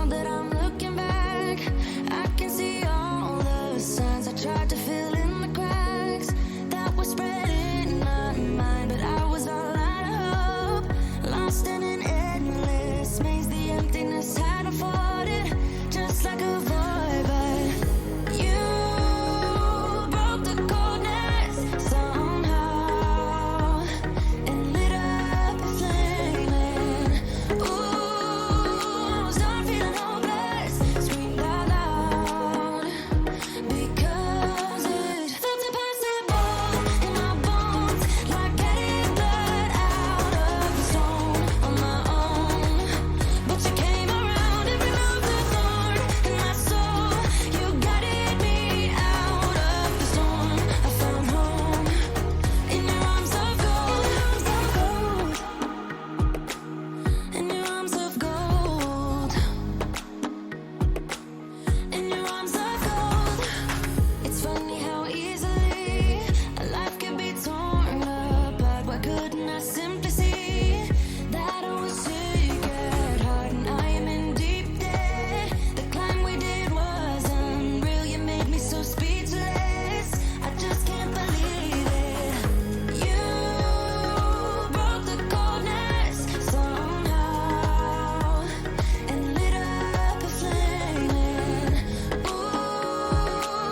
Now that I'm looking back, I can see all the signs I tried to fill in the cracks that were spreading in my mind, but I was all out of hope, lost in an endless maze. The emptiness had unfolded just like a void, but you broke the coldness somehow and lit up a flame. Ooh, started feeling hopeless, screamed out loud because it felt impossible in my bones, like getting blood out of the stone on my own. But you came around and removed the thorn in my soul. You guided me out of the storm. I found home in your arms of gold, in your arms of gold, in your arms of gold. It's funny how easily a life can be torn apart. Why couldn't I simply see that I was sick at heart and I am in deep debt? The climb we did was unreal. You made me so speechless. I just can't believe it. You broke the coldness somehow and lit up a flame. Ooh,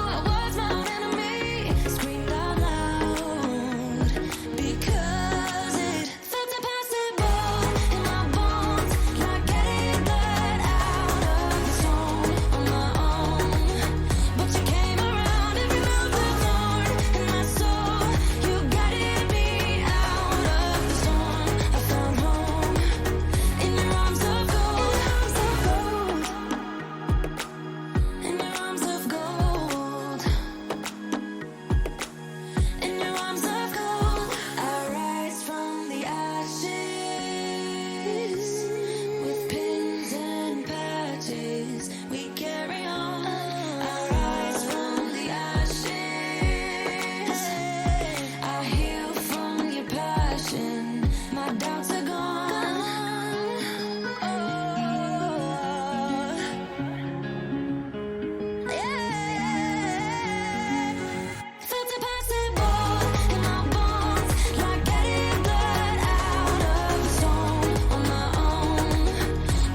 I was my own enemy, screamed out loud because it felt impossible in my bones, like getting blood out of the stone on my own. But you came around and removed the thorn in my soul. You guided me out of the storm. I found home in your arms of gold, in your arms of gold, in your arms of gold. I rise from the ashes with pins and patches. We carry on. I rise from the ashes. I heal from your passion. My doubts are gone. Felt impossible in my bones, like getting blood out of the stone on my own.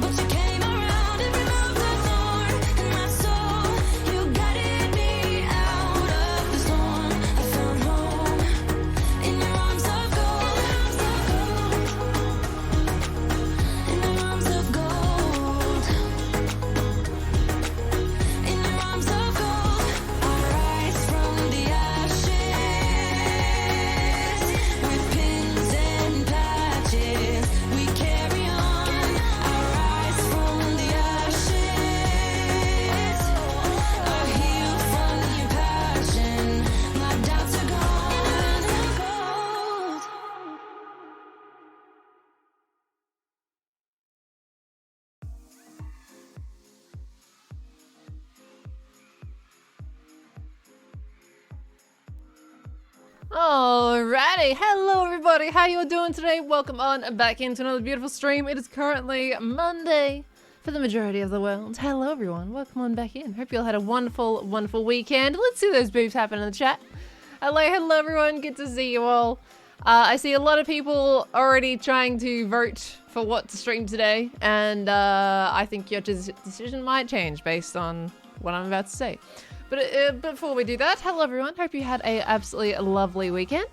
But you came around and removed the thorn in my soul. You guided me out of the storm. I found home in your arms of gold, in your arms of gold, in your arms of gold. I rise from the ashes with pins and patches. We carry on. I rise from the ashes. I heal from your passion. My doubts are gone. Alrighty, hello everybody, how you all doing today? Welcome on back into another beautiful stream. It is currently Monday for the majority of the world. Hello everyone, welcome on back in. Hope you all had a wonderful, wonderful weekend. Let's see those boobs happen in the chat. Hello everyone, good to see you all. I see a lot of people already trying to vote for what to stream today, and I think your decision might change based on what I'm about to say. But before we do that, hello everyone. Hope you had a absolutely lovely weekend.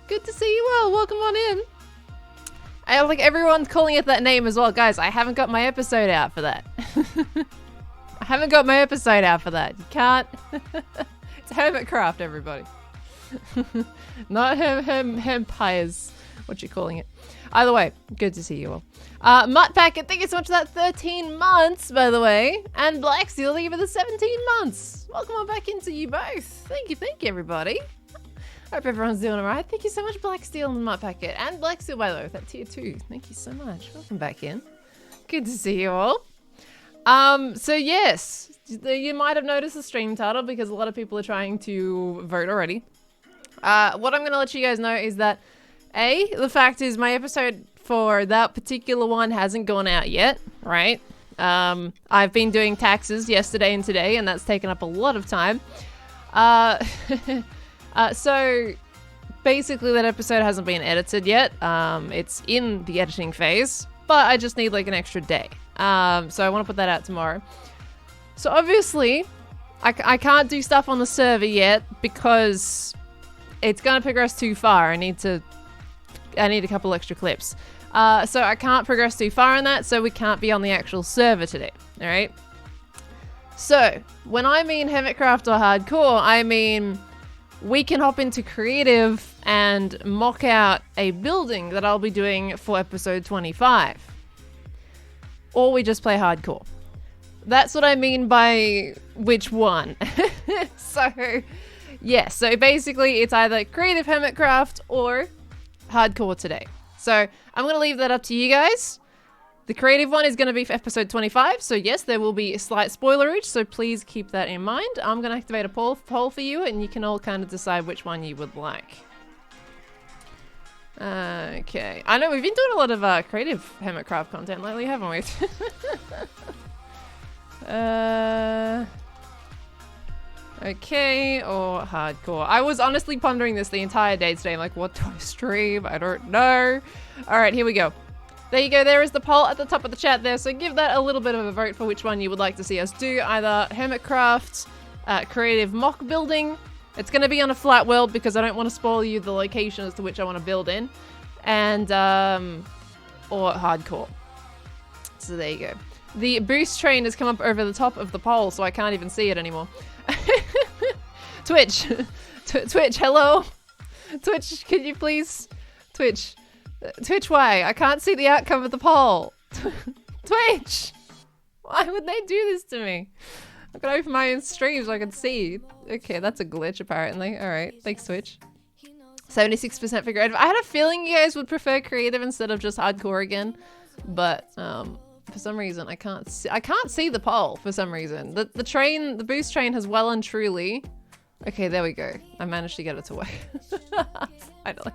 Good to see you all. Welcome on in. I like everyone's calling it that name as well. Guys, I haven't got my episode out for that. I haven't got my episode out for that. You can't. It's Hermitcraft, everybody. Not Hempires. What you calling it? Either way, good to see you all. Mutt Packet, thank you so much for that 13 months, by the way. And Black Steel, thank you for the 17 months. Welcome on back into you both. Thank you, everybody. Hope everyone's doing alright. Thank you so much, Black Steel and Mutt Packet. And Black Steel, by the way, with that tier 2. Thank you so much. Welcome back in. Good to see you all. So yes, you might have noticed the stream title because a lot of people are trying to vote already. What I'm going to let you guys know is that the fact is my episode for that particular one hasn't gone out yet, right? I've been doing taxes yesterday and today, and that's taken up a lot of time. So basically that episode hasn't been edited yet. It's in the editing phase, but I just need like an extra day. So I want to put that out tomorrow. So obviously I can't do stuff on the server yet because it's going to progress too far. I need a couple extra clips. So I can't progress too far in that, so we can't be on the actual server today. All right. So when I mean Hermitcraft or hardcore, I mean we can hop into creative and mock out a building that I'll be doing for episode 25. Or we just play hardcore. That's what I mean by which one. So, yeah. So basically it's either creative Hermitcraft or hardcore today. So I'm going to leave that up to you guys. The creative one is going to be for episode 25. So yes, there will be a slight spoilerage. So please keep that in mind. I'm going to activate a poll for you and you can all kind of decide which one you would like. Okay. I know we've been doing a lot of creative Hermitcraft content lately, haven't we? Okay, or hardcore. I was honestly pondering this the entire day today. I'm like, what do I stream? I don't know. All right, here we go. There you go. There is the poll at the top of the chat there. So give that a little bit of a vote for which one you would like to see us do. Either Hermitcraft, creative mock building. It's going to be on a flat world because I don't want to spoil you the location as to which I want to build in. And, or hardcore. So there you go. The boost train has come up over the top of the poll, so I can't even see it anymore. Twitch. Twitch, hello. Twitch, can you please? Twitch. Twitch, why? I can't see the outcome of the poll. Twitch! Why would they do this to me? I can open my own stream so I can see. Okay, that's a glitch apparently. Alright, thanks Twitch. 76% for creative. I had a feeling you guys would prefer creative instead of just hardcore again. But, for some reason I can't see the poll for some reason. The boost train has well and truly. Okay, there we go. I managed to get it away. Finally.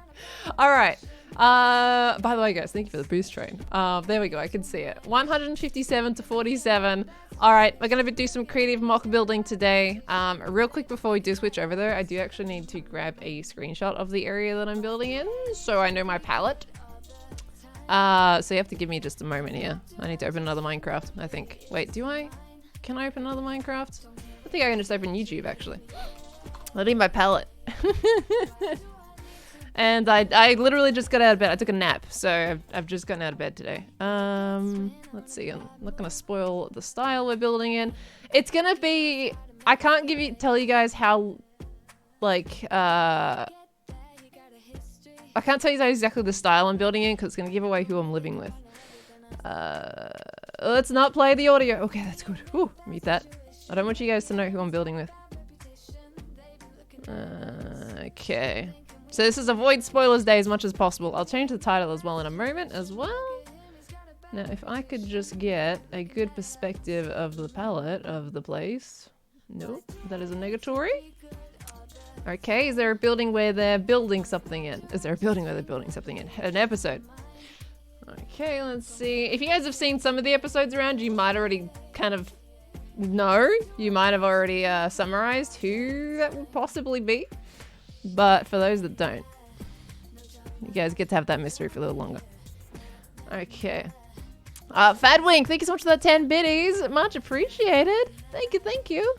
Alright. By the way guys, thank you for the boost train. There we go, I can see it. 157 to 47. Alright, we're gonna do some creative mock building today. Real quick before we do switch over there, I do actually need to grab a screenshot of the area that I'm building in so I know my palette. So you have to give me just a moment here. I need to open another Minecraft, I think. Wait, can I open another Minecraft? I think I can just open YouTube, actually. I need my palette. And I literally just got out of bed. I took a nap, so I've just gotten out of bed today. Let's see. I'm not gonna spoil the style we're building in. It's gonna be. I can't tell you guys how, like, I can't tell you guys exactly the style I'm building in because it's gonna give away who I'm living with. Let's not play the audio. Okay, that's good. Ooh, mute that. I don't want you guys to know who I'm building with. Okay. So this is avoid spoilers day as much as possible. I'll change the title as well in a moment as well. Now, if I could just get a good perspective of the palette of the place. Nope, that is a negatory. Okay, is there a building where they're building something in? Is there a building where they're building something in? An episode. Okay, let's see. If you guys have seen some of the episodes around, you might already kind of know. You might have already summarized who that would possibly be. But for those that don't, you guys get to have that mystery for a little longer. Okay. Fadwink, thank you so much for that 10 biddies. Much appreciated. Thank you, thank you.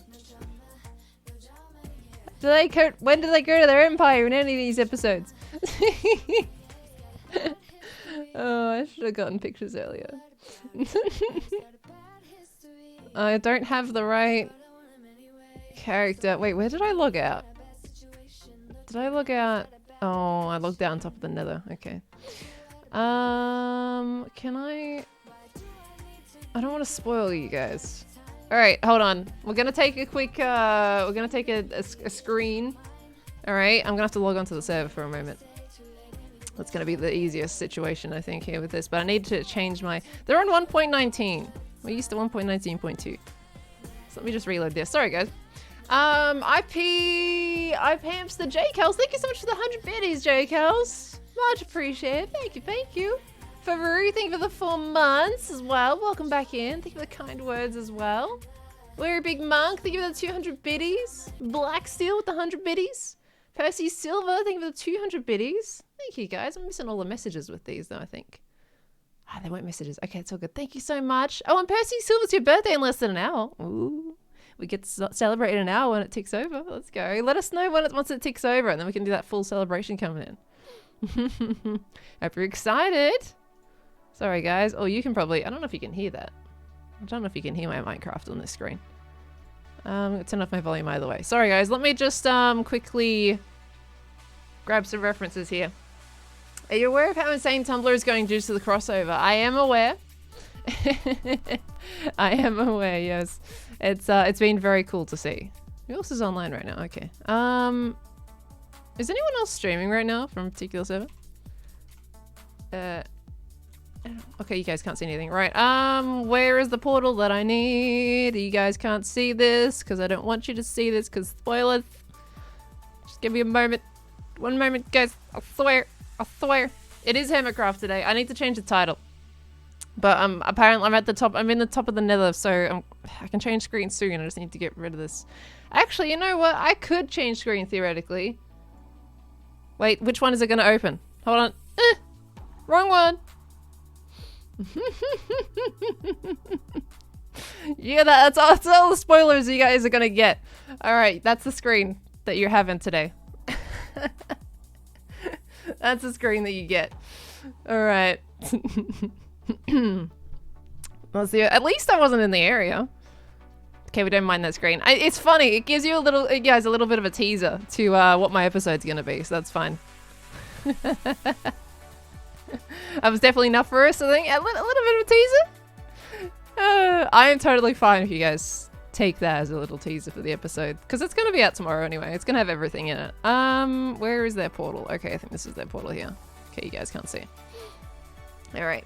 When did they go to their empire in any of these episodes? Oh, I should have gotten pictures earlier. I don't have the right character. Wait, where did I log out? Did I log out? Oh, I logged out on top of the nether. Okay. Can I don't want to spoil you guys. Alright, hold on. We're gonna take a quick, we're gonna take a screen. Alright, I'm gonna have to log onto the server for a moment. That's gonna be the easiest situation, I think, here with this. But I need to change my... They're on 1.19. We're used to 1.19.2. So let me just reload this. Sorry, guys. IP Hamster J-Kels. Thank you so much for the 100 biddies, J-Kels. Much appreciated. Thank you, thank you. Faru, thank you for the 4 months as well. Welcome back in. Thank you for the kind words as well. We're a big monk. Thank you for the 200 biddies. Black Steel with the 100 biddies. Percy Silver, thank you for the 200 biddies. Thank you guys. I'm missing all the messages with these though, I think. Ah, they weren't messages. Okay, it's all good. Thank you so much. Oh, and Percy Silver, it's your birthday in less than an hour. Ooh. We get to celebrate in an hour when it ticks over. Let's go. Let us know when once it ticks over and then we can do that full celebration coming in. Hope you're excited. Sorry guys. Oh, you can probably, I don't know if you can hear that. I don't know if you can hear my Minecraft on this screen. I'm going to turn off my volume either way. Sorry guys, let me just quickly grab some references here. Are you aware of how insane Tumblr is going due to the crossover? I am aware. I am aware, yes. It's been very cool to see. Who else is online right now? Okay. Is anyone else streaming right now from a particular server? Okay, you guys can't see anything. Right, where is the portal that I need? You guys can't see this because I don't want you to see this because spoilers. Just give me a moment. 1 moment, guys. I swear. It is Hermitcraft today. I need to change the title. But apparently I'm at the top. I'm in the top of the nether, so I can change screen soon. I just need to get rid of this. Actually, you know what? I could change screen theoretically. Wait, which one is it going to open? Hold on. Wrong one. Yeah, that's all the spoilers you guys are going to get. All right, that's the screen that you're having today. That's the screen that you get. All right. Let's see. At least I wasn't in the area. Okay, we don't mind that screen. It's funny. It gives you guys a little bit of a teaser to what my episode's gonna be, so that's fine. I was definitely enough for us, I think. A little bit of a teaser. I am totally fine if you guys take that as a little teaser for the episode, because it's gonna be out tomorrow anyway. It's gonna have everything in it. Where is their portal? Okay, I think this is their portal here. Okay, you guys can't see. All right.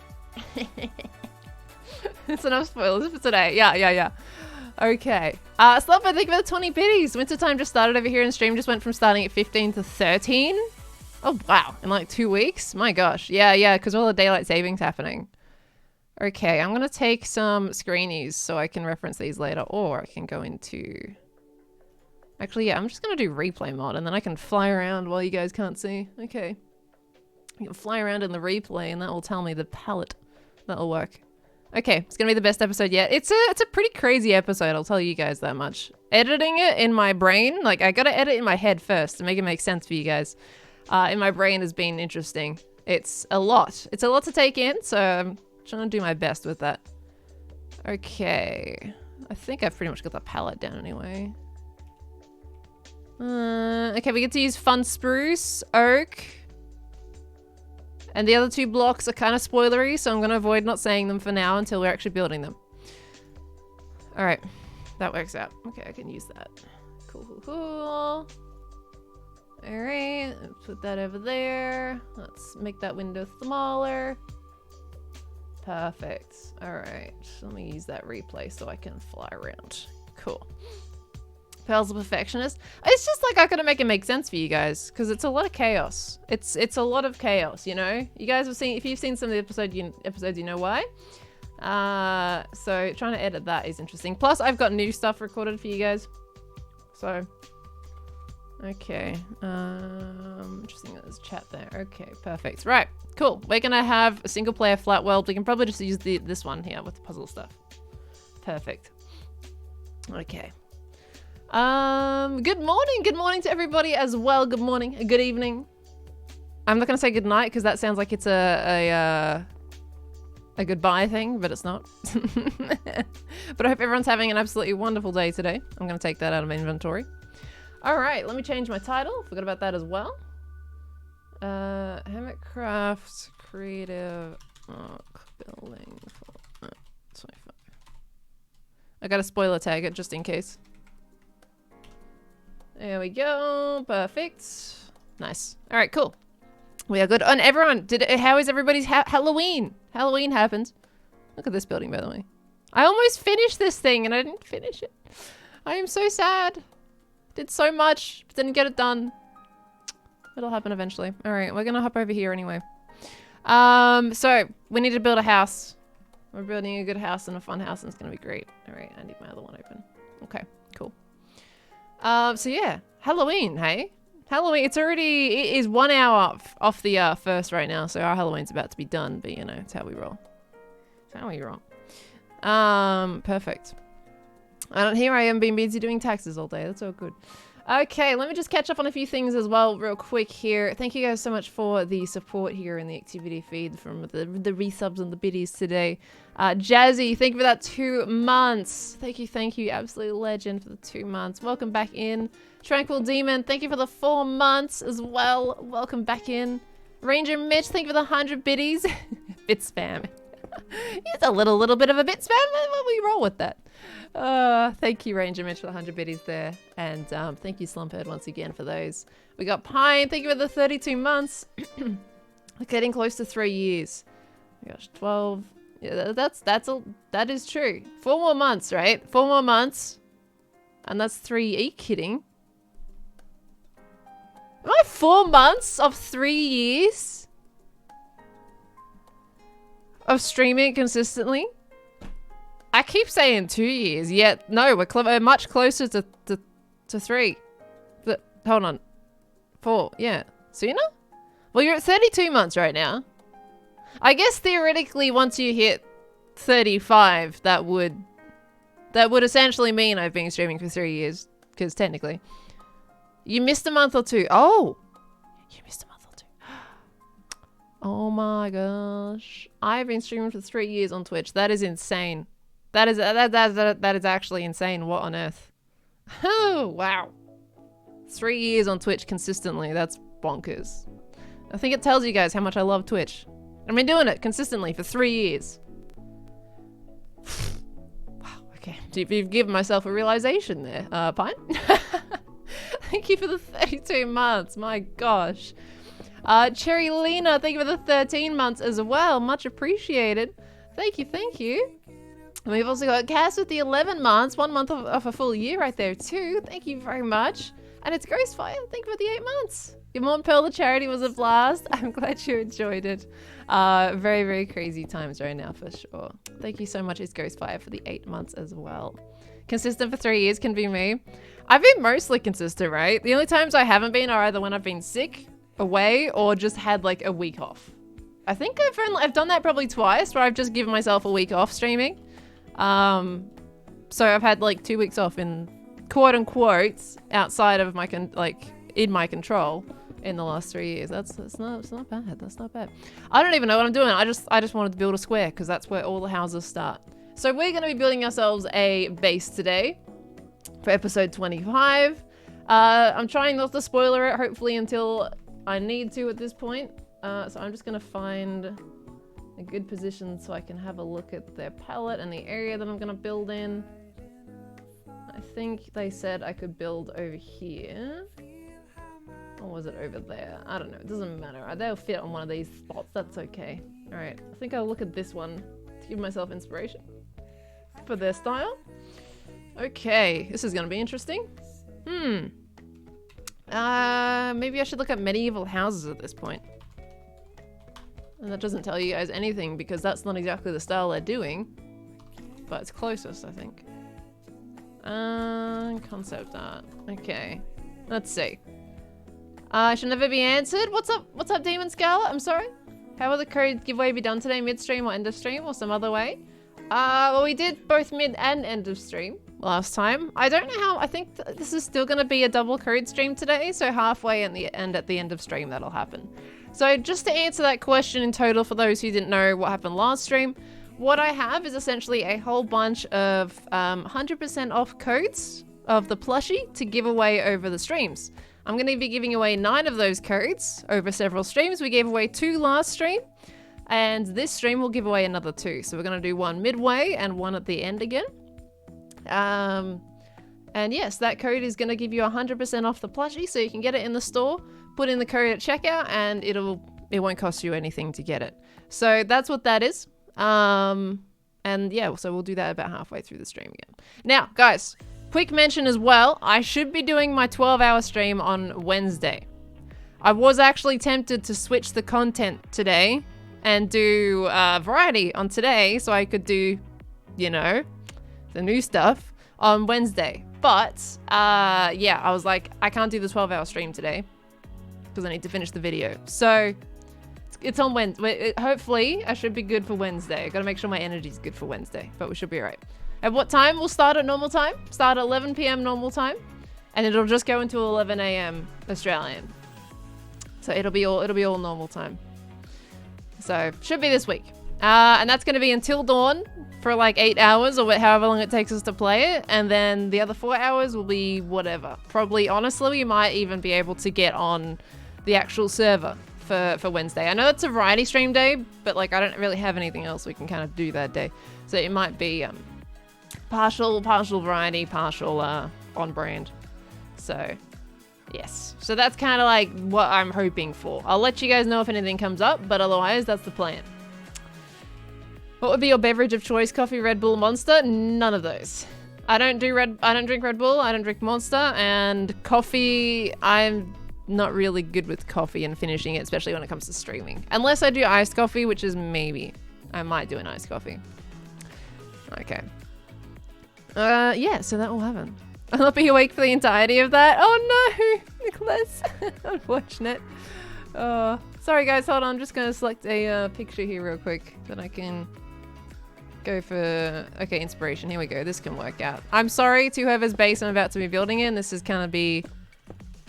It's enough spoilers for today. Yeah. Okay. Slump, I think about 20 biddies. Wintertime just started over here and stream just went from starting at 15 to 13. Oh, wow. In like 2 weeks? My gosh. Yeah, because all the daylight savings happening. Okay, I'm going to take some screenies so I can reference these later, or I can go into... Actually, yeah, I'm just going to do replay mod, and then I can fly around while you guys can't see. Okay. You can fly around in the replay, and that will tell me the palette. That'll work. Okay, it's going to be the best episode yet. It's a pretty crazy episode, I'll tell you guys that much. Editing it in my brain, like, I got to edit in my head first to make it make sense for you guys. In my brain has been interesting. It's a lot. It's a lot to take in, so I'm trying to do my best with that. Okay. I think I've pretty much got the palette down anyway. Okay, we get to use fun spruce, oak, and the other 2 blocks are kind of spoilery, so I'm going to avoid not saying them for now until we're actually building them. Alright, that works out. Okay, I can use that. Cool. Alright, put that over there. Let's make that window smaller. Perfect. Alright, let me use that replay so I can fly around. Cool. Pearl's a perfectionist. It's just like I gotta make it make sense for you guys, because it's a lot of chaos. It's a lot of chaos, you know? You guys have seen, if you've seen some of the episodes, you know why. So trying to edit that is interesting. Plus, I've got new stuff recorded for you guys. So, okay. Interesting that there's chat there. Okay, perfect. Right, cool. We're gonna have a single player flat world. We can probably just use this one here with the puzzle stuff. Perfect. Okay. Good morning to everybody as well. Good morning, good evening. I'm not gonna say good night because that sounds like it's a goodbye thing, but it's not. But I hope everyone's having an absolutely wonderful day today. I'm gonna take that out of my inventory. All right, let me change my title. Forgot about that as well. Hermitcraft creative building for 25. I got a spoiler tag it just in case. There we go. Perfect. Nice. All right, cool. We are good. And everyone, how is everybody's Halloween? Halloween happened. Look at this building, by the way. I almost finished this thing and I didn't finish it. I am so sad. Did so much, but didn't get it done. It'll happen eventually. All right, we're going to hop over here anyway. So we need to build a house. We're building a good house and a fun house, and it's gonna be great. All right, I need my other one open. Okay, cool. So yeah, Halloween, hey? Halloween, it is 1 hour off the first right now, so our Halloween's about to be done, but you know, it's how we roll. It's how we roll. Perfect. Here I am being busy doing taxes all day. That's all good. Okay, let me just catch up on a few things as well real quick here. Thank you guys so much for the support here in the activity feed from the resubs and the biddies today. Jazzy, thank you for that 2 months. Thank you, absolute legend for the 2 months. Welcome back in. Tranquil Demon, thank you for the 4 months as well. Welcome back in. Ranger Mitch, thank you for the 100 biddies. Bit spam. It's a little bit of a bit spam, but we roll with that. Thank you, Ranger Mitch, for the 100 biddies there. And thank you, Slumphead, once again for those. We got Pine, thank you for the 32 months. We're getting close to 3 years. Oh my gosh, 12. Yeah, that is true. 4 more months, right? 4 more months. And that's 3. Are you kidding? Am I 4 months of 3 years? Of streaming consistently? I keep saying 2 years, yet no, we're much closer to 3. But, hold on. 4, yeah. Sooner? Well, you're at 32 months right now. I guess theoretically, once you hit 35, that would essentially mean I've been streaming for 3 years, because technically. You missed a month or 2. Oh! You missed a month or 2. Oh my gosh. I've been streaming for 3 years on Twitch. That is insane. That is actually insane. What on earth? Oh, wow. 3 years on Twitch consistently. That's bonkers. I think it tells you guys how much I love Twitch. I've been doing it consistently for 3 years. Wow, okay. You've given myself a realization there, Pine. Thank you for the 32 months. My gosh. Cherry Lena, thank you for the 13 months as well. Much appreciated. Thank you. And we've also got Cass with the 11 months. 1 month of a full year right there too. Thank you very much. And it's Ghostfire. Thank you for the 8 months. Your Mont Pearl the charity was a blast. I'm glad you enjoyed it. Very, very crazy times right now for sure. Thank you so much, it's Ghostfire, for the 8 months as well. Consistent for 3 years can be me. I've been mostly consistent, right? The only times I haven't been are either when I've been sick, away, or just had like a week off. I think I've done that probably twice, where I've just given myself a week off streaming. So I've had like 2 weeks off in quote unquote outside of my in my control in the last 3 years. That's not bad. That's not bad. I don't even know what I'm doing. I just wanted to build a square because that's where all the houses start. So we're going to be building ourselves a base today for episode 25. I'm trying not to spoiler it, hopefully, until I need to at this point. So I'm just going to find a good position so I can have a look at their palette and the area that I'm going to build in. I think they said I could build over here. Or was it over there? I don't know. It doesn't matter. They'll fit on one of these spots. That's okay. Alright. I think I'll look at this one to give myself inspiration for their style. Okay. This is going to be interesting. Maybe I should look at medieval houses at this point. And that doesn't tell you guys anything because that's not exactly the style they're doing. But it's closest, I think. Concept art. Okay. Let's see. Should never be answered. What's up, Demon Scarlet? I'm sorry. How will the code giveaway be done today? Mid-stream or end of stream or some other way? Well, we did both mid and end of stream last time. I don't know how. I think this is still going to be a double code stream today. So halfway at the end of stream, that'll happen. So just to answer that question in total for those who didn't know what happened last stream, what I have is essentially a whole bunch of 100% off codes of the plushie to give away over the streams. I'm going to be giving away 9 of those codes over several streams. We gave away 2 last stream, and this stream will give away another 2. So we're going to do one midway and one at the end again. And yes, that code is going to give you 100% off the plushie, so you can get it in the store, put in the code at checkout, and it won't cost you anything to get it. So that's what that is. And yeah, so we'll do that about halfway through the stream again. Now, guys, quick mention as well, I should be doing my 12-hour stream on Wednesday. I was actually tempted to switch the content today and do variety on today so I could do, you know, the new stuff on Wednesday. But yeah, I was like, I can't do the 12-hour stream today because I need to finish the video. So it's on Wednesday. Hopefully I should be good for Wednesday. I gotta make sure my energy's good for Wednesday, but we should be all right. At what time? We'll start at normal time. Start at 11 p.m. normal time, and it'll just go until 11 a.m. Australian. So it'll be all normal time. So should be this week. And that's gonna be until dawn for like 8 hours or however long it takes us to play it. And then the other 4 hours will be whatever. Probably, honestly, we might even be able to get on the actual server for Wednesday. I know it's a variety stream day, but like I don't really have anything else we can kind of do that day. So it might be partial variety, partial on brand. So yes. So that's kind of like what I'm hoping for. I'll let you guys know if anything comes up, but otherwise that's the plan. What would be your beverage of choice? Coffee, Red Bull, Monster? None of those. I don't drink Red Bull, I don't drink Monster, and coffee, I'm not really good with coffee and finishing it, especially when it comes to streaming. Unless I do iced coffee, which is maybe. I might do an iced coffee. Okay. Yeah, so that will happen. I'll not be awake for the entirety of that. Oh no, Nicholas. Unfortunate. Sorry guys, hold on. I'm just gonna select a picture here real quick that I can go for. Okay, inspiration. Here we go. This can work out. I'm sorry to whoever's base I'm about to be building in. This is gonna be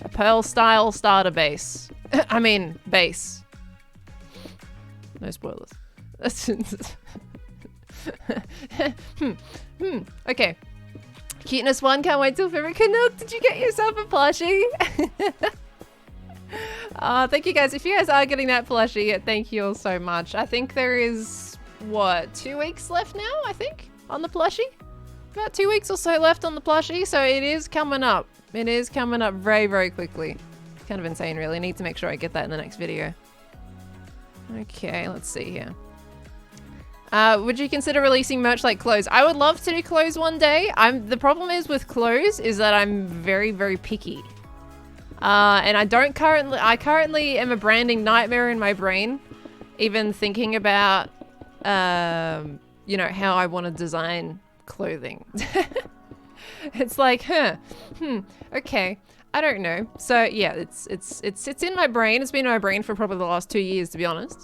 a Pearl style starter base. I mean, base. No spoilers. Okay. Cuteness 1, can't wait till favorite Canuck. Did you get yourself a plushie? Thank you guys. If you guys are getting that plushie, thank you all so much. I think there is, what, 2 weeks left now, I think, on the plushie? About 2 weeks or so left on the plushie, so it is coming up. It is coming up very, very quickly. Kind of insane, really. I need to make sure I get that in the next video. Okay, let's see here. Would you consider releasing merch like clothes? I would love to do clothes one day. The problem is with clothes is that I'm very, very picky. And I currently am a branding nightmare in my brain. Even thinking about, you know, how I want to design clothing. It's like, okay, I don't know. So yeah, it's in my brain. It's been in my brain for probably the last 2 years, to be honest.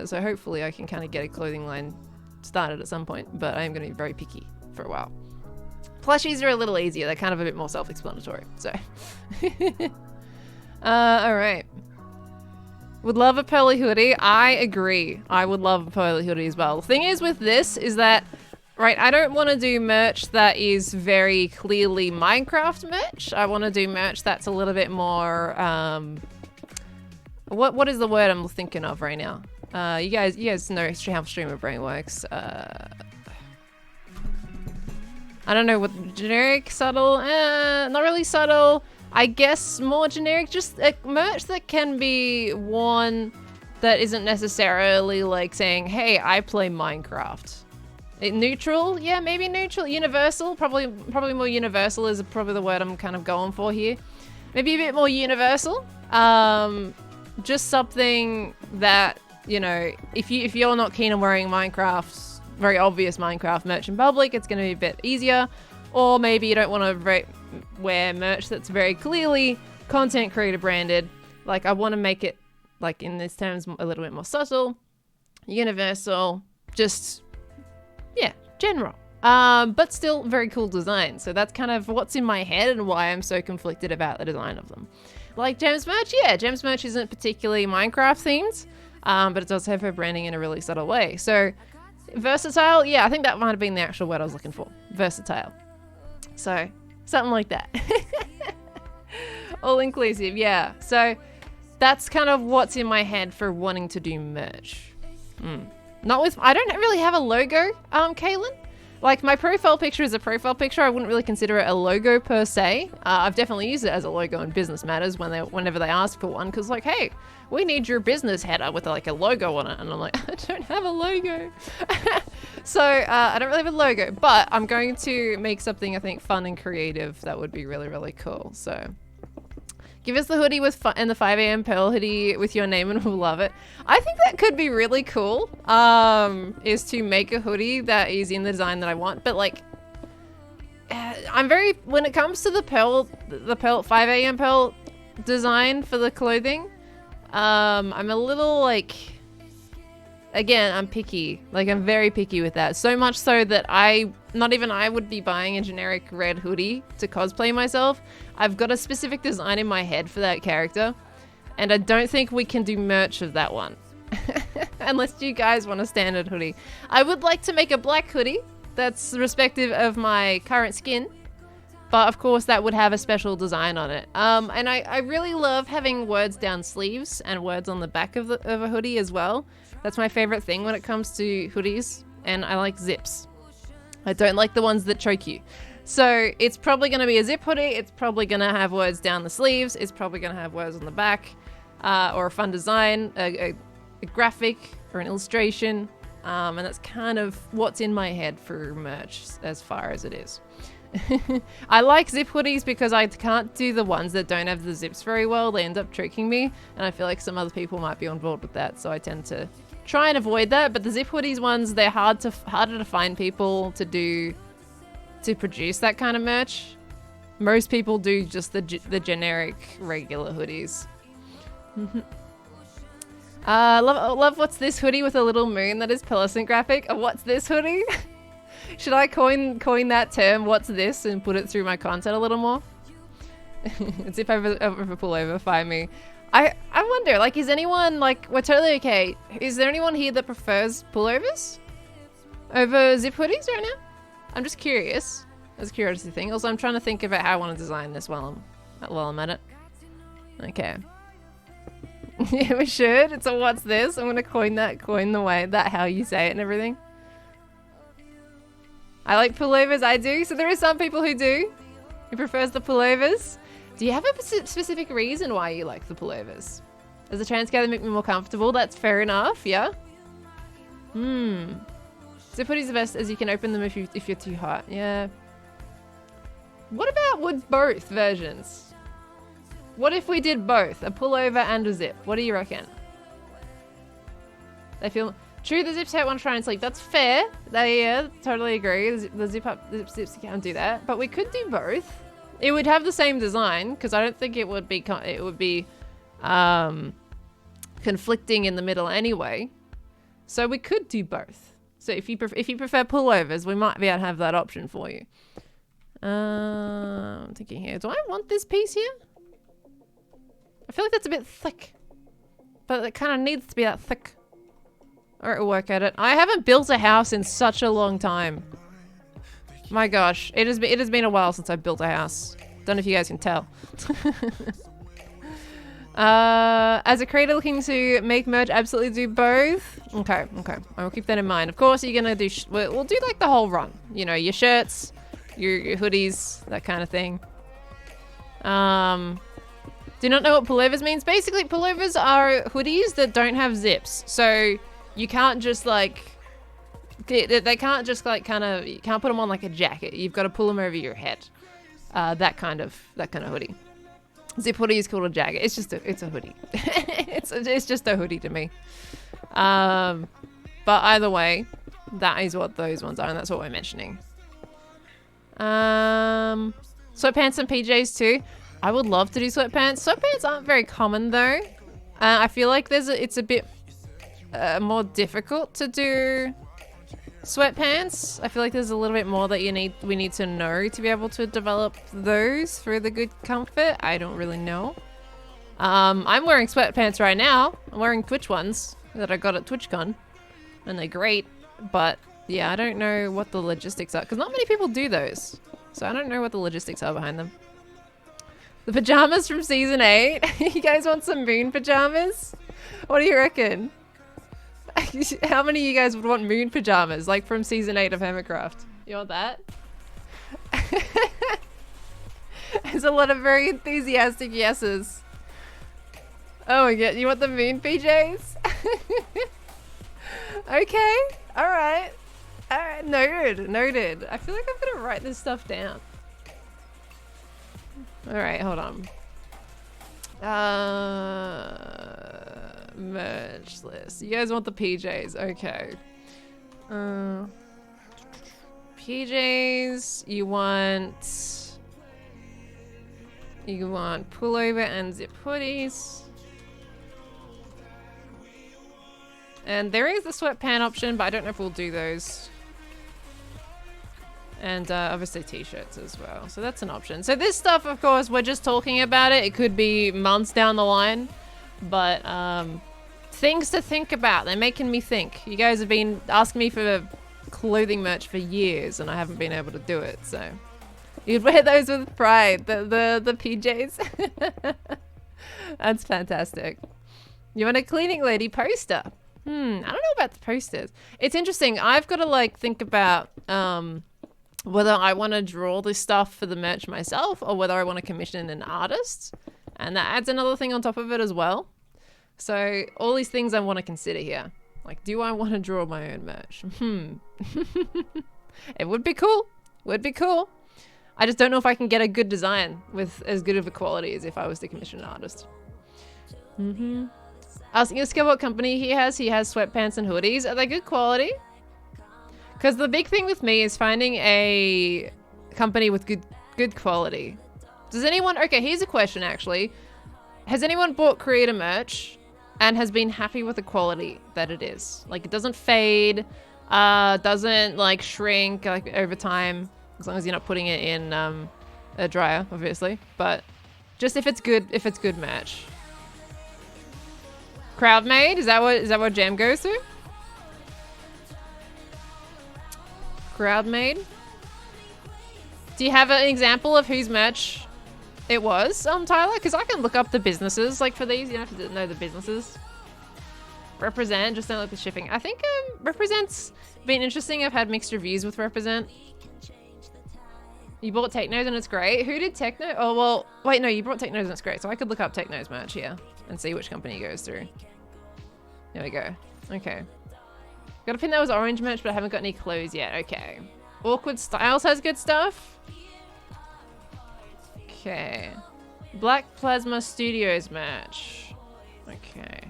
So hopefully I can kind of get a clothing line started at some point, but I am going to be very picky for a while. Plushies are a little easier. They're kind of a bit more self-explanatory. So, all right. Would love a pearly hoodie. I agree. I would love a pearly hoodie as well. The thing is with this is that, right, I don't want to do merch that is very clearly Minecraft merch. I want to do merch that's a little bit more, what is the word I'm thinking of right now? You guys know how streamer brain works. I don't know what generic, subtle, not really subtle. I guess more generic, just merch that can be worn that isn't necessarily like saying, hey, I play Minecraft. Neutral? Yeah, maybe neutral. Universal? Probably more universal is probably the word I'm kind of going for here. Maybe a bit more universal. Just something that, you know, if you're not keen on wearing Minecraft's very obvious Minecraft merch in public, it's going to be a bit easier. Or maybe you don't want to wear merch that's very clearly content creator branded. Like, I want to make it, like, in this terms, a little bit more subtle, universal, just, yeah, general. But still very cool design. So that's kind of what's in my head and why I'm so conflicted about the design of them. Like Gems merch, yeah, Gems merch isn't particularly Minecraft themed, but it does have her branding in a really subtle way. So versatile, yeah, I think that might have been the actual word I was looking for. Versatile. So something like that. All inclusive, yeah. So that's kind of what's in my head for wanting to do merch. Not with, I don't really have a logo, Kaylin. Like, my profile picture is a profile picture. I wouldn't really consider it a logo per se. I've definitely used it as a logo in Business Matters whenever they ask for one, because like, hey, we need your business header with like a logo on it, and I'm like, I don't have a logo. So I don't really have a logo, but I'm going to make something I think fun and creative that would be really, really cool. So Give us the hoodie with and the 5 a.m. Pearl hoodie with your name and we'll love it. I think that could be really cool, is to make a hoodie that is in the design that I want. But like, I'm very, when it comes to the Pearl 5 a.m. Pearl design for the clothing, I'm a little like, again, I'm picky. Like, I'm very picky with that. So much so that not even I would be buying a generic red hoodie to cosplay myself. I've got a specific design in my head for that character. And I don't think we can do merch of that one. Unless you guys want a standard hoodie. I would like to make a black hoodie that's respective of my current skin. But of course that would have a special design on it. And I really love having words down sleeves and words on the back of a hoodie as well. That's my favorite thing when it comes to hoodies. And I like zips. I don't like the ones that choke you. So it's probably going to be a zip hoodie. It's probably going to have words down the sleeves. It's probably going to have words on the back. Or a fun design, a graphic or an illustration. And that's kind of what's in my head for merch as far as it is. I like zip hoodies because I can't do the ones that don't have the zips very well. They end up choking me. And I feel like some other people might be on board with that. So I tend to try and avoid that. But the zip hoodies ones, they're harder to find people to produce that kind of merch. Most people do just the generic regular hoodies. Love what's this hoodie with a little moon that is pearlescent graphic. What's this hoodie? Should I coin that term, what's this, and put it through my content a little more? Zip over pullover, find me. I wonder, like, is anyone, like, we're totally okay. Is there anyone here that prefers pullovers over zip hoodies right now? I'm just curious. That's a curiosity thing. Also, I'm trying to think about how I want to design this while I'm at it. Okay. Yeah, we should. It's a what's this? I'm gonna coin the way that how you say it and everything. I like pullovers. I do. So there are some people who do. Who prefers the pullovers. Do you have a specific reason why you like the pullovers? As a trans guy, they make me more comfortable. That's fair enough. Yeah. Zip hoodies are the best as you can open them if you're too hot. Yeah. What about with both versions? What if we did both, a pullover and a zip? What do you reckon? They feel true. The zips hurt when trying to sleep. That's fair. Yeah, totally agree. The zips can't do that, but we could do both. It would have the same design because I don't think it would be conflicting in the middle anyway. So we could do both. So if you prefer pullovers, we might be able to have that option for you. I'm thinking here. Do I want this piece here? I feel like that's a bit thick, but it kind of needs to be that thick. Alright, we'll work at it. I haven't built a house in such a long time. My gosh, it has been a while since I've built a house. Don't know if you guys can tell. As a creator looking to make merch, absolutely do both. Okay. I will keep that in mind. Of course, you're gonna do. We'll do like the whole run. You know, your shirts, your hoodies, that kind of thing. Do not know what pullovers means. Basically, pullovers are hoodies that don't have zips. So you can't just like, they can't just like you can't put them on like a jacket. You've got to pull them over your head. That kind of hoodie. Zip hoodie is called a jacket. It's a hoodie. it's just a hoodie to me. But either way, that is what those ones are, and that's what we're mentioning. Sweatpants and PJs too. I would love to do sweatpants. Sweatpants aren't very common though. I feel like it's a bit more difficult to do sweatpants. I feel like there's a little bit more that we need to know to be able to develop those for the good comfort. I don't really know. I'm wearing sweatpants right now. I'm wearing Twitch ones that I got at TwitchCon, and they're great. But yeah, I don't know what the logistics are because not many people do those. So I don't know what the logistics are behind them. The pajamas from season 8. You guys want some moon pajamas? What do you reckon? How many of you guys would want moon pajamas, like from season 8 of Hermitcraft? You want that? There's a lot of very enthusiastic yeses. Oh my god, you want the moon PJs? Okay, alright. Alright, noted. I feel like I'm gonna write this stuff down. Alright, hold on. Merch list. You guys want the PJs? Okay. PJs. You want pullover and zip hoodies. And there is the sweatpant option, but I don't know if we'll do those. And obviously t-shirts as well. So that's an option. So this stuff, of course, we're just talking about it. It could be months down the line. But things to think about. They're making me think. You guys have been asking me for clothing merch for years, and I haven't been able to do it. So you'd wear those with pride. The PJs. That's fantastic. You want a cleaning lady poster? I don't know about the posters. It's interesting. I've got to like think about whether I want to draw this stuff for the merch myself or whether I want to commission an artist. And that adds another thing on top of it as well. So all these things I want to consider here. Like, do I want to draw my own merch? It would be cool. Would be cool. I just don't know if I can get a good design with as good of a quality as if I was to commission an artist. Asking Iska what company he has. He has sweatpants and hoodies. Are they good quality? Because the big thing with me is finding a company with good quality. Does anyone... Okay, here's a question, actually. Has anyone bought creator merch and has been happy with the quality that it is? Like, it doesn't fade, doesn't, like, shrink, like, over time. As long as you're not putting it in a dryer, obviously. But just if it's good merch. Crowd made? Is that what Jam goes to? Crowd made? Do you have an example of whose merch it was, Tyler? Because I can look up the businesses, like, for these. You don't have to know the businesses. Represent, just don't like the shipping. I think Represent's been interesting. I've had mixed reviews with Represent. You bought Technos and it's great. Who did Techno? Oh, well, wait, no, you brought Technos and it's great. So I could look up Technos merch here and see which company it goes through. There we go. Okay. Got a pin that was orange merch, but I haven't got any clothes yet. Okay. Awkward Styles has good stuff. Okay. Black Plasma Studios merch. Okay.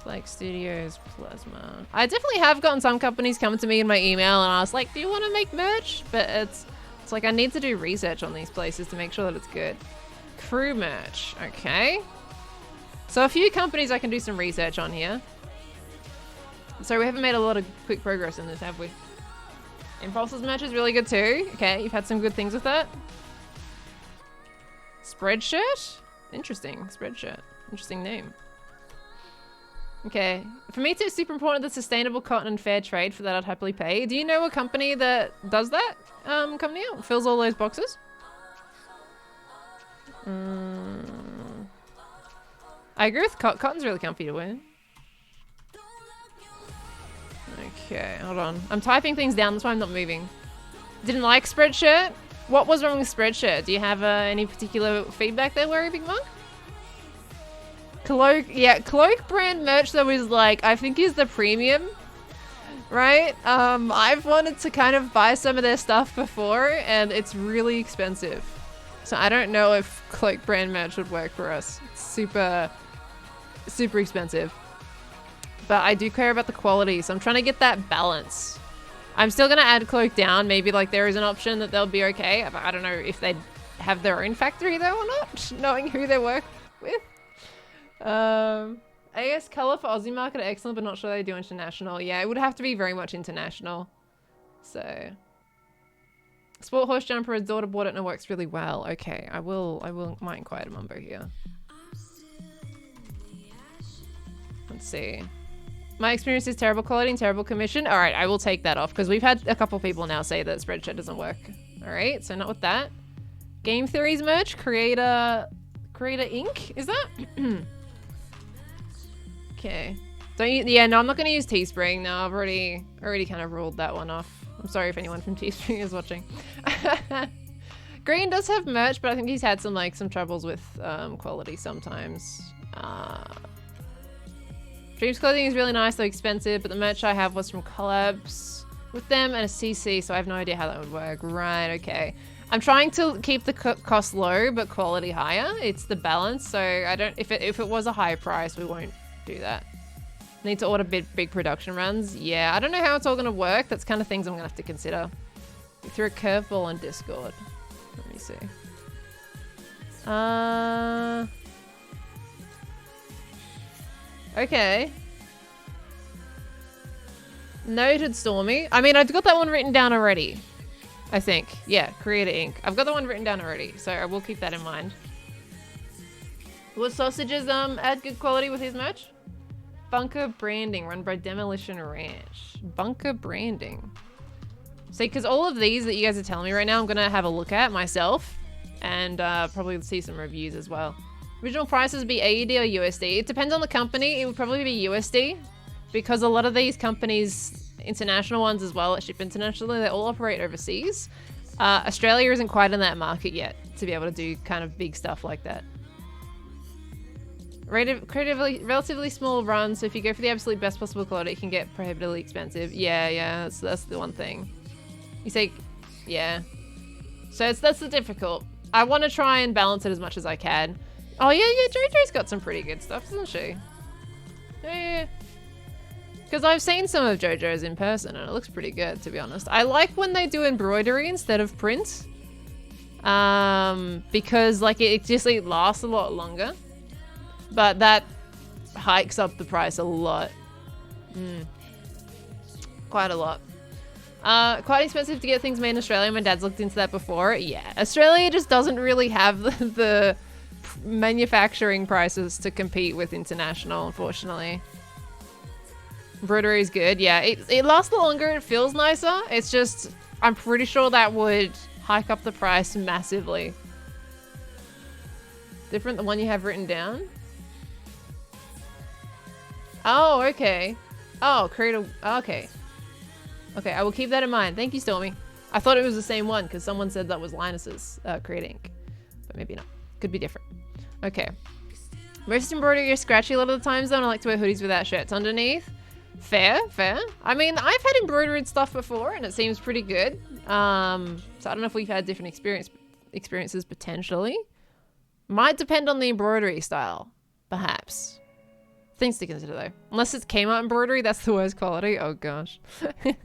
Black Studios Plasma. I definitely have gotten some companies coming to me in my email and ask, like, do you want to make merch? But it's like I need to do research on these places to make sure that it's good. Crew merch. Okay. So a few companies I can do some research on here. So we haven't made a lot of quick progress in this, have we? Impulse's merch is really good too. Okay, you've had some good things with that. Spreadshirt? Interesting. Spreadshirt. Interesting name. Okay. For me too, it's super important that sustainable cotton and fair trade. For that I'd happily pay. Do you know a company that does that? Company out? Fills all those boxes? I agree with cotton's really comfy to wear. Okay, hold on. I'm typing things down, that's why I'm not moving. Didn't like Spreadshirt? What was wrong with Spreadshirt? Do you have any particular feedback there, Worry Big Monk? Cloak, yeah, Cloak brand merch though is like, I think is the premium, right? I've wanted to kind of buy some of their stuff before and it's really expensive. So I don't know if Cloak brand merch would work for us. It's super expensive. But I do care about the quality, so I'm trying to get that balance. I'm still going to add Cloak down. Maybe like there is an option that they'll be okay. I don't know if they have their own factory though or not, knowing who they work with. AS color for Aussie market are excellent, but not sure they do international. Yeah, it would have to be very much international. So, Sport Horse Jumper, his daughter bought it and it works really well. Okay, might inquire to Mumbo here. Let's see. My experience is terrible quality and terrible commission. All right, I will take that off because we've had a couple people now say that Spreadshirt doesn't work. All right, so not with that. Game Theories merch, Creator Inc. Is that? Okay. Yeah, no, I'm not going to use Teespring. No, I've already kind of ruled that one off. I'm sorry if anyone from Teespring is watching. Green does have merch, but I think he's had some troubles with quality sometimes. Dreams clothing is really nice, though expensive, but the merch I have was from collabs with them and a CC, so I have no idea how that would work. Right, okay. I'm trying to keep the cost low, but quality higher. It's the balance. So I don't, if it was a high price, we won't do that. Need to order big production runs. Yeah, I don't know how it's all going to work. That's kind of things I'm going to have to consider. We threw a curveball on Discord. Let me see. Okay. Noted, Stormy. I mean, I've got that one written down already. I think. Yeah, Creator Inc. I've got that one written down already, so I will keep that in mind. Will sausages add good quality with his merch? Bunker branding run by Demolition Ranch. Bunker branding. See, because all of these that you guys are telling me right now, I'm going to have a look at myself and probably see some reviews as well. Original prices be AUD or USD? It depends on the company. It would probably be USD because a lot of these companies, international ones as well, that ship internationally, they all operate overseas. Australia isn't quite in that market yet to be able to do kind of big stuff like that. Relatively small run, so if you go for the absolute best possible quality, it can get prohibitively expensive. Yeah, that's the one thing. You say, yeah. So that's the difficult. I want to try and balance it as much as I can. Oh yeah, JoJo's got some pretty good stuff, doesn't she? Yeah. Because I've seen some of JoJo's in person and it looks pretty good, to be honest. I like when they do embroidery instead of print. Because like it lasts a lot longer. But that hikes up the price a lot. Quite a lot. Quite expensive to get things made in Australia. My dad's looked into that before. Yeah, Australia just doesn't really have the manufacturing prices to compete with international, unfortunately. Embroidery is good. Yeah, it lasts a lot longer. It feels nicer. It's just, I'm pretty sure that would hike up the price massively. Different than the one you have written down? Oh, okay. Oh, okay. Okay, I will keep that in mind. Thank you, Stormy. I thought it was the same one because someone said that was Linus's Create Inc. But maybe not. Could be different. Okay. Most embroidery is scratchy a lot of the times though, and I like to wear hoodies without shirts underneath. Fair. I mean, I've had embroidered stuff before and it seems pretty good. So I don't know if we've had different experiences potentially. Might depend on the embroidery style, perhaps. Things to consider though. Unless it's Kmart embroidery, that's the worst quality. Oh gosh. What do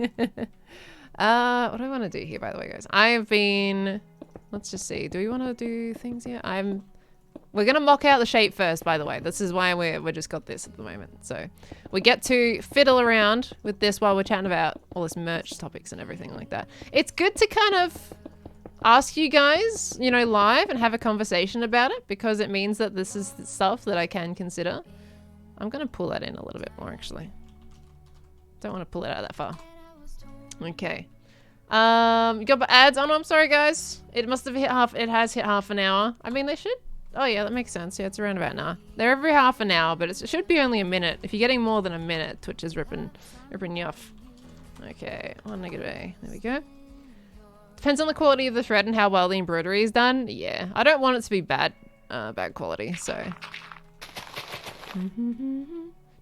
I want to do here, by the way, guys? I have been... Let's just see. Do we want to do things here? We're going to mock out the shape first, by the way. This is why we just got this at the moment. So we get to fiddle around with this while we're chatting about all this merch topics and everything like that. It's good to kind of ask you guys, you know, live and have a conversation about it because it means that this is stuff that I can consider. I'm going to pull that in a little bit more, actually. Don't want to pull it out that far. Okay. You got ads? Oh no, I'm sorry, guys. It must have hit half. It has hit half an hour. I mean, they should. Oh yeah, that makes sense. Yeah, it's around about now. They're every half an hour, but it should be only a minute. If you're getting more than a minute, Twitch is ripping you off. Okay, on negative A. There we go. Depends on the quality of the thread and how well the embroidery is done. Yeah, I don't want it to be bad quality, so.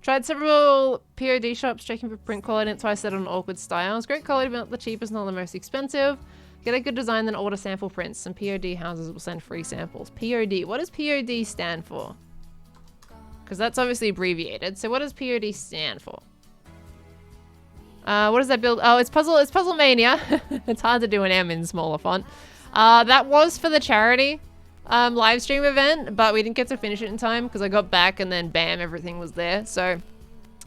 Tried several POD shops checking for print quality, and that's why I settled on awkward styles. Great quality, but not the cheapest, not the most expensive. Get a good design, then order sample prints. Some POD houses will send free samples. POD. What does POD stand for? Because that's obviously abbreviated. So what does POD stand for? What does that build? Oh, it's Puzzle Mania. It's hard to do an M in smaller font. That was for the charity live stream event, but we didn't get to finish it in time because I got back and then bam, everything was there. So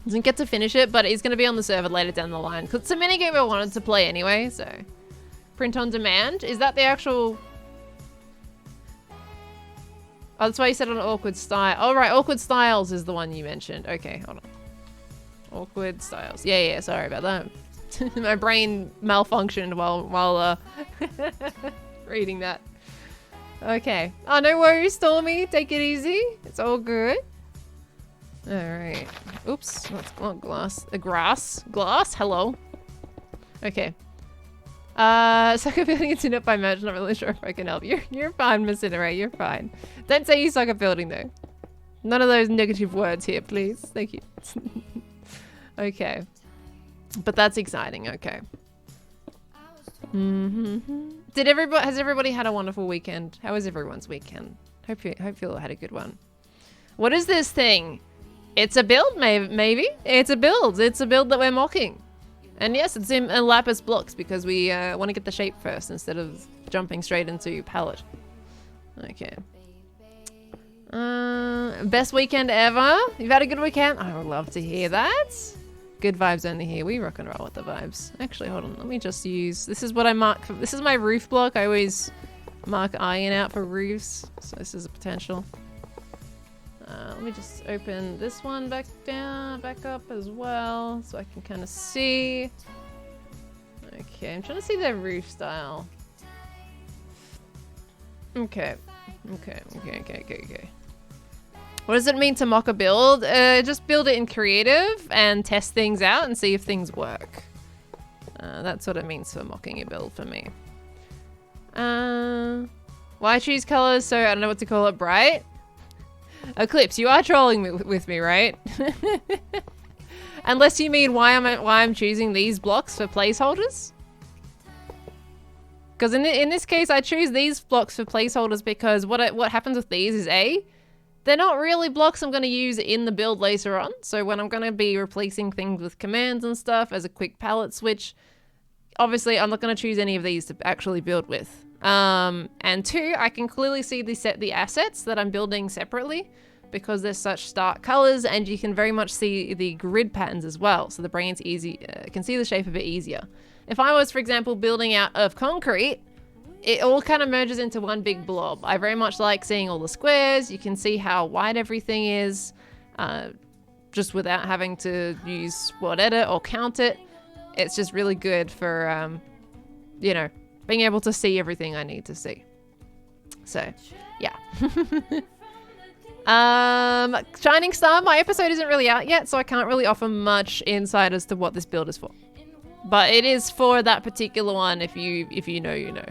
didn't get to finish it, but it's going to be on the server later down the line because it's a minigame I wanted to play anyway. So print on demand, is that the actual? Oh, that's why you said on awkward style. Oh right, awkward styles is the one you mentioned. Okay, hold on. Awkward styles. Yeah, sorry about that. My brain malfunctioned while reading that. Okay. Oh, no worries, Stormy. Take it easy. It's all good. All right. Oops. That's glass. Glass. Hello. Okay. Suck at building internet by merch. Not really sure if I can help. You're fine, Miss Iteray. You're fine. Don't say you suck at building though. None of those negative words here, please. Thank you. Okay. But that's exciting. Okay. Has everybody had a wonderful weekend? How was everyone's weekend? Hope you all had a good one. What is this thing? It's a build, maybe. It's a build. It's a build that we're mocking. And yes, it's in lapis blocks because we want to get the shape first instead of jumping straight into palette. Okay. Best weekend ever? You've had a good weekend? I would love to hear that. Good vibes only here. We rock and roll with the vibes. Actually, hold on. Let me just use... This is what I mark for... This is my roof block. I always mark iron out for roofs. So this is a potential. Let me just open this one back up as well, so I can kind of see. Okay, I'm trying to see their roof style. Okay. What does it mean to mock a build? Just build it in creative and test things out and see if things work. That's what it means for mocking a build for me. Why choose colors so I don't know what to call it, bright? Eclipse, you are trolling with me, right? Unless you mean why I'm choosing these blocks for placeholders. Because in this case, I choose these blocks for placeholders because what happens with these is they're not really blocks I'm going to use in the build later on. So when I'm going to be replacing things with commands and stuff as a quick palette switch, obviously I'm not going to choose any of these to actually build with. And two, I can clearly see the assets that I'm building separately because they're such stark colors, and you can very much see the grid patterns as well. So the brain's can see the shape a bit easier. If I was, for example, building out of concrete, it all kind of merges into one big blob. I very much like seeing all the squares. You can see how wide everything is, just without having to use spot edit or count it. It's just really good for, you know, being able to see everything I need to see. So, yeah. Shining Star, my episode isn't really out yet, so I can't really offer much insight as to what this build is for. But it is for that particular one, if you know, you know.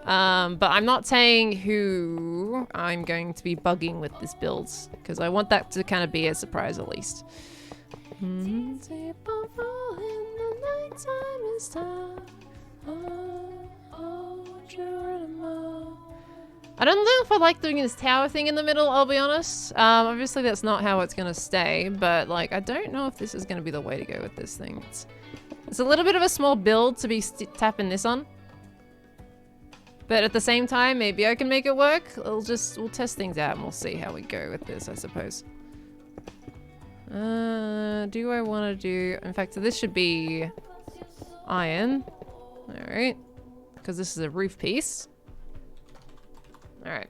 But I'm not saying who I'm going to be bugging with this build, because I want that to kind of be a surprise at least. I don't know if I like doing this tower thing in the middle, I'll be honest. Obviously that's not how it's gonna stay, but like I don't know if this is gonna be the way to go with this thing. It's a little bit of a small build to be tapping this on. But at the same time, maybe I can make it work. We'll test things out and we'll see how we go with this, I suppose. Do I want to do... In fact, this should be iron. Alright. Because this is a roof piece. Alright.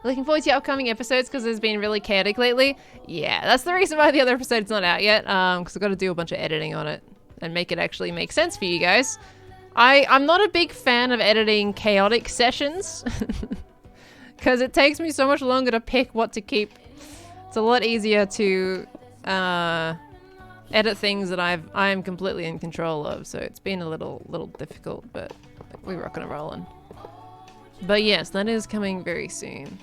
Looking forward to your upcoming episodes because it's been really chaotic lately. Yeah, that's the reason why the other episode's not out yet. Because I've got to do a bunch of editing on it and make it actually make sense for you guys. I'm not a big fan of editing chaotic sessions because it takes me so much longer to pick what to keep. It's a lot easier to edit things that I am completely in control of, so it's been a little difficult, but we're rocking and rolling. But yes, that is coming very soon.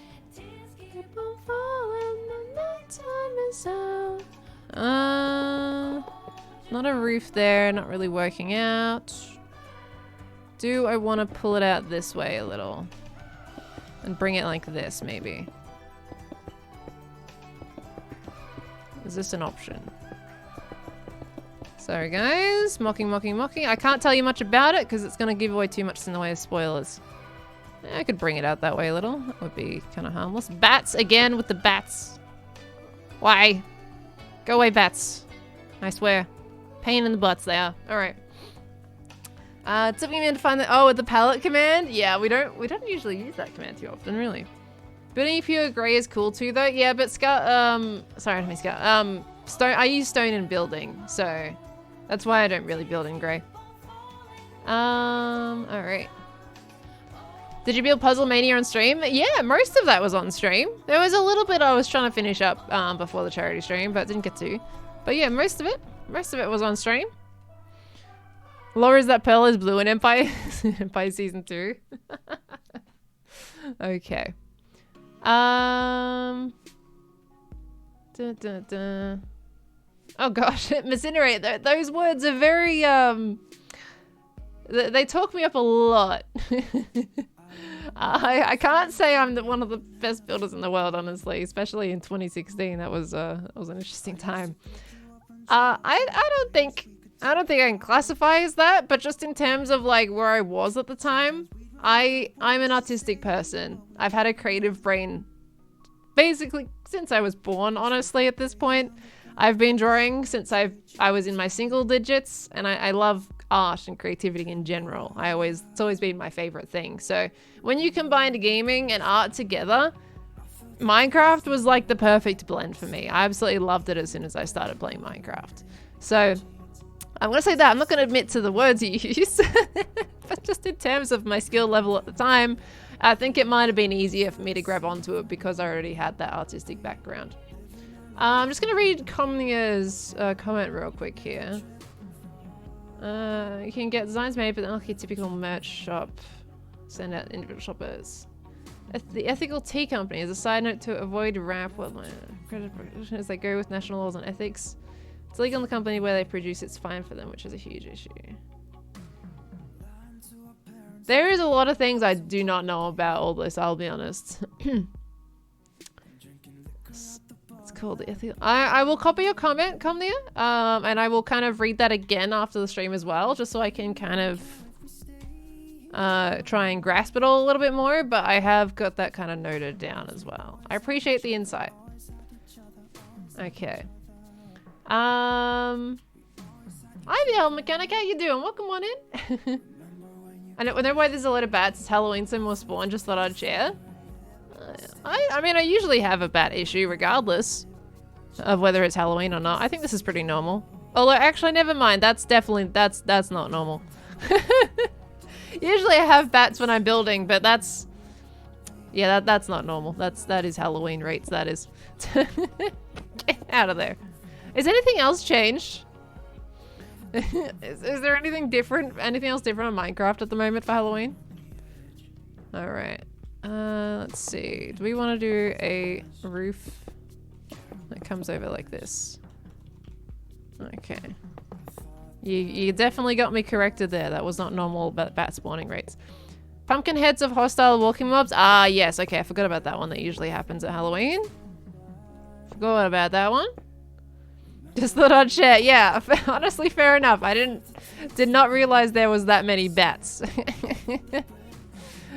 Not a roof there, not really working out. Do I want to pull it out this way a little? And bring it like this, maybe? Is this an option? Sorry guys, mocking. I can't tell you much about it because it's going to give away too much in the way of spoilers. I could bring it out that way a little. That would be kind of harmless. Bats again with the bats. Why? Go away, bats. I swear. Pain in the butts they are. Alright. Tipping me in to find the... Oh, with the palette command? Yeah, we don't usually use that command too often, really. Building pure grey is cool too, though. Yeah, but sorry, I don't mean stone. I use stone in building, so that's why I don't really build in grey. Alright. Did you build Puzzle Mania on stream? Yeah, most of that was on stream. There was a little bit I was trying to finish up before the charity stream, but didn't get to. But yeah, most of it was on stream. Laura's that Pearl is blue in Empire Empire Season 2. Okay. Oh gosh, Mincinerate. Those words are very They talk me up a lot. I can't say I'm one of the best builders in the world, honestly, especially in 2016. That was an interesting time. I don't think I can classify as that, but just in terms of like where I was at the time, I'm an artistic person. I've had a creative brain basically since I was born, honestly, at this point. I've been drawing since I was in my single digits, and I love art and creativity in general. It's always been my favorite thing. So when you combined gaming and art together, Minecraft was like the perfect blend for me. I absolutely loved it as soon as I started playing Minecraft. So I'm going to say that. I'm not going to admit to the words you use, but just in terms of my skill level at the time, I think it might have been easier for me to grab onto it because I already had that artistic background. I'm just going to read Chromia's comment real quick here. You can get designs made, but they're not like a typical merch shop. Send out individual shoppers. The Ethical Tea Company is a side note to avoid rap as they go with national laws on ethics. It's legal in the company where they produce, it's fine for them, which is a huge issue. There is a lot of things I do not know about all this, I'll be honest. It's called the Ethical... I will copy your comment, Chronia, and I will kind of read that again after the stream as well, just so I can kind of try and grasp it all a little bit more, but I have got that kind of noted down as well. I appreciate the insight. Okay. Hi the Hell Mechanic, how you doing? Welcome on in. I know why there's a lot of bats. It's Halloween, so more spawn. Just thought I'd share. I mean, I usually have a bat issue regardless of whether it's Halloween or not. I think this is pretty normal. Although, actually, never mind. That's not normal. Usually I have bats when I'm building, but that's not normal. That is Halloween rates, that is. Get out of there. Is anything else changed? Is there anything different? Anything else different on Minecraft at the moment for Halloween? Alright. Let's see. Do we want to do a roof that comes over like this? Okay. You definitely got me corrected there. That was not normal bat spawning rates. Pumpkin heads of hostile walking mobs. Ah, yes. Okay, I forgot about that one. That usually happens at Halloween. Forgot about that one. Just thought I'd share. Yeah, honestly, fair enough. I did not realize there was that many bats.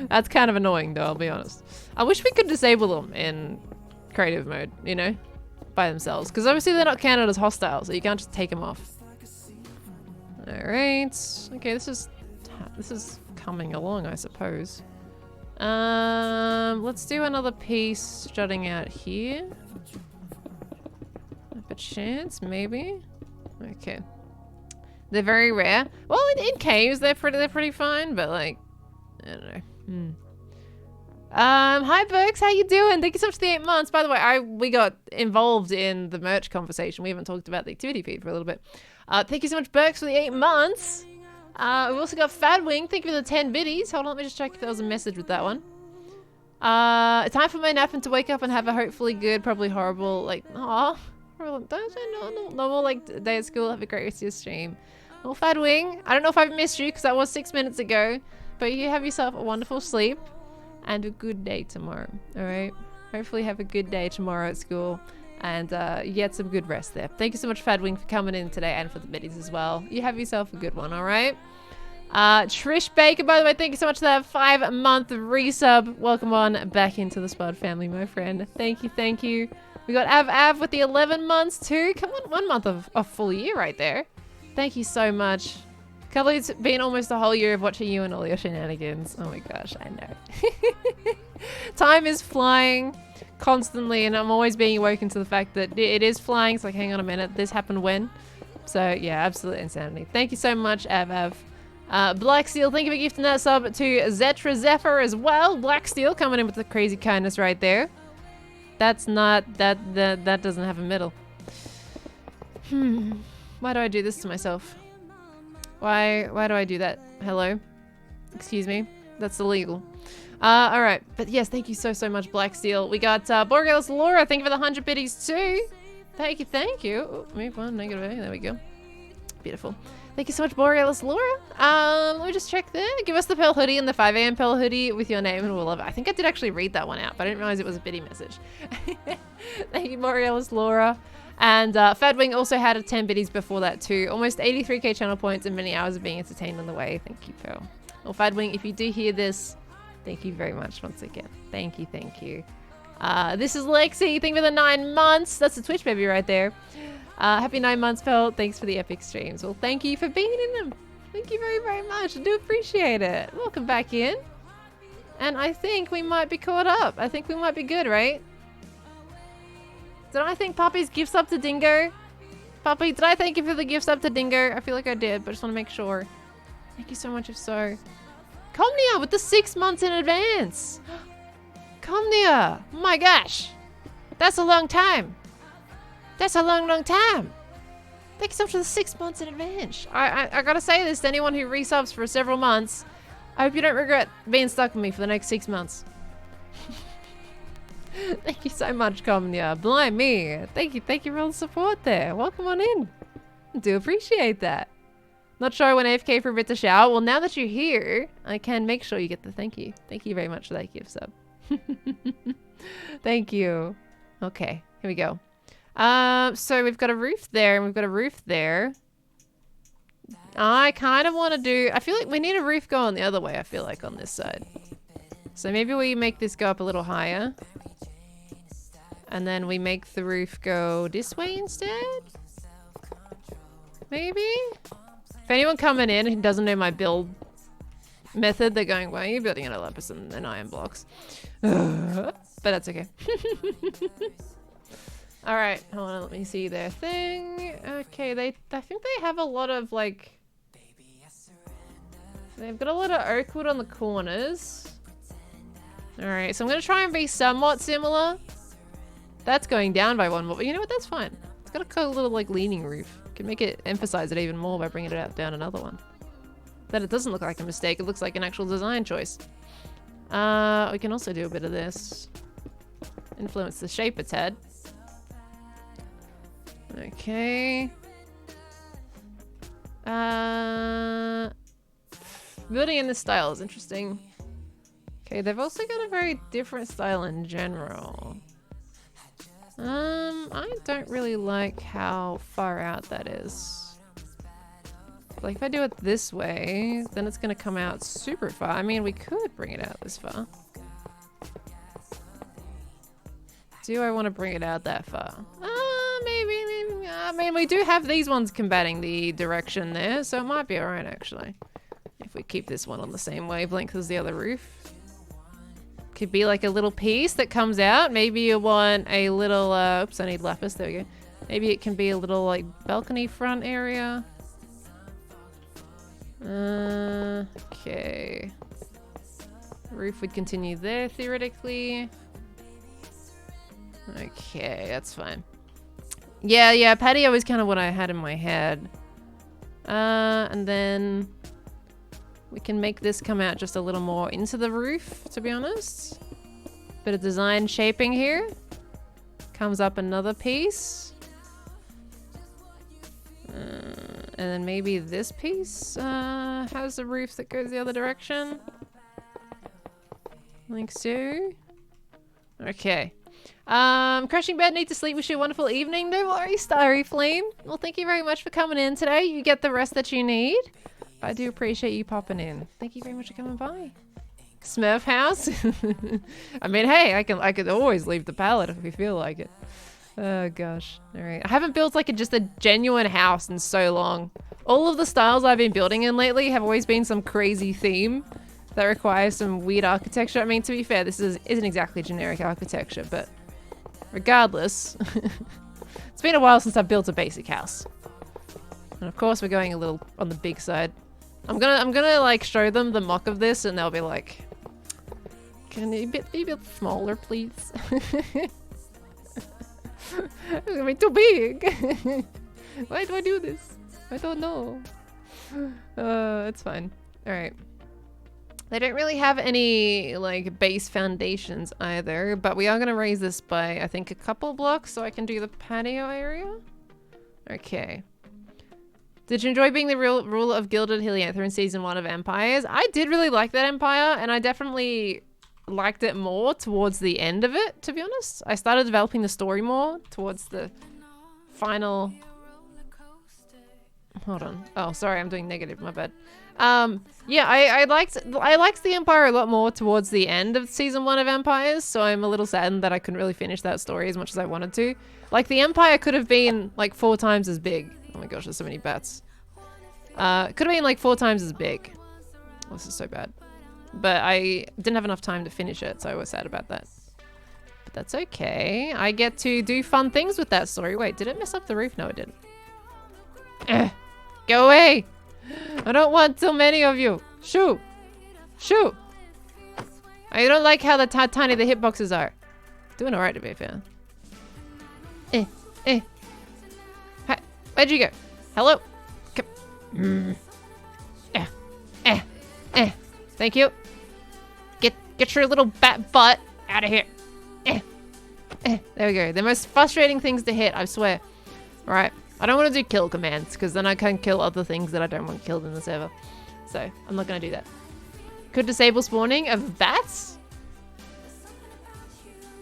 That's kind of annoying, though, I'll be honest. I wish we could disable them in creative mode, you know, by themselves. Because obviously they're not counted as hostile, so you can't just take them off. Alright. Okay, this is coming along, I suppose. Let's do another piece jutting out here. A chance, maybe? Okay. They're very rare. Well, in caves, they're pretty fine, but like, I don't know. Hi Berks, how you doing? Thank you so much for the 8 months. By the way, we got involved in the merch conversation. We haven't talked about the activity feed for a little bit. Thank you so much, Berks, for the 8 months. We've also got Fadwing. Thank you for the 10 biddies. Hold on, let me just check if there was a message with that one. It's time for my nap and to wake up and have a hopefully good, probably horrible, like, aw. No, normal like day at school. Have a great rest of your stream. Well, Fadwing, I don't know if I've missed you because that was 6 minutes ago, but you have yourself a wonderful sleep and a good day tomorrow. All right. Hopefully, have a good day tomorrow at school and you get some good rest there. Thank you so much, Fadwing, for coming in today and for the biddies as well. You have yourself a good one. All right. Trish Baker, by the way, thank you so much for that 5-month resub. Welcome on back into the Spud family, my friend. Thank you. Thank you. We got Av with the 11 months too. Come on, 1 month of a full year right there. Thank you so much. Can't believe it's been almost a whole year of watching you and all your shenanigans. Oh my gosh, I know. Time is flying constantly, and I'm always being awoken to the fact that it is flying. It's like, hang on a minute, this happened when? So yeah, absolute insanity. Thank you so much, Av. Black Steel, thank you for gifting that sub to Zetra Zephyr as well. Black Steel coming in with the crazy kindness right there. That's not, that doesn't have a middle. Why do I do this to myself? Why do I do that? Hello? Excuse me? That's illegal. Alright. But yes, thank you so much, Black Steel. We got Borgelis Laura, thank you for the 100 biddies too. Thank you. Ooh, move on, negative A, there we go. Beautiful. Thank you so much, Borealis Laura. Let me just check there. Give us the Pearl hoodie and the 5 a.m. Pearl hoodie with your name and we'll love it. I think I did actually read that one out, but I didn't realize it was a bitty message. Thank you, Borealis Laura. And Fadwing also had a 10 biddies before that too. Almost 83k channel points and many hours of being entertained on the way. Thank you, Pearl. Well, Fadwing, if you do hear this, thank you very much once again. Thank you, thank you. This is Lexi. Thank you for the 9 months. That's a Twitch baby right there. Happy 9 months, Pearl. Thanks for the epic streams. Well, thank you for being in them. Thank you very, very much. I do appreciate it. Welcome back in. And I think we might be caught up. I think we might be good, right? Did I thank Poppy's gifts up to Dingo? Poppy, did I thank you for the gifts up to Dingo? I feel like I did, but I just want to make sure. Thank you so much if so. Chromia with the 6 months in advance. Chromia. Oh my gosh. That's a long time. That's a long, long time. Thank you so much for the 6 months in advance. I gotta say this to anyone who resubs for several months. I hope you don't regret being stuck with me for the next 6 months. Thank you so much, Chromia. Blimey. Thank you for all the support there. Welcome on in. I do appreciate that. Not sure when AFK for a bit to shower. Well, now that you're here, I can make sure you get the thank you. Thank you very much for that gift sub. Thank you. Okay, here we go. So we've got a roof there and we've got a roof there. I kind of want to do... I feel like we need a roof going the other way, I feel like, on this side. So maybe we make this go up a little higher. And then we make the roof go this way instead? Maybe? If anyone coming in who doesn't know my build method, they're going, why are you building an lapis and iron blocks? But that's okay. Alright, hold on, let me see their thing. Okay, I think they have a lot of, like... They've got a lot of oak wood on the corners. Alright, so I'm going to try and be somewhat similar. That's going down by one more, but you know what, that's fine. It's got a little, like, leaning roof. Can make it emphasize it even more by bringing it out down another one. That it doesn't look like a mistake, it looks like an actual design choice. We can also do a bit of this. Influence the shape a tad. Okay. Building in this style is interesting. Okay, they've also got a very different style in general. I don't really like how far out that is. Like, if I do it this way, then it's gonna come out super far. I mean, we could bring it out this far. Do I want to bring it out that far? Maybe. I mean, we do have these ones combating the direction there, so it might be alright, actually. If we keep this one on the same wavelength as the other roof. Could be like a little piece that comes out. Maybe you want a little, oops, I need lapis, there we go. Maybe it can be a little, like, balcony front area. Okay. Roof would continue there, theoretically. Okay, that's fine. Yeah, patio is kind of what I had in my head. And then we can make this come out just a little more into the roof, to be honest. Bit of design shaping here. Comes up another piece. And then maybe this piece has a roof that goes the other direction. Like so. Okay. Crashing bed, need to sleep. Wish you a wonderful evening. No worries, Starry Flame. Well, thank you very much for coming in today. You get the rest that you need. I do appreciate you popping in. Thank you very much for coming by. Smurf house. I mean, hey, I could always leave the palette if we feel like it. Oh gosh. All right. I haven't built like just a genuine house in so long. All of the styles I've been building in lately have always been some crazy theme that requires some weird architecture. I mean, to be fair, this isn't exactly generic architecture, but regardless, it's been a while since I've built a basic house. And of course, we're going a little on the big side. I'm gonna like show them the mock of this, and they'll be like, "Can you be a bit smaller, please?" It's gonna be too big. Why do I do this? I don't know. It's fine. All right. They don't really have any like base foundations either, but we are gonna raise this by I think a couple blocks so I can do the patio area. Okay. Did you enjoy being the real ruler of Gilded Heliantha in season 1 of Empires? I did really like that empire, and I definitely liked it more towards the end of it, to be honest. I started developing the story more towards the final... Hold on. Oh, sorry, I'm doing negative, my bad. Yeah, I liked the Empire a lot more towards the end of season 1 of Empires, so I'm a little saddened that I couldn't really finish that story as much as I wanted to. Like, the Empire could have been, like, 4 times as big. Oh my gosh, there's so many bats. Could have been, like, 4 times as big. Oh, this is so bad. But I didn't have enough time to finish it, so I was sad about that. But that's okay. I get to do fun things with that story. Wait, did it mess up the roof? No, it didn't. Go away! I don't want too many of you. Shoo! Shoo! I don't like how tiny the hitboxes are. Doing alright to be fair. Hi, where'd you go? Hello? Come. Thank you. Get your little bat butt out of here. There we go. The most frustrating things to hit, I swear. Alright. I don't want to do kill commands, because then I can kill other things that I don't want killed in the server. So, I'm not going to do that. Could disable spawning of bats?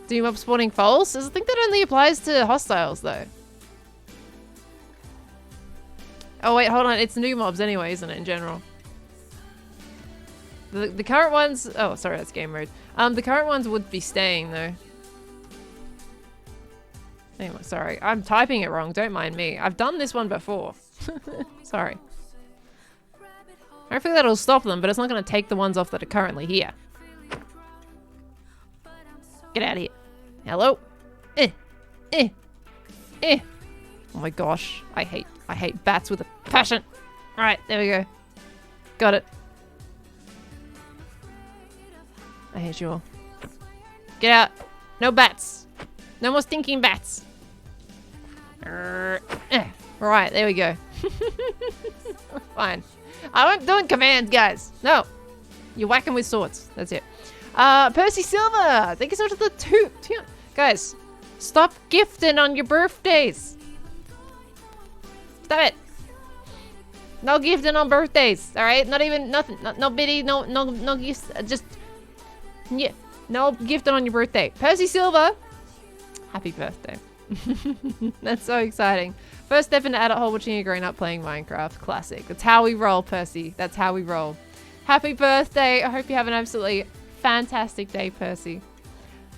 Do mob spawning false? I think that only applies to hostiles, though. Oh, wait, hold on. It's new mobs anyway, isn't it, in general? The current ones... Oh, sorry, that's game mode. The current ones would be staying, though. Anyway, sorry. I'm typing it wrong. Don't mind me. I've done this one before. Sorry. Hopefully that'll stop them, but it's not going to take the ones off that are currently here. Get out of here. Hello? Oh my gosh. I hate bats with a passion. Alright, there we go. Got it. I hate you all. Get out. No bats. No more stinking bats. Right, there we go. Fine. I wasn't doing commands, guys. No. You're whacking with swords. That's it. Percy Silver. Thank you so much for the two. Guys, stop gifting on your birthdays. Stop it. No gifting on birthdays. All right? Not even nothing. No biddy. No gifts. Just yeah. No gifting on your birthday. Percy Silver. Happy birthday. That's so exciting. First step into adulthood watching you growing up playing Minecraft. Classic. That's how we roll, Percy. That's how we roll. Happy birthday. I hope you have an absolutely fantastic day, Percy.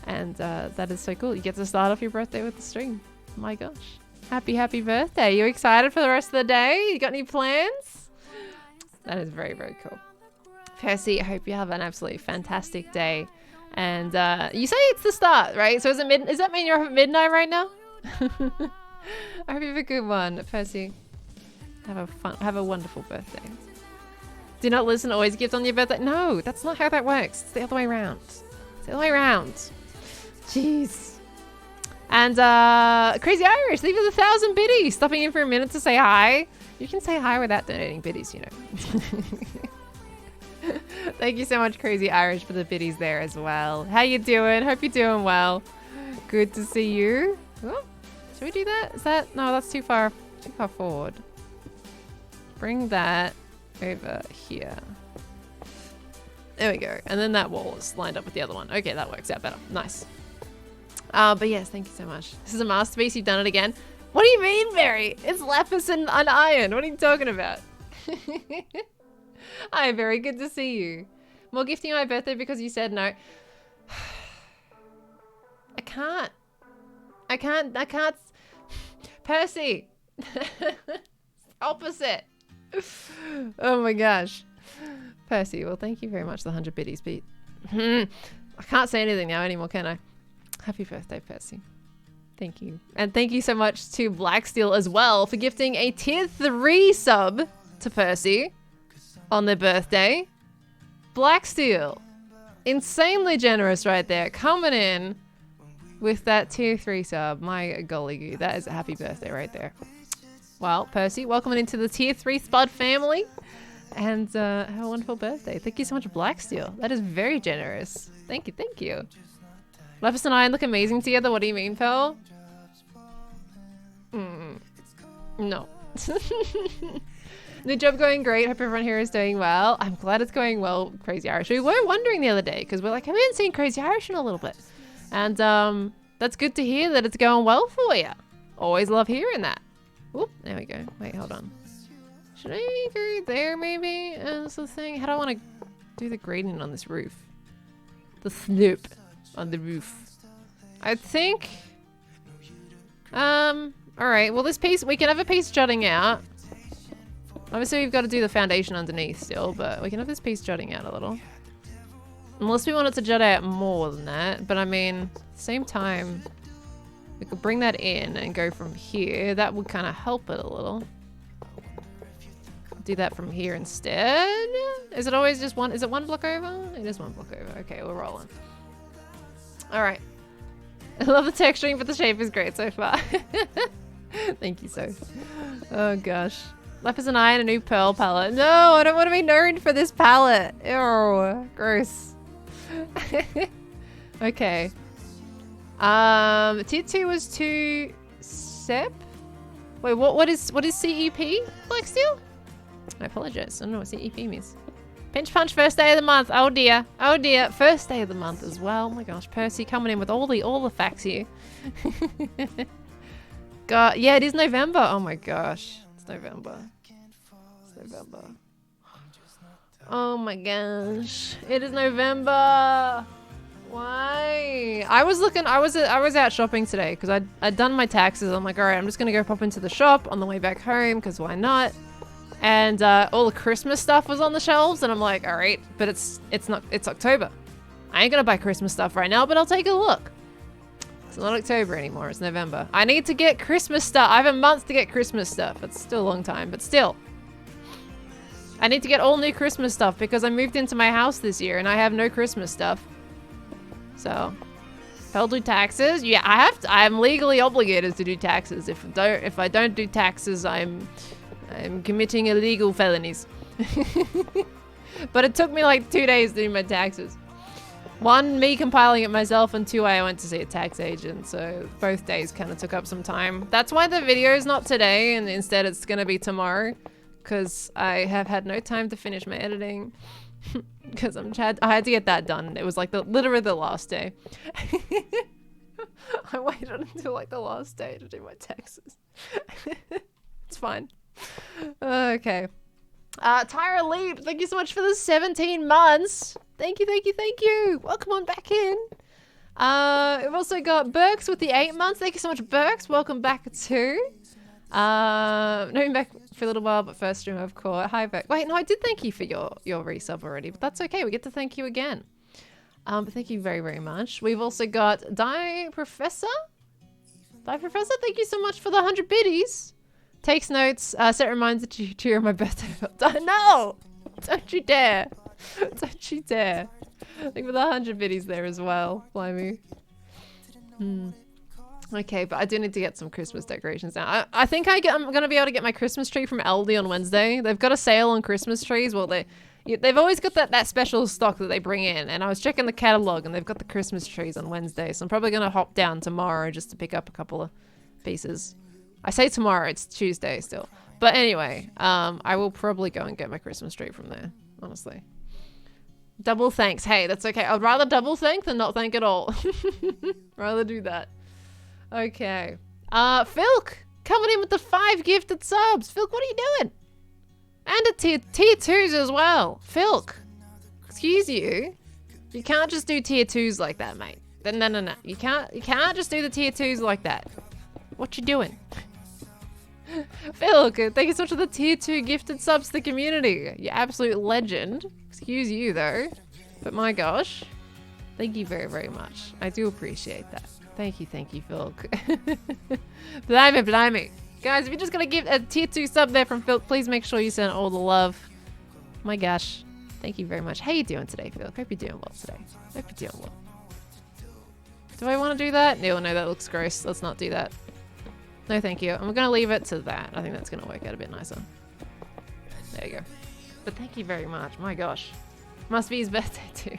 And that is so cool. You get to start off your birthday with the stream. Oh my gosh. Happy birthday. You excited for the rest of the day? You got any plans? That is very, very cool. Percy, I hope you have an absolutely fantastic day. And you say it's the start, right? So is it does that mean you're at midnight right now? I hope you have a good one, Percy. Have a wonderful birthday. Do not listen, always gift on your birthday. No, that's not how that works. It's the other way around. It's the other way around. Jeez. And Crazy Irish, leave us 1,000 biddies. Stopping in for a minute to say hi. You can say hi without donating biddies, you know. Thank you so much, Crazy Irish, for the biddies there as well. How you doing? Hope you're doing well. Good to see you. Oh, should we do that? Is that... No, that's too far forward. Bring that over here. There we go. And then that wall is lined up with the other one. Okay, that works out better. Nice. But yes, thank you so much. This is a masterpiece. You've done it again. What do you mean, Mary? It's lapis and an iron. What are you talking about? Hi, very good to see you. More gifting on my birthday because you said no. I can't. Percy. Opposite. Oh my gosh. Percy, well, thank you very much for the 100 biddies, Pete. I can't say anything now anymore, can I? Happy birthday, Percy. Thank you. And thank you so much to Blacksteel as well for gifting a tier 3 sub to Percy on their birthday. Blacksteel. Insanely generous right there. Coming in with that tier 3 sub. My golly goo. That is a happy birthday right there. Well, Percy, welcome into the tier 3 Spud family. And have a wonderful birthday. Thank you so much, Blacksteel. That is very generous. Thank you, thank you. Lapis and Iron look amazing together. What do you mean, Pearl? No. The job going great. Hope everyone here is doing well. I'm glad it's going well, Crazy Irish. We were wondering the other day because we're like, I haven't seen Crazy Irish in a little bit. And that's good to hear that it's going well for you. Always love hearing that. Whoop, there we go. Wait, hold on. Should I go there maybe as the thing? How do I want to do the gradient on this roof? The slope on the roof. I think... Alright, well this piece, we can have a piece jutting out. Obviously we've got to do the foundation underneath still, but we can have this piece jutting out a little. Unless we want it to jut out more than that, but I mean, at the same time, we could bring that in and go from here. That would kind of help it a little. Do that from here instead. Is it always just one? Is it one block over? It is one block over. Okay, we're rolling. Alright. I love the texturing, but the shape is great so far. Thank you, so. Oh gosh. Lapis and I and a new pearl palette. No, I don't want to be known for this palette. Ew, gross. Okay. Tier 2 was to Sep. Wait, what is CEP? Black Steel? I apologize. I don't know what CEP means. Pinch Punch first day of the month. Oh dear. Oh dear. First day of the month as well. Oh my gosh, Percy coming in with all the facts here. God, yeah, it is November. Oh my gosh. It's November. It's November. Oh my gosh. It is November. Why? I was out shopping today because I'd done my taxes. I'm like, all right, I'm just going to go pop into the shop on the way back home because why not? And all the Christmas stuff was on the shelves and I'm like, all right, but it's October. I ain't going to buy Christmas stuff right now, but I'll take a look. It's not October anymore, it's November. I need to get Christmas stuff. I have a month to get Christmas stuff. It's still a long time, but still. I need to get all new Christmas stuff because I moved into my house this year and I have no Christmas stuff. So, if I'll do taxes, yeah, I'm legally obligated to do taxes. If I don't do taxes, I'm committing illegal felonies. But it took me like 2 days to do my taxes. 1, me compiling it myself, and 2, I went to see a tax agent. So both days kind of took up some time. That's why the video is not today, and instead it's going to be tomorrow. Because I have had no time to finish my editing. Because I had to get that done. It was like literally the last day. I waited until like the last day to do my taxes. It's fine. Okay. Tyra Leap, thank you so much for the 17 months. Thank you, thank you, thank you. Welcome on back in. We've also got Burks with the 8 months. Thank you so much, Burks. Welcome back too. I've known back for a little while, but first stream of course. Hi, Burks. Wait, no, I did thank you for your resub already, but that's okay. We get to thank you again. But thank you very, very much. We've also got Die Professor. Die Professor, thank you so much for the 100 biddies. Takes notes, set reminders to cheer on my birthday. No! Don't you dare. Don't you dare. I think with 100 biddies there as well. Blimey. Okay, but I do need to get some Christmas decorations now. I think I'm going to be able to get my Christmas tree from Aldi on Wednesday. They've got a sale on Christmas trees. Well, they've always got that special stock that they bring in. And I was checking the catalog and they've got the Christmas trees on Wednesday. So I'm probably going to hop down tomorrow just to pick up a couple of pieces. I say tomorrow, it's Tuesday still. But anyway, I will probably go and get my Christmas tree from there, honestly. Double thanks. Hey, that's okay. I'd rather double thank than not thank at all. Rather do that. Okay. Filk, coming in with the 5 gifted subs. Filk, what are you doing? And a tier 2s as well. Filk, excuse you. You can't just do tier 2s like that, mate. No. You can't just do the tier 2s like that. What you doing? Phil, thank you so much for the tier 2 gifted subs to the community. You absolute legend. Excuse you though. But my gosh. Thank you very, very much. I do appreciate that. Thank you, Phil. Blimey. Guys, if you're just gonna give a tier 2 sub there from Phil, please make sure you send all the love. My gosh. Thank you very much. How you doing today, Phil? Hope you're doing well today. Hope you're doing well. Do I want to do that? No, that looks gross. Let's not do that. No, thank you. I'm going to leave it to that. I think that's going to work out a bit nicer. There you go. But thank you very much. My gosh. Must be his birthday too.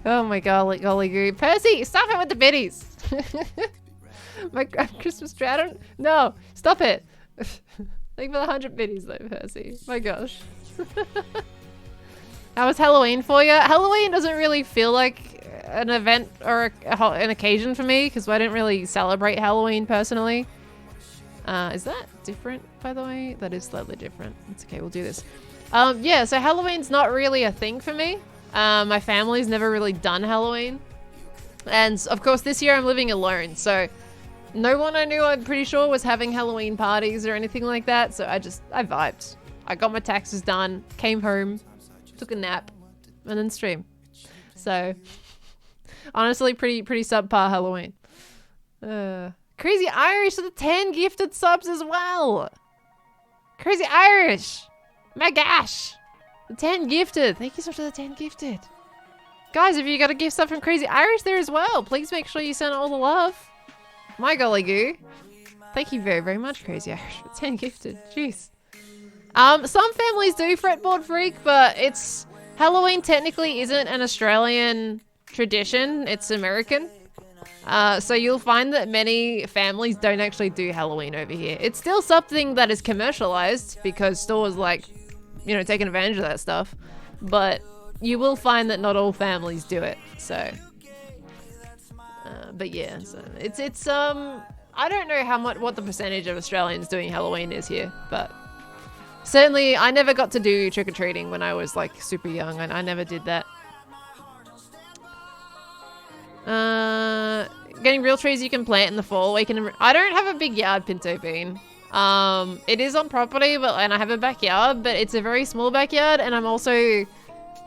Oh my golly goo. Percy, stop it with the biddies. My Christmas tree. No, stop it. Thank you for the 100 biddies though, Percy. My gosh. How was Halloween for you? Halloween doesn't really feel like an event or an occasion for me because I didn't really celebrate Halloween personally. Is that different, by the way? That is slightly different. It's okay, we'll do this. Yeah, so Halloween's not really a thing for me. My family's never really done Halloween. And of course this year I'm living alone, so no one I knew, I'm pretty sure, was having Halloween parties or anything like that. So I vibed. I got my taxes done, came home, took a nap, and then stream. So honestly, pretty subpar Halloween. Crazy Irish with the 10 gifted subs as well. Crazy Irish. My gosh. The 10 gifted. Thank you so much for the 10 gifted. Guys, if you got a gift sub from Crazy Irish there as well, please make sure you send all the love. My golly goo. Thank you very, very much, Crazy Irish, for 10 gifted. Jeez. Some families do fretboard freak, but Halloween technically isn't an Australian tradition. It's American. So you'll find that many families don't actually do Halloween over here. It's still something that is commercialized because stores like, you know, taking advantage of that stuff. But you will find that not all families do it. So, but yeah, so it's I don't know what the percentage of Australians doing Halloween is here, but certainly I never got to do trick-or-treating when I was like super young, and I never did that. Getting real trees you can plant in the fall. I don't have a big yard, Pinto Bean. It is on property, and I have a backyard, but it's a very small backyard, and I'm also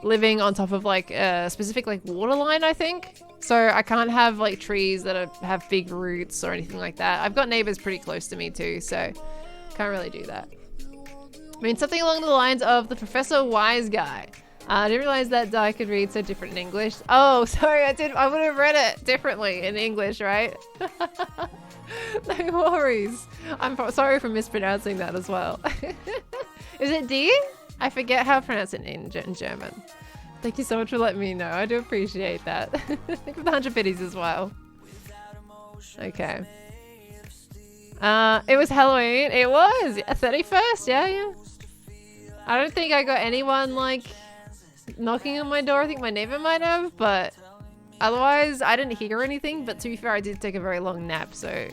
living on top of like a specific like water line, I think. So I can't have like trees that have big roots or anything like that. I've got neighbors pretty close to me too, so can't really do that. I mean, something along the lines of the Professor Wise guy. I didn't realize that die could read so different in English. Oh, sorry, I would have read it differently in English, right? No worries. I'm sorry for mispronouncing that as well. Is it D? I forget how to pronounce it in German. Thank you so much for letting me know. I do appreciate that. Thank you for the 100 biddies as well. Okay. It was Halloween. It was 31st. Yeah. I don't think I got anyone like knocking on my door. I think my neighbor might have, but otherwise I didn't hear anything. But to be fair, I did take a very long nap, so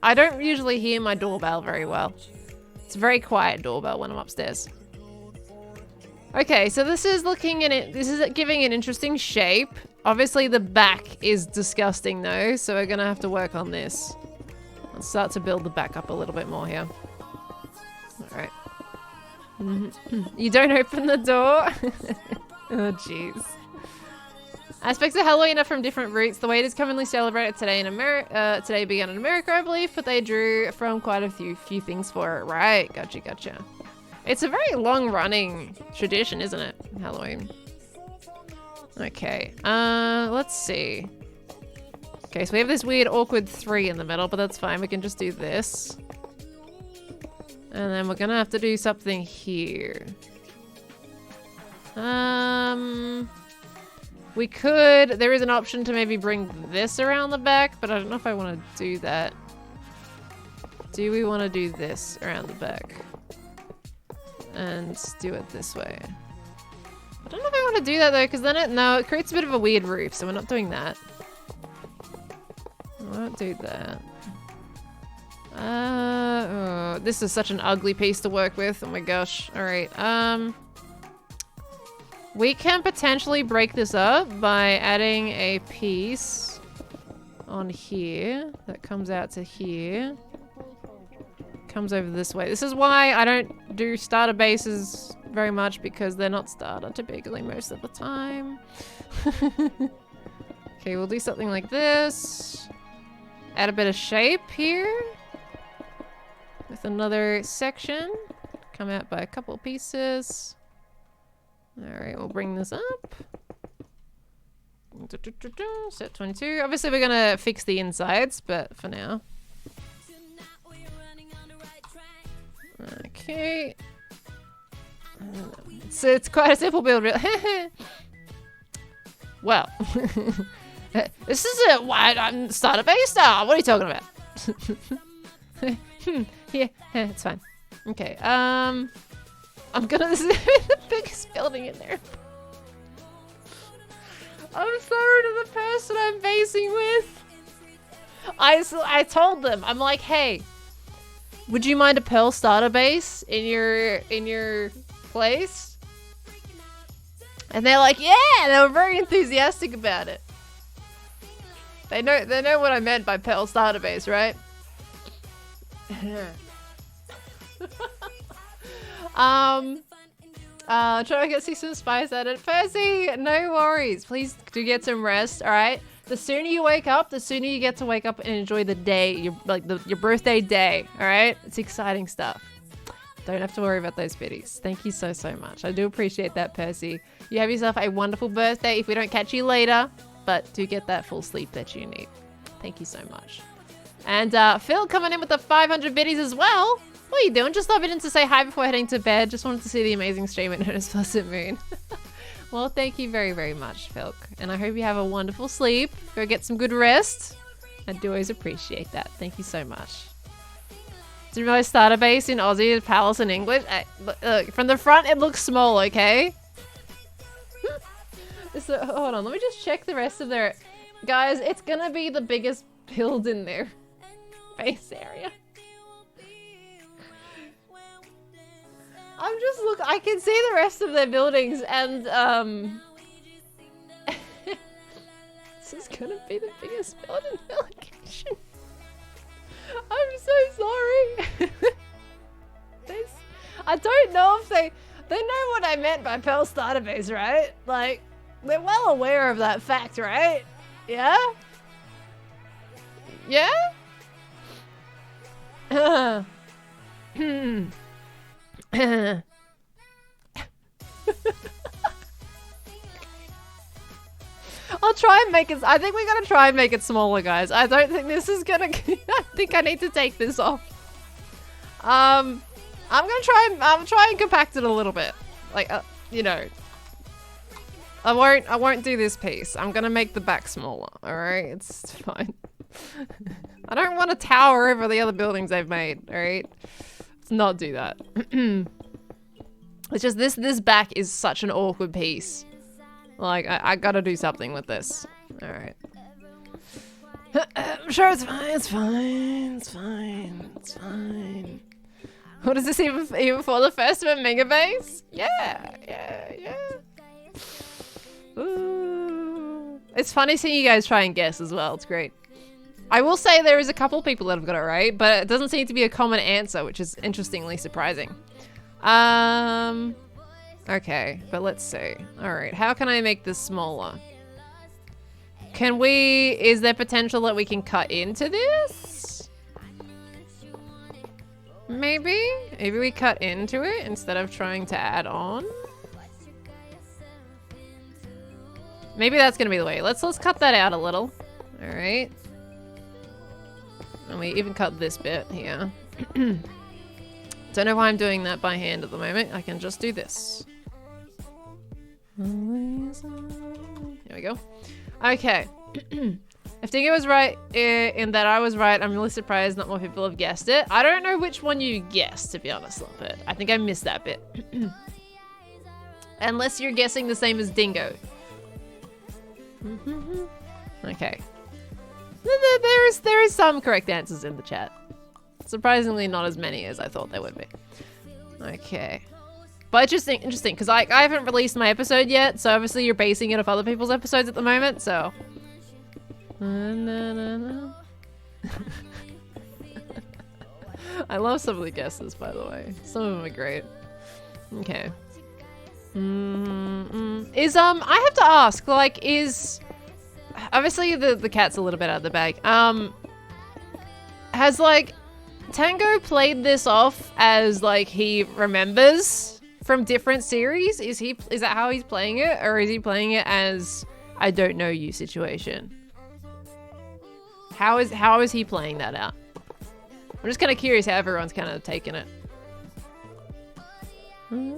I don't usually hear my doorbell very well. It's a very quiet doorbell when I'm upstairs. Okay, so this is giving an interesting shape. Obviously the back is disgusting though, so we're gonna have to work on this. Let's start to build the back up a little bit more here. Alright. You don't open the door? Oh jeez. Aspects of Halloween are from different roots. The way it is commonly celebrated today in America, today began in America, I believe, but they drew from quite a few things for it. Right, gotcha. It's a very long-running tradition, isn't it? Halloween. Okay, let's see. Okay, so we have this weird, awkward 3 in the middle, but that's fine. We can just do this. And then we're gonna have to do something here. We could... There is an option to maybe bring this around the back, but I don't know if I want to do that. Do we want to do this around the back? And do it this way. I don't know if I want to do that though, because then it creates a bit of a weird roof, so we're not doing that. I won't do that. Oh, this is such an ugly piece to work with. Oh my gosh. Alright, we can potentially break this up by adding a piece on here that comes out to here. Comes over this way. This is why I don't do starter bases very much, because they're not starter typically most of the time. Okay, we'll do something like this. Add a bit of shape here. With another section. Come out by a couple pieces. Alright, we'll bring this up. Set 22. Obviously we're gonna fix the insides, but for now. Okay. So it's quite a simple build, really. Well, this is a wide starter base. What are you talking about? Yeah, it's fine. Okay, I'm gonna, this is the biggest building in there. I'm sorry to the person I'm basing with. I told them, I'm like, hey, would you mind a Pearl starter base in your place? And they're like, yeah, they were very enthusiastic about it. They know what I meant by Pearl starter base, right? Try to get see some spice at it. Percy, no worries. Please do get some rest, alright? The sooner you wake up, the sooner you get to wake up and enjoy the day, your birthday day, alright? It's exciting stuff. Don't have to worry about those biddies. Thank you so much. I do appreciate that, Percy. You have yourself a wonderful birthday if we don't catch you later, but do get that full sleep that you need. Thank you so much. And Phil coming in with the 500 biddies as well. What are you doing? Just logging in to say hi before heading to bed. Just wanted to see the amazing stream at Hermitcraft. Well, thank you very much, Phil. And I hope you have a wonderful sleep. Go get some good rest. I do always appreciate that. Thank you so much. Do you know starter base in Aussie, Palace in English? Look, from the front, it looks small, okay? So, hold on, let me just check the rest of their... Guys, it's gonna be the biggest build in their base area. I'm just I can see the rest of their buildings and this is gonna be the biggest build in the location. I'm so sorry. I don't know if they know what I meant by Pearl starter base, right? Like, they're well aware of that fact, right? Yeah? Yeah? I'll try and make it. I think we're gonna try and make it smaller, guys. I don't think this is gonna. I think I need to take this off. I'm gonna try and compact it a little bit. Like, you know, I won't do this piece. I'm gonna make the back smaller. All right, it's fine. I don't want to tower over the other buildings they've made. All right, let's not do that. It's just this back is such an awkward piece. Like, I gotta do something with this. Alright. I'm sure it's fine, it's fine, it's fine, it's fine. What is this even for the first of a mega base? Yeah. Ooh. It's funny seeing you guys try and guess as well, it's great. I will say there is a couple people that have got it right, but it doesn't seem to be a common answer, which is interestingly surprising. Okay, but let's see. Alright, how can I make this smaller? Is there potential that we can cut into this? Maybe? Maybe we cut into it instead of trying to add on? Maybe that's gonna be the way. Let's cut that out a little. Alright. And we even cut this bit here. Don't know why I'm doing that by hand at the moment. I can just do this. Here we go. Okay. If Dingo was right in that I was right, I'm really surprised not more people have guessed it. I don't know which one you guessed, to be honest, but I think I missed that bit. Unless you're guessing the same as Dingo. Okay. There is some correct answers in the chat. Surprisingly not as many as I thought there would be. Okay. But interesting, because I haven't released my episode yet, so obviously you're basing it off other people's episodes at the moment, so... I love some of the guesses, by the way. Some of them are great. Okay. I have to ask, like, obviously the cat's a little bit out of the bag. Has, like, Tango played this off as, like, he remembers from different series? Is that how he's playing it? Or is he playing it as I don't know you situation? How is he playing that out? I'm just kind of curious how everyone's kind of taking it. I'm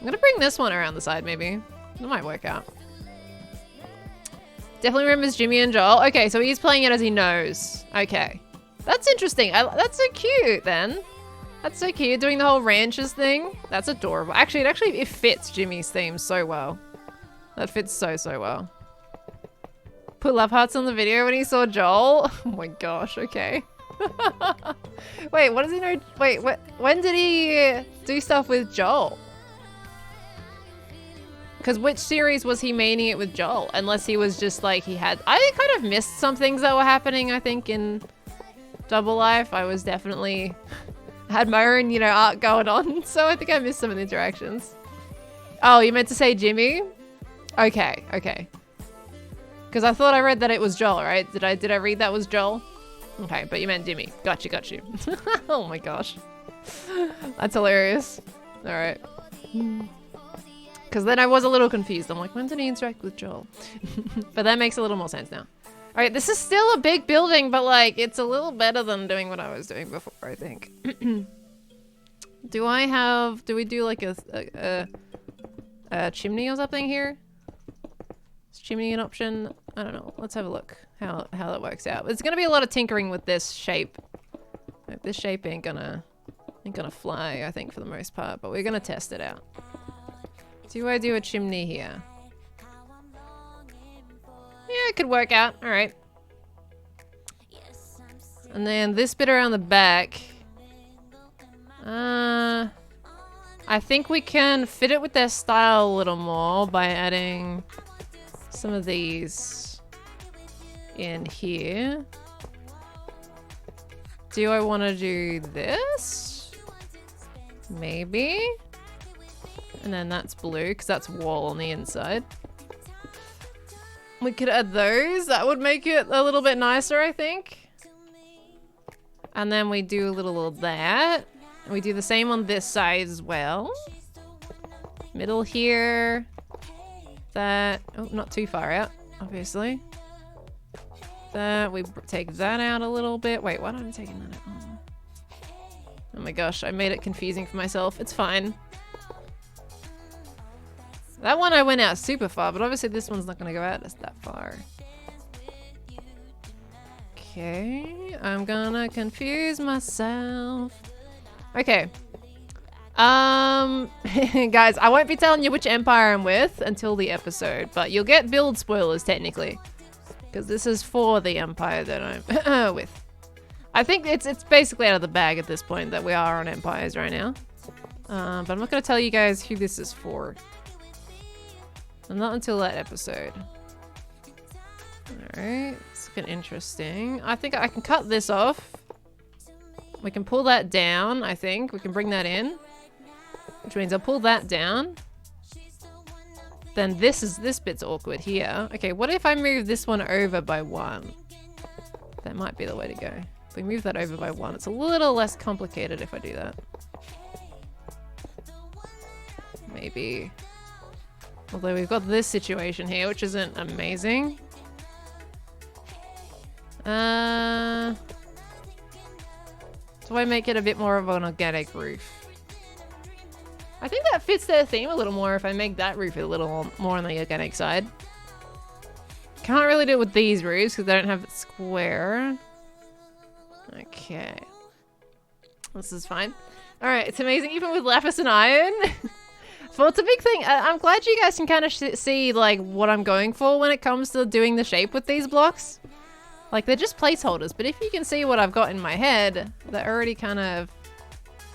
gonna bring this one around the side, maybe. That might work out. Definitely remembers Jimmy and Joel. Okay, so he's playing it as he knows. Okay. That's interesting. That's so cute then. That's so cute. Doing the whole ranches thing. That's adorable. Actually, it fits Jimmy's theme so well. That fits so well. Put love hearts on the video when he saw Joel. Oh my gosh, okay. Wait, what does he know? Wait, when did he do stuff with Joel? Because which series was he meaning it with Joel? Unless he was just like I kind of missed some things that were happening, I think, in Double Life. I was definitely had my own, you know, art going on. So I think I missed some of the interactions. Oh, you meant to say Jimmy? Okay, okay. Because I thought I read that it was Joel, right? Did I read that was Joel? Okay, but you meant Jimmy. Got you. Oh my gosh. That's hilarious. All right. Because then I was a little confused. I'm like, when did he interact with Joel? But that makes a little more sense now. All right, this is still a big building, but like, it's a little better than doing what I was doing before, I think. Do we do like a chimney or something here? Is chimney an option? I don't know. Let's have a look how that works out. It's gonna be a lot of tinkering with this shape. Like, this shape ain't gonna fly, I think, for the most part, but we're gonna test it out. Do I do a chimney here? Yeah, it could work out. All right. And then this bit around the back. I think we can fit it with their style a little more by adding some of these in here. Do I want to do this? Maybe. And then that's blue because that's wall on the inside. We could add those. That would make it a little bit nicer, I think. And then we do a little of that. And we do the same on this side as well. Middle here. That. Oh, not too far out, obviously. That. We take that out a little bit. Wait, why am I taking that out? Oh my gosh, I made it confusing for myself. It's fine. That one I went out super far, but obviously this one's not going to go out that far. Okay, I'm gonna confuse myself. Okay. Guys, I won't be telling you which empire I'm with until the episode, but you'll get build spoilers technically. Because this is for the empire that I'm with. I think it's basically out of the bag at this point that we are on empires right now. But I'm not going to tell you guys who this is for. And not until that episode. Alright, it's looking interesting. I think I can cut this off. We can pull that down, I think. We can bring that in. Which means I'll pull that down. Then this bit's awkward here. Okay, what if I move this one over by 1? That might be the way to go. If we move that over by 1, it's a little less complicated if I do that. Maybe. Although we've got this situation here, which isn't amazing. Do I make it a bit more of an organic roof? I think that fits their theme a little more if I make that roof a little more on the organic side. Can't really do it with these roofs because they don't have it square. Okay. This is fine. Alright, it's amazing. Even with lapis and iron. Well, it's a big thing. I'm glad you guys can kind of see like what I'm going for when it comes to doing the shape with these blocks. Like, they're just placeholders, but if you can see what I've got in my head, that already kind of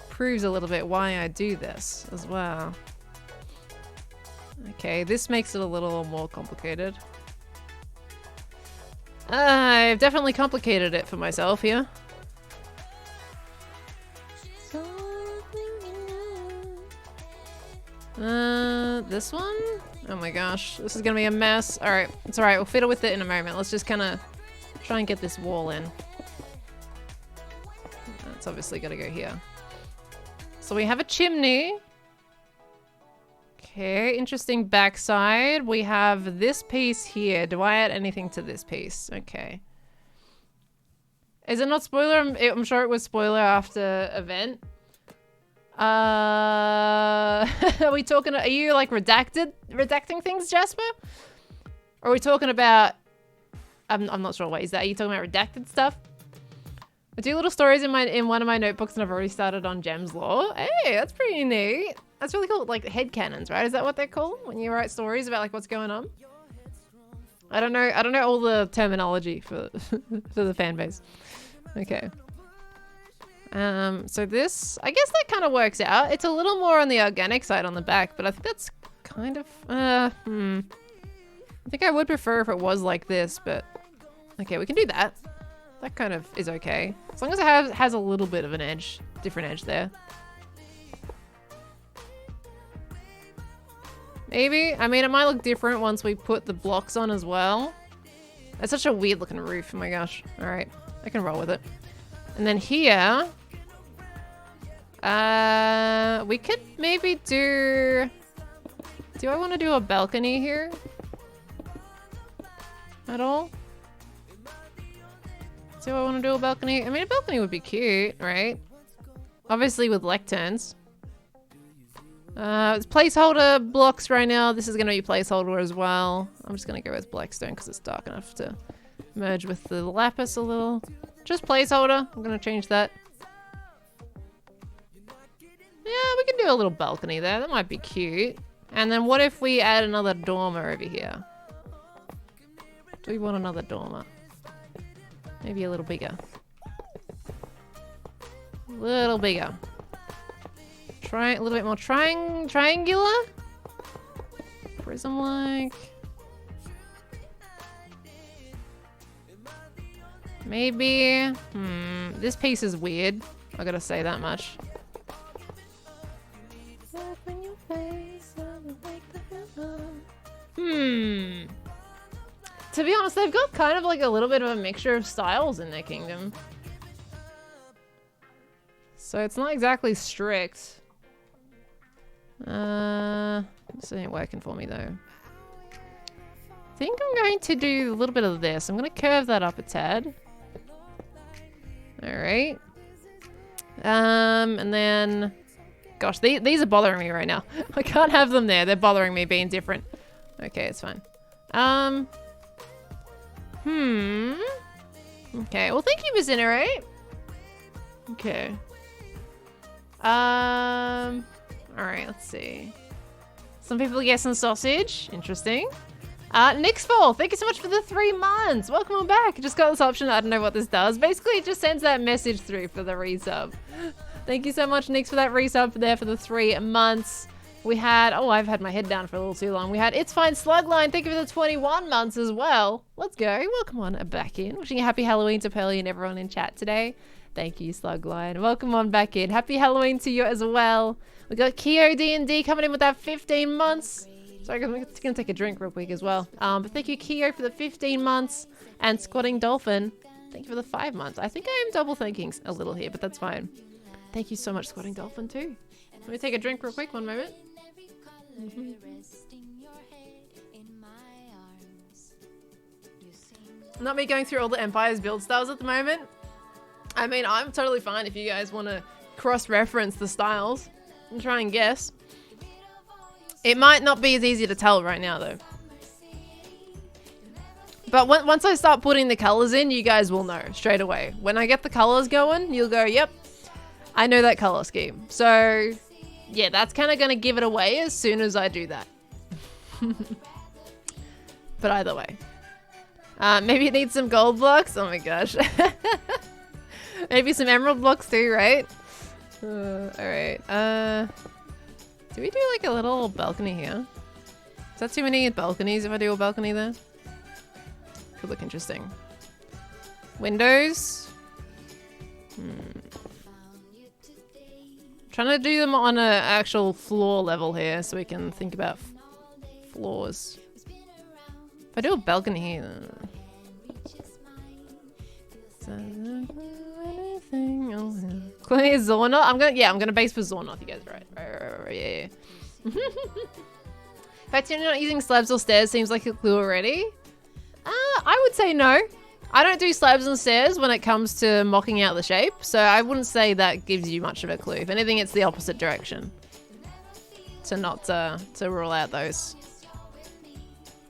proves a little bit why I do this as well. Okay, this makes it a little more complicated. I've definitely complicated it for myself here. This one? Oh my gosh, this is gonna be a mess. Alright, it's alright, we'll fiddle with it in a moment. Let's just kind of try and get this wall in. It's obviously gotta go here. So we have a chimney. Okay, interesting backside. We have this piece here. Do I add anything to this piece? Okay. Is it not spoiler? I'm sure it was spoiler after event. Are we talking, are you like redacting things, Jasper? Or are we talking about, I'm not sure what is that. Are you talking about redacted stuff? I do little stories in one of my notebooks, and I've already started on Gem's Law. Hey, that's pretty neat. That's really cool. Like headcanons, right? Is that what they're called when you write stories about like what's going on? I don't know all the terminology for for the fan base. Okay. So this, I guess that kind of works out. It's a little more on the organic side on the back, but I think that's kind of I think I would prefer if it was like this, but okay, we can do that. That kind of is okay. As long as it has a little bit of an edge, different edge there. Maybe. I mean, it might look different once we put the blocks on as well. It's such a weird looking roof. Oh my gosh. All right. I can roll with it. And then here, we could maybe do I want to do a balcony here at all? Do I want to do a balcony? I mean, a balcony would be cute, right? Obviously with lecterns. It's placeholder blocks right now. This is going to be placeholder as well. I'm just going to go with blackstone because it's dark enough to merge with the lapis a little. Just placeholder. I'm going to change that. Yeah, we can do a little balcony there. That might be cute. And then what if we add another dormer over here? Do we want another dormer? Maybe a little bigger. A little bigger. Try a little bit more triangular? Prism-like. Maybe. This piece is weird. I gotta say that much. To be honest, they've got kind of like a little bit of a mixture of styles in their kingdom. So it's not exactly strict. This ain't working for me though. I think I'm going to do a little bit of this. I'm going to curve that up a tad. Alright. And then... Gosh, these are bothering me right now. I can't have them there. They're bothering me being different. Okay, it's fine. Okay, well thank you, Miss Innerate. Okay. Alright, let's see. Some people guessing sausage. Interesting. Nixfall, thank you so much for the 3 months. Welcome on back. Just got this option. I don't know what this does. Basically, it just sends that message through for the resub. Thank you so much, Nix, for that resub there for the 3 months. We had, oh, I've had my head down for a little too long. We had It's Fine Slugline. Thank you for the 21 months as well. Let's go. Welcome on back in. Wishing a happy Halloween to Pearly and everyone in chat today. Thank you, Slugline. Welcome on back in. Happy Halloween to you as well. We got Keo D&D coming in with that 15 months. Sorry, I'm going to take a drink real quick as well. But thank you, Keo, for the 15 months. And Squatting Dolphin, thank you for the 5 months. I think I am double thinking a little here, but that's fine. Thank you so much, Squatting Dolphin, too. Let me take a drink real quick. One moment. Not me going through all the Empire's build styles at the moment. I mean, I'm totally fine if you guys want to cross-reference the styles and try and guess. It might not be as easy to tell right now, though. But once I start putting the colors in, you guys will know straight away. When I get the colors going, you'll go, yep, I know that color scheme. So, yeah, that's kind of going to give it away as soon as I do that. But either way. Maybe it needs some gold blocks. Oh my gosh. Maybe some emerald blocks too, right? Alright. Do we do like a little balcony here? Is that too many balconies if I do a balcony there? Could look interesting. Windows. Trying to do them on an actual floor level here so we can think about floors. If I do a balcony here... Clear Zornoth? I'm gonna base for Zornoth, you guys are right. Yeah. If I tell you not using slabs or stairs seems like a clue already. I would say no. I don't do slabs and stairs when it comes to mocking out the shape, so I wouldn't say that gives you much of a clue. If anything, it's the opposite direction. To not to rule out those.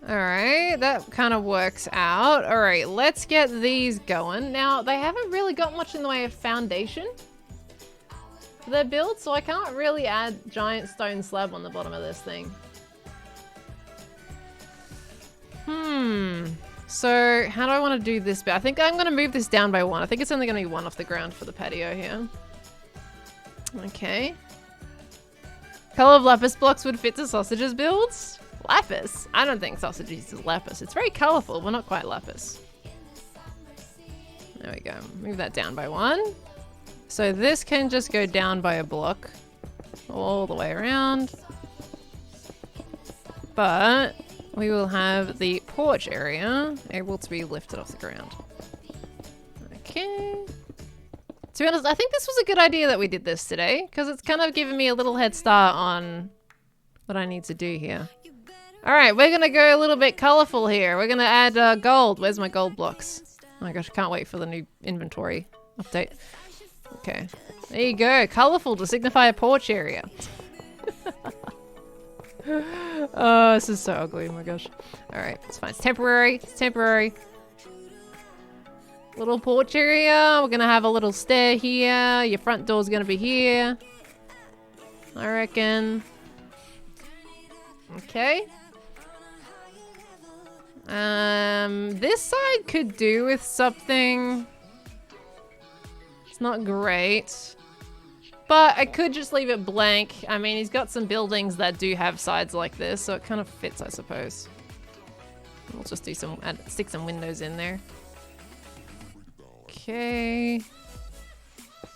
Alright, that kind of works out. Alright, let's get these going. Now, they haven't really got much in the way of foundation for their build, so I can't really add giant stone slab on the bottom of this thing. So, how do I want to do this bit? I think I'm going to move this down by 1. I think it's only going to be 1 off the ground for the patio here. Okay. Color of lapis blocks would fit to sausages builds? Lapis? I don't think sausage uses lapis. It's very colorful, but not quite lapis. There we go. Move that down by 1. So this can just go down by a block all the way around. But we will have the porch area able to be lifted off the ground. Okay. To be honest, I think this was a good idea that we did this today, because it's kind of given me a little head start on what I need to do here. Alright, we're going to go a little bit colorful here. We're going to add gold. Where's my gold blocks? Oh my gosh, I can't wait for the new inventory update. Okay. There you go. Colorful to signify a porch area. Oh, this is so ugly. Oh my gosh. Alright, it's fine. It's temporary. It's temporary. Little porch area. We're going to have a little stair here. Your front door's going to be here, I reckon. Okay. This side could do with something. It's not great, but I could just leave it blank. I mean, he's got some buildings that do have sides like this, so it kind of fits, I suppose. We'll just do some, stick some windows in there. Okay.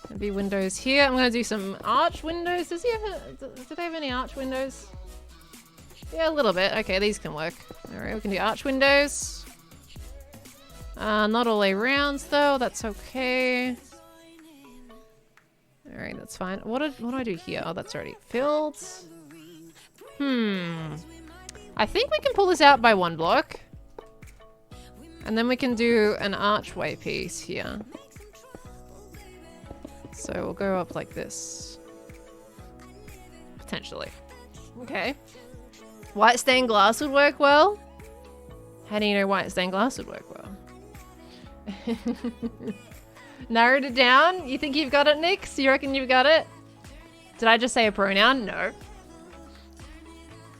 Maybe windows here. I'm gonna do some arch windows. Does he have? Do they have any arch windows? Yeah, a little bit. Okay, these can work. Alright, we can do arch windows. Not all the way around though, that's okay. Alright, that's fine. What do I do here? Oh, that's already filled. I think we can pull this out by 1 block. And then we can do an archway piece here. So we'll go up like this. Potentially. Okay. White stained glass would work well. How do you know white stained glass would work well? Narrowed it down? You think you've got it, Nix? You reckon you've got it? Did I just say a pronoun? No.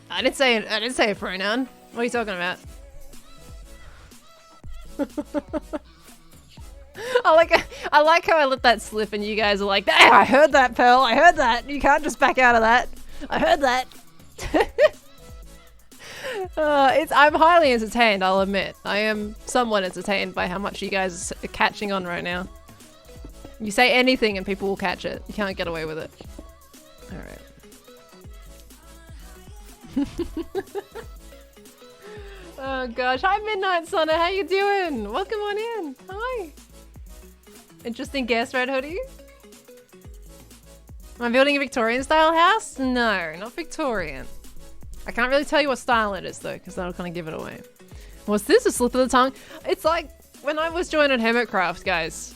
I didn't say a pronoun. What are you talking about? I like how I let that slip and you guys are like, hey, I heard that, Pearl. I heard that. You can't just back out of that. I heard that. I'm highly entertained, I'll admit. I am somewhat entertained by how much you guys are catching on right now. You say anything and people will catch it. You can't get away with it. Alright. Oh gosh. Hi Midnight Sonna, how you doing? Welcome on in. Hi. Interesting guest, Red Hoodie. Am I building a Victorian style house? No, not Victorian. I can't really tell you what style it is though, because that'll kind of give it away. What's this? A slip of the tongue? It's like when I was joining Hermitcraft, guys.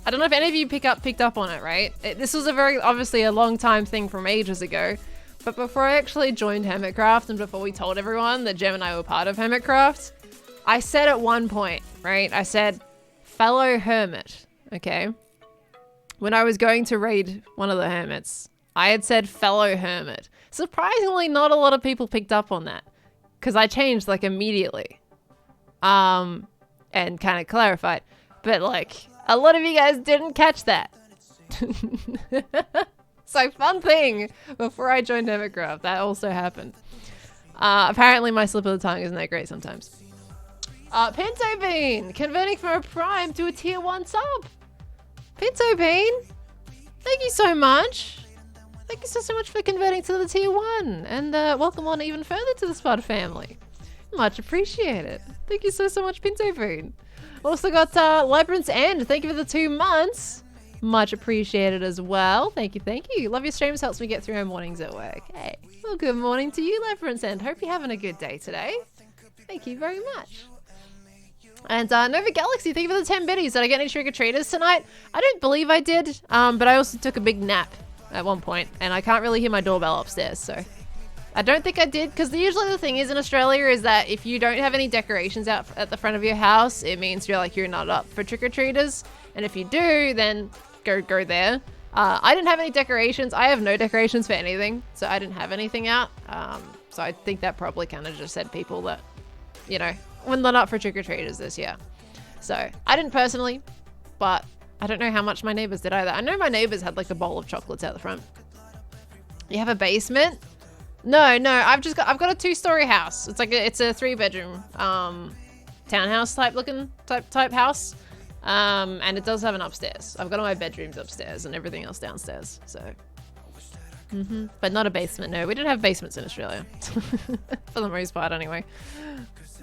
I don't know if any of you picked up on it, right? This was a very, obviously a long time thing from ages ago. But before I actually joined Hermitcraft and before we told everyone that Gem and I were part of Hermitcraft, I said at one point, right? I said, fellow hermit, okay? When I was going to raid one of the hermits, I had said fellow hermit. Surprisingly, not a lot of people picked up on that because I changed like immediately and kind of clarified. But like, a lot of you guys didn't catch that. So fun thing, before I joined Hermitcraft, that also happened. Apparently my slip of the tongue isn't that great sometimes. Pinto Bean, converting from a prime to a tier 1 sub. Pinto Bean, thank you so much. Thank you so much for converting to the tier 1. And welcome on even further to the Spud family. Much appreciated. Thank you so much, Pinto Bean. Also got Labyrinth's End, thank you for the 2 months. Much appreciated as well. Thank you, thank you. Love your streams, helps me get through my mornings at work. Hey, well, good morning to you, Labyrinth's End. Hope you're having a good day today. Thank you very much. And Nova Galaxy, thank you for the 10 biddies. Did I get any trick-or-treaters tonight? I don't believe I did, but I also took a big nap at one point, and I can't really hear my doorbell upstairs, so I don't think I did, because usually the thing is in Australia is that if you don't have any decorations out at the front of your house, it means you're not up for trick-or-treaters. And if you do, then go there. I didn't have any decorations. I have no decorations for anything, so I didn't have anything out. So I think that probably kind of just said people that, you know, we're not up for trick-or-treaters this year. So I didn't personally, but I don't know how much my neighbors did either. I know my neighbors had like a bowl of chocolates out the front. You have a basement? No, I've got a 2-story house. It's like it's a 3-bedroom townhouse type house. And it does have an upstairs. I've got all my bedrooms upstairs and everything else downstairs. So, but not a basement. No, we didn't have basements in Australia for the most part, anyway.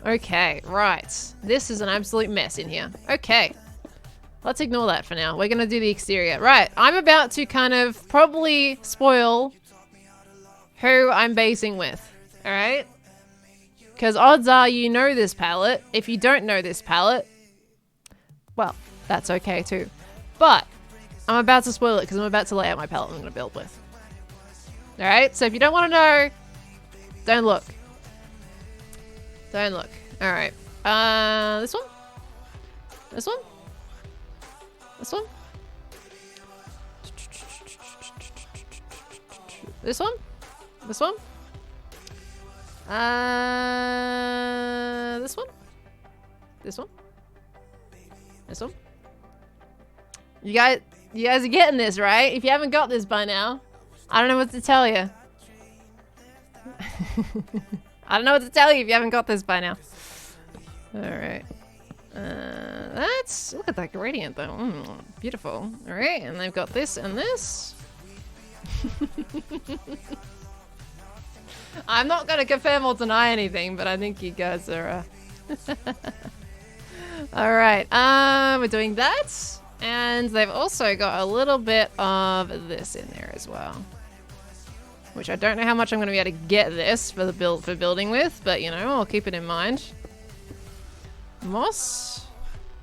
Okay, right. This is an absolute mess in here. Okay, let's ignore that for now. We're gonna do the exterior. Right, I'm about to kind of probably spoil who I'm basing with. All right, because odds are you know this palette. If you don't know this palette, well, that's okay too. But I'm about to spoil it because I'm about to lay out my palette I'm going to build with. Alright, so if you don't want to know, don't look. Don't look. Alright. This one? This one? This one? This one? This one? This one? This one? This one? You guys are getting this, right? If you haven't got this by now, I don't know what to tell you. I don't know what to tell you if you haven't got this by now. Alright. Look at that gradient though. Beautiful. Alright, and they've got this and this. I'm not going to confirm or deny anything, but I think you guys are... Alright, we're doing that. And they've also got a little bit of this in there as well. Which I don't know how much I'm going to be able to get this for building with, but you know, I'll keep it in mind. Moss.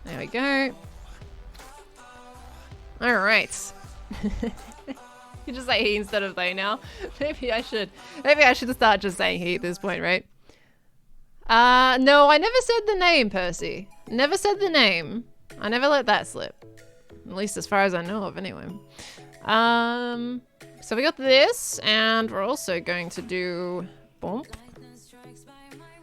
There we go. Alright. You just say he instead of they now. Maybe I should start just saying he at this point, right? No, I never said the name, Percy. Never said the name. I never let that slip. At least as far as I know of, anyway. So we got this, and we're also going to do... Bump.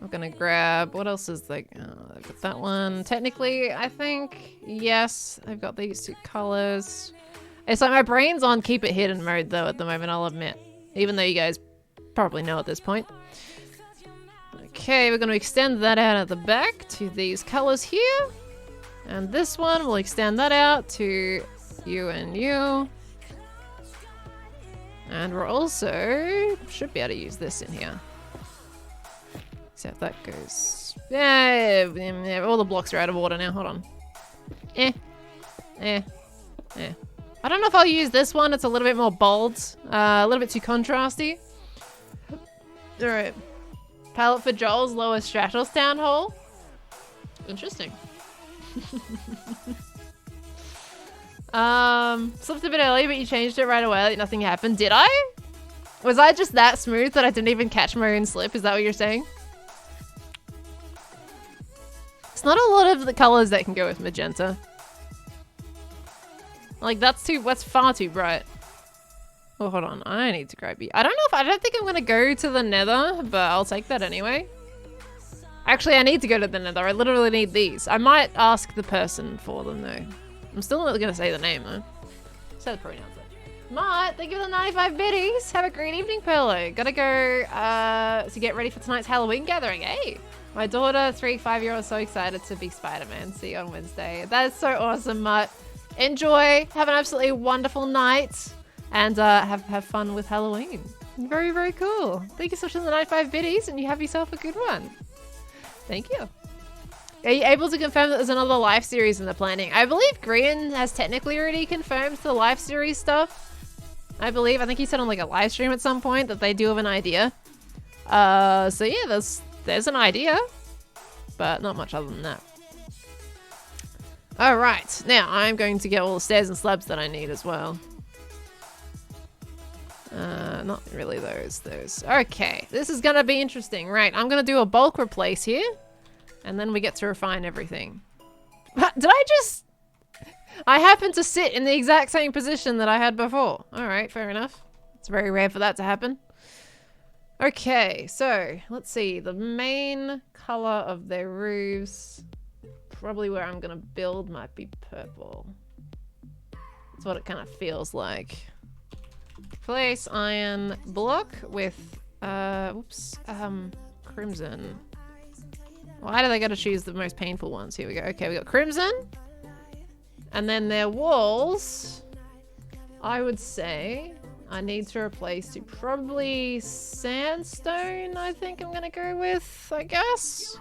I'm gonna grab... What else is like... I've got that one. Technically, I think... Yes, I've got these 2 colors. It's like my brain's on keep it hidden mode, though, at the moment, I'll admit. Even though you guys probably know at this point. Okay, we're going to extend that out at the back to these colors here. And this one, we'll extend that out to you and you. And we're also... should be able to use this in here. Except that goes... Yeah, all the blocks are out of order now. Hold on. I don't know if I'll use this one. It's a little bit more bold. A little bit too contrasty. Alright. Palette for Joel's lower Stratos town hall. Interesting. Slipped a bit early, but you changed it right away. Like nothing happened. Did I? Was I just that smooth that I didn't even catch my own slip? Is that what you're saying? It's not a lot of the colors that can go with magenta. Like that's far too bright. Oh, hold on. I need to grab you. I don't think I'm gonna go to the nether, but I'll take that anyway. Actually, I need to go to the nether. I literally need these. I might ask the person for them though. I'm still not gonna say the name though. Say the pronouns though. Matt, thank you for the 95 biddies. Have a great evening, Perlo. Gotta go to get ready for tonight's Halloween gathering. Hey, my daughter, 5-year-old, so excited to be Spider-Man. See you on Wednesday. That is so awesome, Matt. Enjoy. Have an absolutely wonderful night. And have fun with Halloween. Very, very cool. Thank you so much for the 95 biddies, and you have yourself a good one. Thank you. Are you able to confirm that there's another live series in the planning? I believe Grian has technically already confirmed the live series stuff. I think he said on like a live stream at some point that they do have an idea. So yeah, there's an idea, but not much other than that. All right, now I'm going to get all the stairs and slabs that I need as well. Not really those. Okay, this is gonna be interesting. Right, I'm gonna do a bulk replace here. And then we get to refine everything. Did I just... I happen to sit in the exact same position that I had before. Alright, fair enough. It's very rare for that to happen. Okay, so let's see. The main color of their roofs, probably where I'm gonna build, might be purple. That's what it kind of feels like. Replace iron block with, crimson. Why do they gotta choose the most painful ones? Here we go. Okay, we got crimson. And then their walls, I would say I need to replace to probably sandstone, I think I'm gonna go with, I guess.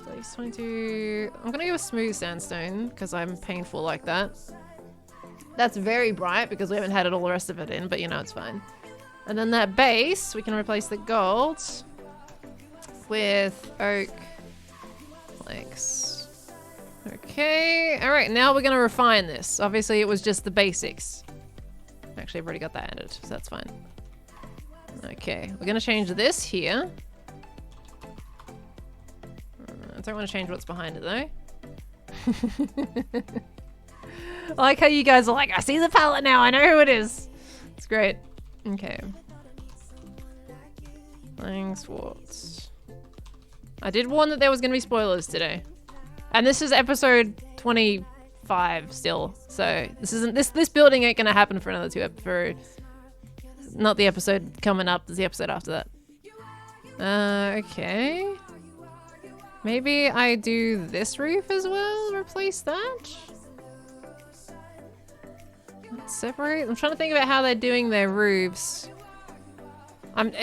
Place 22. I'm gonna go with smooth sandstone because I'm painful like that. That's very bright because we haven't had all the rest of it in, but you know, it's fine. And then that base, we can replace the gold with oak planks. Okay, all right, now we're gonna refine this. Obviously it was just the basics. Actually, I've already got that added, so that's fine. Okay, we're gonna change this here. I don't want to change what's behind it though. I like how you guys are like, I see the palette now, I know who it is. It's great. Okay. Playing sports. I did warn that there was going to be spoilers today. And this is episode 25 still. So this isn't this building ain't going to happen for another not the episode coming up, there's the episode after that. Okay. Maybe I do this roof as well, replace that. Let's separate. I'm trying to think about how they're doing their roofs.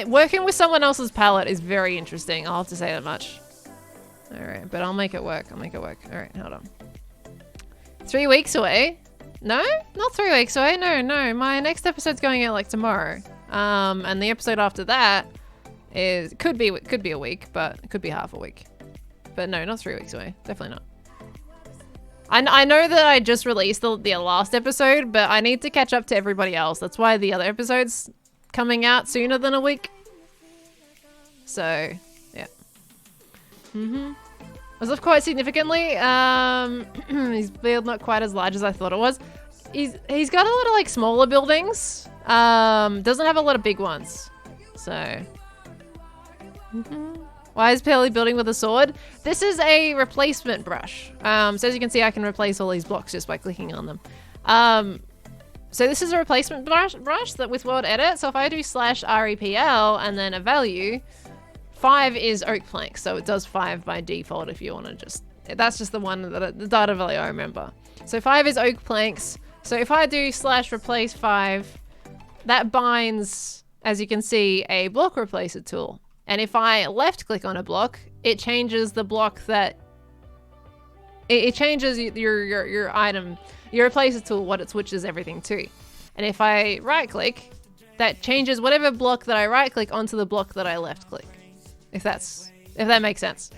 Working with someone else's palette is very interesting. I'll have to say that much. Alright, but I'll make it work. Alright, hold on. 3 weeks away? No? Not 3 weeks away. No. My next episode's going out like tomorrow. And the episode after that could be a week, but it could be half a week. But no, not 3 weeks away. Definitely not. I know that I just released the last episode, but I need to catch up to everybody else. That's why the other episode's coming out sooner than a week. So, yeah. Was up quite significantly. His build not quite as large as I thought it was. He's got a lot of like smaller buildings. Doesn't have a lot of big ones. So. Why is Pearly building with a sword? This is a replacement brush. So as you can see, I can replace all these blocks just by clicking on them. So this is a replacement brush that with World Edit. So if I do /REPL and then a value, 5 is oak plank. So it does 5 by default if you want to just... That's just the one, the data value I remember. So 5 is oak planks. So if I do /replace 5, that binds, as you can see, a block replacer tool. And if I left click on a block, it changes the block that... It changes your item, your replacer tool, what it switches everything to. And if I right click, that changes whatever block that I right click onto the block that I left click. If that makes sense.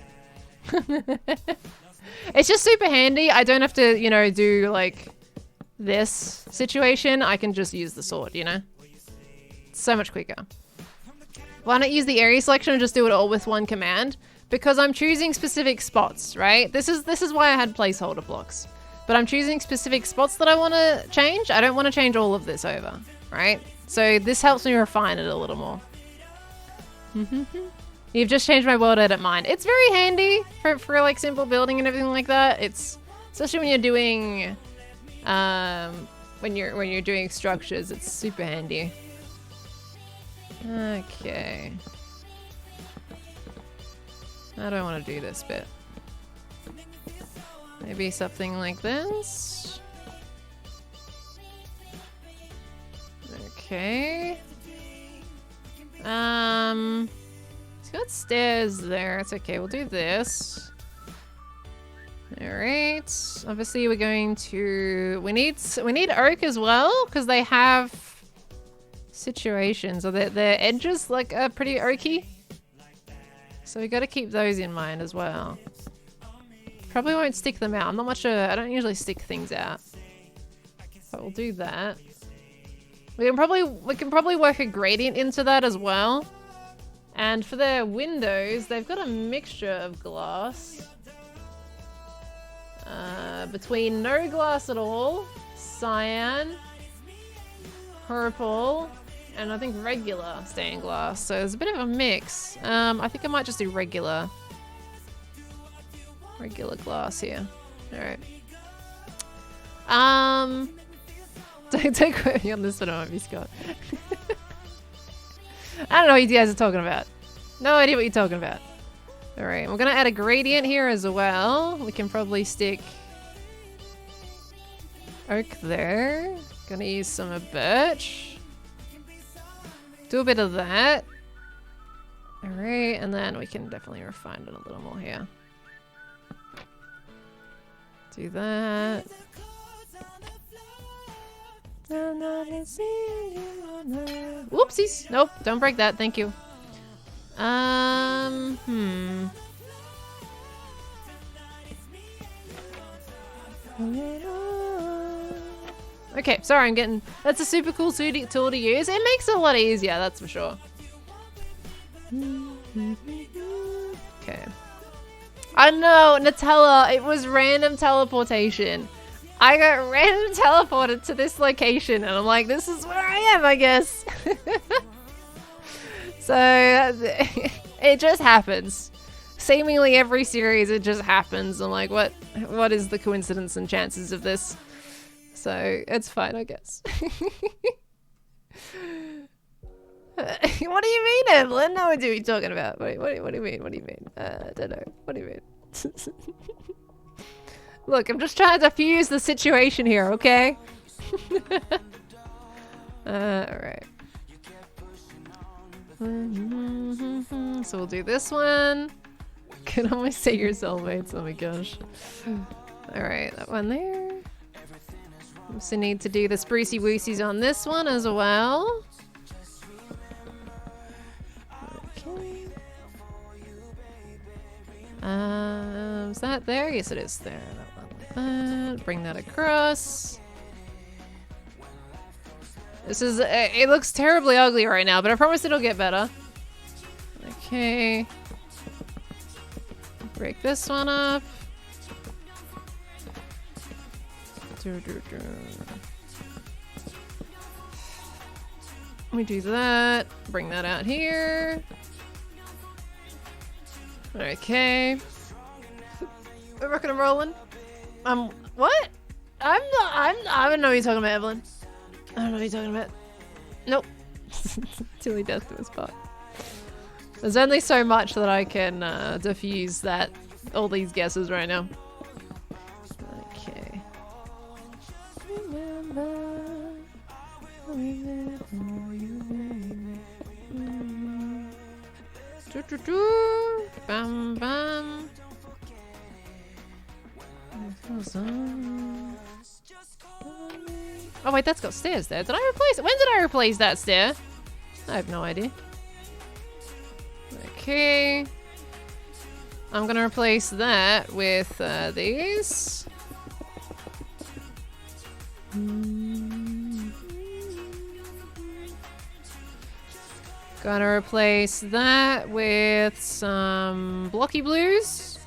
It's just super handy. I don't have to, you know, do like this situation. I can just use the sword, you know? It's so much quicker. Why not use the area selection and just do it all with one command? Because I'm choosing specific spots, right? This is why I had placeholder blocks. But I'm choosing specific spots that I want to change. I don't want to change all of this over, right? So this helps me refine it a little more. You've just changed my world edit mine. It's very handy for like simple building and everything like that. It's especially when you're doing when you're doing structures, it's super handy. Okay. How do I want to do this bit? Maybe something like this. Okay. It's got stairs there. It's okay. We'll do this. Alright. Obviously we're going to... We need oak as well, because they have situations. Or their edges like are pretty oaky. So we got to keep those in mind as well. Probably won't stick them out. I'm not much I don't usually stick things out. But we'll do that. We can probably work a gradient into that as well. And for their windows, they've got a mixture of glass. Between no glass at all, cyan, purple, and I think regular stained glass. So there's a bit of a mix. I think I might just do regular glass here. All right. Don't quote me on this one, I Scott. I don't know what you guys are talking about. No idea what you're talking about. All right, we're gonna add a gradient here as well. We can probably stick oak there. Gonna use some of birch. Do a bit of that. All right, and then we can definitely refine it a little more here. Do that. Whoopsies! Nope, don't break that. Thank you. Okay, sorry, I'm getting... That's a super cool tool to use. It makes it a lot easier, that's for sure. Okay. I know, Nutella, it was random teleportation. I got random teleported to this location and I'm like, this is where I am, I guess. So, it just happens. Seemingly every series, it just happens. I'm like, what is the coincidence and chances of this? So, it's fine, I guess. What do you mean, Evelyn? No idea what you're talking about. What do you mean? What do you mean? I don't know. What do you mean? Look, I'm just trying to diffuse the situation here, okay? Alright. So we'll do this one. Can almost say your soulmates, oh my gosh. Alright, that one there. Also need to do the sprucey woosies on this one as well. Okay. Is that there? Yes, it is there. Bring that across. This is, it looks terribly ugly right now, but I promise it'll get better. Okay. Break this one up. We do that. Bring that out here. Okay. We're rocking and rolling. What? I don't know what you're talking about, Evelyn. I don't know what you're talking about. Nope. Silly death to a spot. There's only so much that I can diffuse all these guesses right now. Okay. Bam bam. Oh wait, that's got stairs there. Did I replace it? When did I replace that stair? I have no idea. Okay. I'm gonna replace that with these. Gonna replace that with some blocky blues.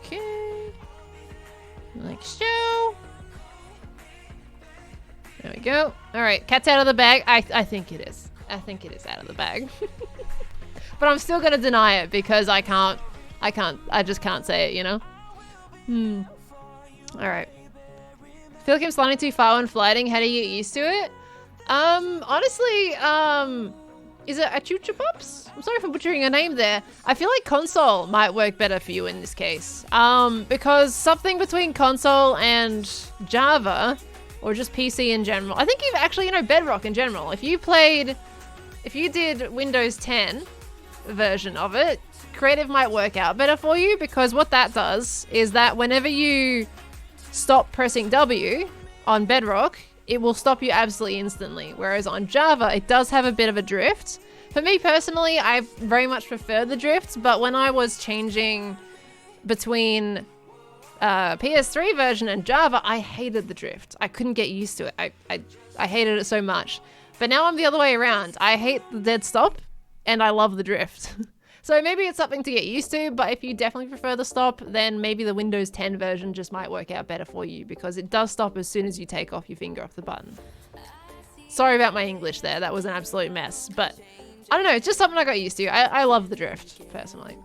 Okay. Like so. There we go. Alright, cat's out of the bag. I think it is. I think it is out of the bag. But I'm still gonna deny it because I just can't say it, you know? Alright. I feel like I'm sliding too far when flighting. How do you get used to it? Honestly, is it a Chucha Pops? I'm sorry for butchering a name there. I feel like console might work better for you in this case. Because something between console and Java, or just PC in general. I think you've actually, Bedrock in general. If you did Windows 10 version of it, Creative might work out better for you, because what that does is that whenever you stop pressing W on Bedrock, it will stop you absolutely instantly. Whereas on Java, it does have a bit of a drift. For me personally, I very much prefer the drift, but when I was changing between PS3 version and Java, I hated the drift. I couldn't get used to it. I hated it so much. But now I'm the other way around. I hate the dead stop and I love the drift. So maybe it's something to get used to, but if you definitely prefer the stop, then maybe the Windows 10 version just might work out better for you because it does stop as soon as you take off your finger off the button. Sorry about my English there. That was an absolute mess, but I don't know. It's just something I got used to. I love the drift, personally.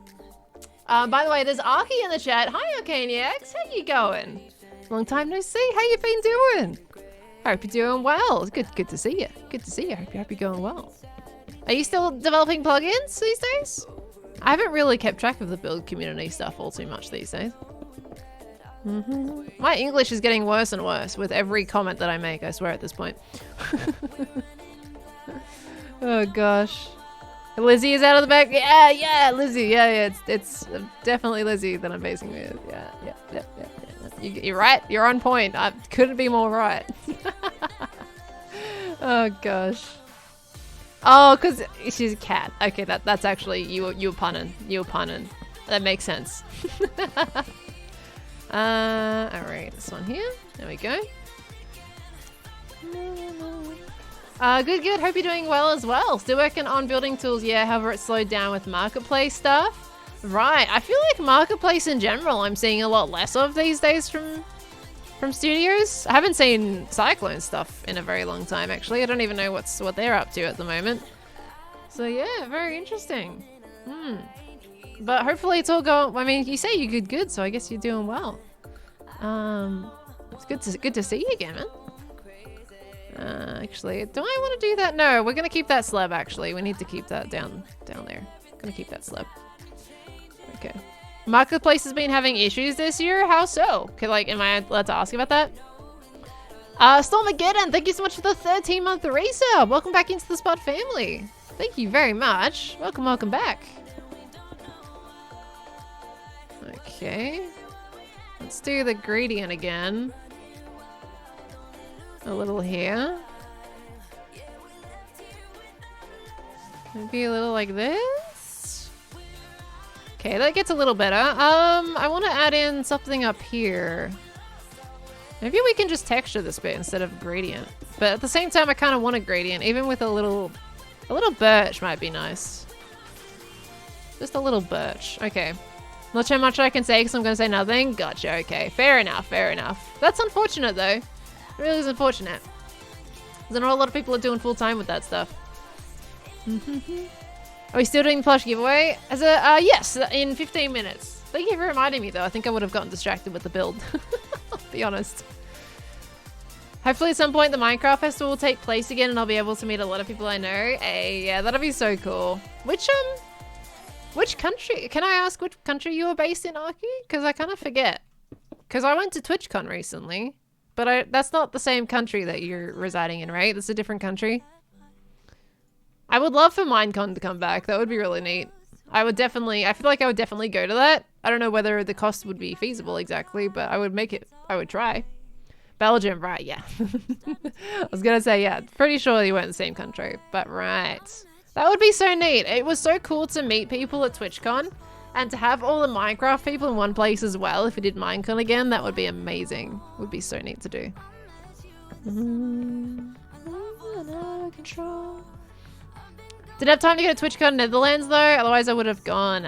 By the way, there's Arky in the chat. Hi, Arcaniacs. How you going? Long time no see. How you been doing? Hope you're doing well. It's good to see you. Good to see you. Hope you're going well. Are you still developing plugins these days? I haven't really kept track of the build community stuff all too much these days. My English is getting worse and worse with every comment that I make, I swear at this point. Oh gosh. Lizzie is out of the back. Yeah, Lizzie. Yeah, it's definitely Lizzie that I'm basing with. Yeah. You're right. You're on point. I couldn't be more right. Oh gosh. Oh, because she's a cat. Okay, that's actually you were punning. You were punning. That makes sense. Alright, this one here. There we go. Good. Hope you're doing well as well. Still working on building tools, yeah, however it slowed down with marketplace stuff. Right, I feel like marketplace in general I'm seeing a lot less of these days from studios. I haven't seen Cyclone stuff in a very long time, actually. I don't even know what they're up to at the moment. So yeah, very interesting. But hopefully it's all going. I mean, you say you're good, so I guess you're doing well. It's good to see you again, man. Actually, do I want to do that? No, we're gonna keep that slab. Actually, we need to keep that down there. Gonna keep that slab. Okay. Marketplace has been having issues this year. How so? Okay, like, am I allowed to ask about that? Stormageddon, thank you so much for the 13-month resub. Welcome back into the Spot family. Thank you very much. Welcome back. Okay. Let's do the gradient again. A little here. Maybe a little like this. Okay, that gets a little better. I want to add in something up here. Maybe we can just texture this bit instead of gradient. But at the same time, I kind of want a gradient. Even with a little birch might be nice. Just a little birch. Okay. Not sure much I can say because I'm going to say nothing. Gotcha. Okay. Fair enough. That's unfortunate though. It really is unfortunate. Because I know a lot of people are doing full time with that stuff. Are we still doing the plush giveaway? Yes, in 15 minutes. Thank you for reminding me though. I think I would have gotten distracted with the build. I'll be honest. Hopefully at some point the Minecraft festival will take place again and I'll be able to meet a lot of people I know. Hey, yeah, that'll be so cool. Which country? Can I ask which country you were based in, Arky? Because I kind of forget. Because I went to TwitchCon recently. But that's not the same country that you're residing in, right? That's a different country. I would love for Minecon to come back. That would be really neat. I feel like I would definitely go to that. I don't know whether the cost would be feasible exactly, but I would make it. I would try. Belgium, right, yeah. I was gonna say, yeah, pretty sure you weren't in the same country, but right. That would be so neat. It was so cool to meet people at TwitchCon and to have all the Minecraft people in one place as well. If we did Minecon again, that would be amazing. Would be so neat to do. Didn't have time to go to TwitchCon Netherlands though, otherwise I would have gone.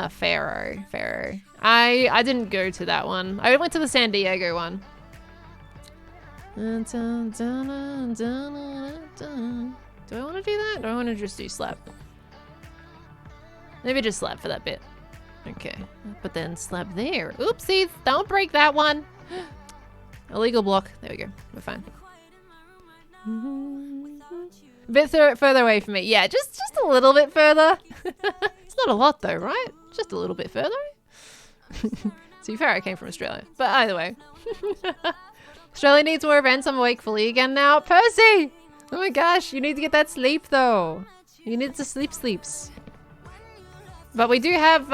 Faro. I didn't go to that one. I went to the San Diego one. Do I want to do that? Or do I want to just do slab? Maybe just slab for that bit. Okay, but then slab there. Oopsies, don't break that one. Illegal block. There we go. We're fine. A bit further away from me. Yeah, just a little bit further. It's not a lot though, right? Just a little bit further. To be fair, I came from Australia. But either way. Australia needs more events. I'm awake fully again now. Percy! Oh my gosh, you need to get that sleep though. You need to sleeps. But we do have,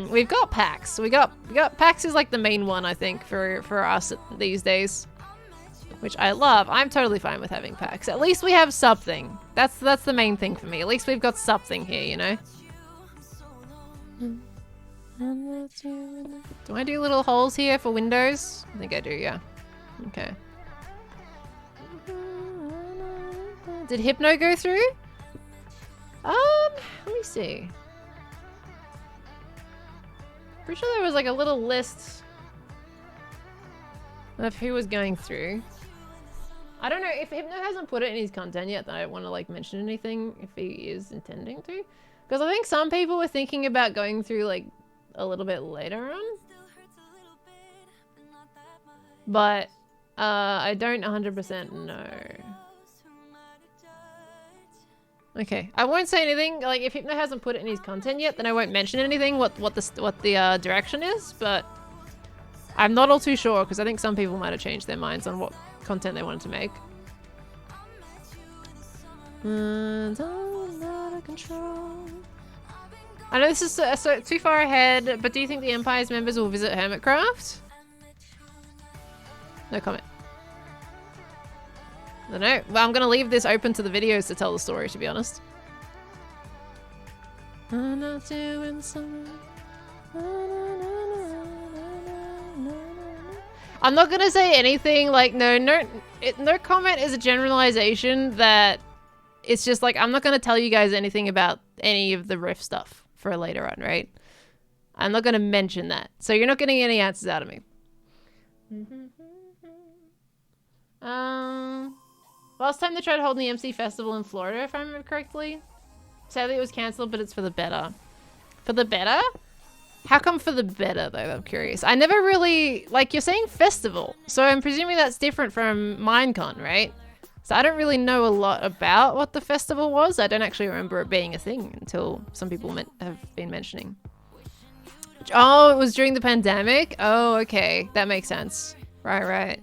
we've got PAX. We got PAX is like the main one, I think, for us these days. Which I love. I'm totally fine with having PAX. At least we have something. That's the main thing for me. At least we've got something here, you know? Do I do little holes here for windows? I think I do, yeah. Okay. Did Hypno go through? Let me see. Pretty sure there was like a little list of who was going through. I don't know, if Hypno hasn't put it in his content yet, then I don't want to like mention anything if he is intending to. Because I think some people were thinking about going through like a little bit later on. But I don't 100% know. Okay, I won't say anything. Like if Hypno hasn't put it in his content yet, then I won't mention anything what the direction is, but I'm not all too sure because I think some people might have changed their minds on what content they wanted to make. I know this is so too far ahead, but do you think the Empire's members will visit Hermitcraft? No comment. I don't know. Well, I'm gonna leave this open to the videos to tell the story, to be honest. I'm not doing something. I'm not gonna say anything like no comment is a generalization that it's just like I'm not gonna tell you guys anything about any of the riff stuff for later on, right? I'm not gonna mention that, so you're not getting any answers out of me. Last time they tried holding the MC Festival in Florida, if I remember correctly. Sadly it was cancelled, but it's for the better. For the better? How come for the better, though? I'm curious. I never really... Like, you're saying festival, so I'm presuming that's different from Minecon, right? So I don't really know a lot about what the festival was. I don't actually remember it being a thing until some people have been mentioning. Oh, it was during the pandemic? Oh, okay. That makes sense. Right, right.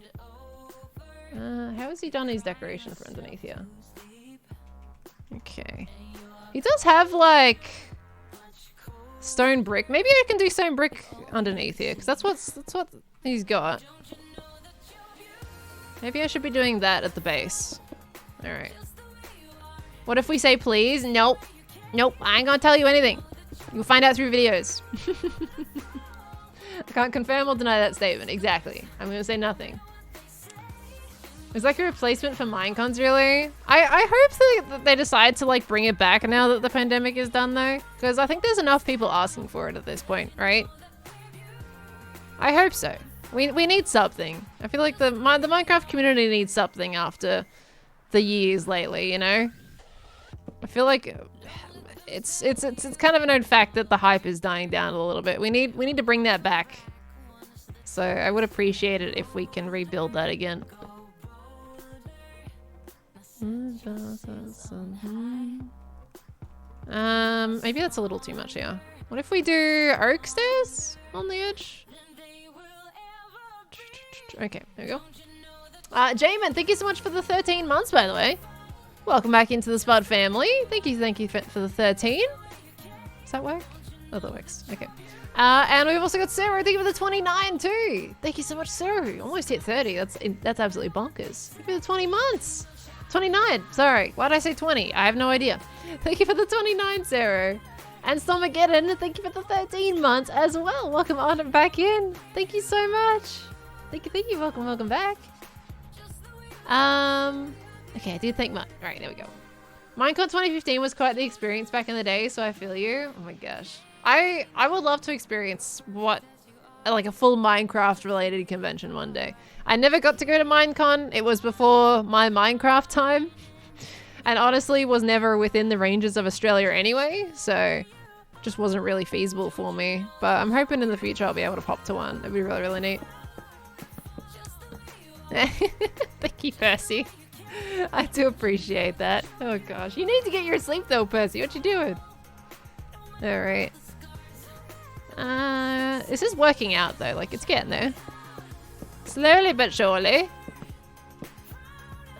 How has he done his decoration for underneath here? Okay. He does have, like... stone brick. Maybe I can do stone brick underneath here, because that's what he's got. Maybe I should be doing that at the base. Alright. What if we say please? Nope. Nope. I ain't gonna tell you anything. You'll find out through videos. I can't confirm or deny that statement. Exactly. I'm gonna say nothing. It's like a replacement for Minecons, really. I hope that they decide to like bring it back now that the pandemic is done, though, because I think there's enough people asking for it at this point, right? I hope so. We need something. I feel like the Minecraft community needs something after the years lately, you know? I feel like it's kind of a known fact that the hype is dying down a little bit. We need to bring that back. So I would appreciate it if we can rebuild that again. Maybe that's a little too much here. What if we do oak stairs on the edge? Okay, there we go. Jamin, thank you so much for the 13 months, by the way. Welcome back into the Spud family. Thank you for the 13. Does that work? Oh, that works. Okay. And we've also got Sarah. Thank you for the 29 too. Thank you so much, Sarah. Almost hit 30. That's absolutely bonkers. Thank you for the 20 months. 29. Sorry. Why did I say 20? I have no idea. Thank you for the 29, Sarah. And Stormageddon, thank you for the 13 months as well. Welcome on back in. Thank you so much. Thank you. Welcome back. Okay, I did think much. All right, there we go. Minecon 2015 was quite the experience back in the day, so I feel you. Oh my gosh. I would love to experience like a full Minecraft related convention one day. I never got to go to Minecon. It was before my Minecraft time. And honestly was never within the ranges of Australia anyway, so just wasn't really feasible for me. But I'm hoping in the future I'll be able to pop to one. It'd be really, really neat. Thank you, Percy. I do appreciate that. Oh gosh. You need to get your sleep though, Percy. What you doing? Alright. This is working out though, like it's getting there. Slowly but surely.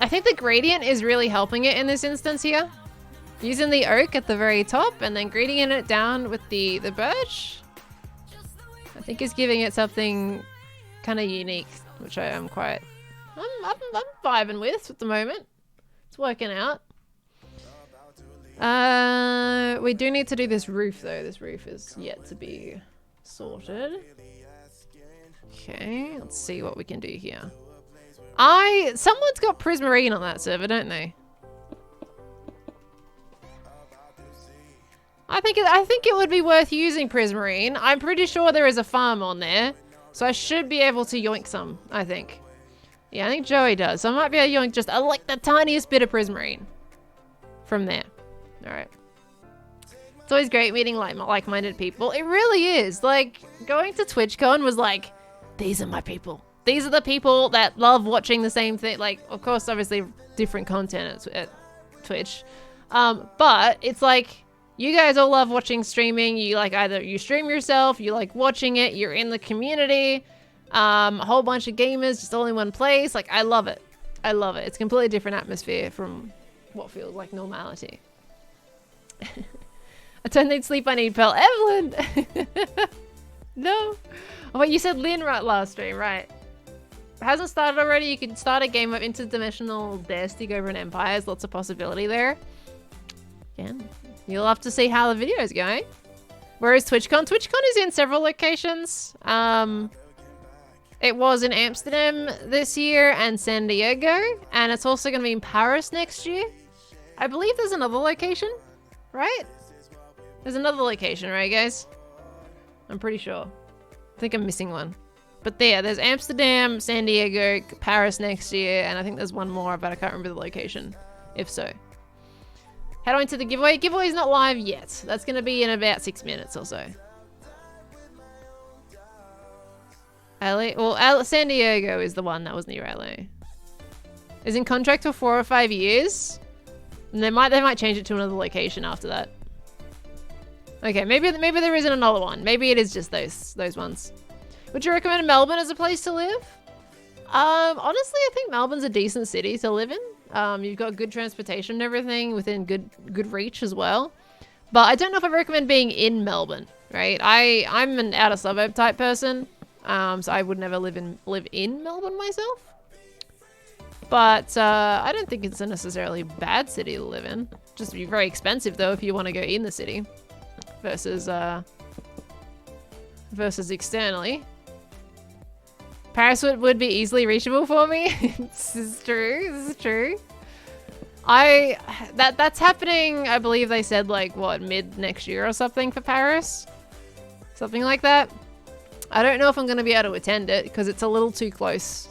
I think the gradient is really helping it in this instance here. Using the oak at the very top and then gradient it down with the birch. I think is giving it something kind of unique, which I am quite... I'm vibing with at the moment. It's working out. We do need to do this roof though. This roof is yet to be Sorted. Okay, let's see what we can do here. Someone's got Prismarine on that server, don't they? I think it would be worth using Prismarine. I'm pretty sure there is a farm on there, so I should be able to yoink some, I think. Yeah, I think Joey does. So I might be able to yoink just like the tiniest bit of Prismarine from there. Alright. It's always great meeting like-minded people. It really is. Like, going to TwitchCon was like, these are my people. These are the people that love watching the same thing. Like, of course, obviously, different content at Twitch. But it's like, you guys all love watching streaming. You like either you stream yourself, you like watching it, you're in the community. A whole bunch of gamers just all in one place. Like, I love it. I love it. It's a completely different atmosphere from what feels like normality. I don't need sleep, I need Pearl. Evelyn! No. Oh, wait, you said Lynn right last stream, right? It hasn't started already. You can start a game of interdimensional dare stick over an empire. There's lots of possibility there. Again, you'll have to see how the video is going. Where is TwitchCon? TwitchCon is in several locations. It was in Amsterdam this year and San Diego. And it's also going to be in Paris next year. I believe there's another location, right? There's another location, right, guys? I'm pretty sure. I think I'm missing one. But there's Amsterdam, San Diego, Paris next year, and I think there's one more, but I can't remember the location, if so. How do I enter the giveaway? Giveaway's not live yet. That's going to be in about 6 minutes or so. LA? Well, San Diego is the one that was near LA. Is in contract for 4 or 5 years. And they might change it to another location after that. Okay, maybe there isn't another one. Maybe it is just those ones. Would you recommend Melbourne as a place to live? Honestly, I think Melbourne's a decent city to live in. You've got good transportation and everything within good reach as well. But I don't know if I recommend being in Melbourne, right? I'm an outer suburb type person, so I would never live in Melbourne myself. But I don't think it's a necessarily bad city to live in. Just be very expensive though if you want to go in the city versus externally. Paris would be easily reachable for me. This is true. That's happening, I believe they said like what, mid next year or something for Paris? Something like that. I don't know if I'm going to be able to attend it because it's a little too close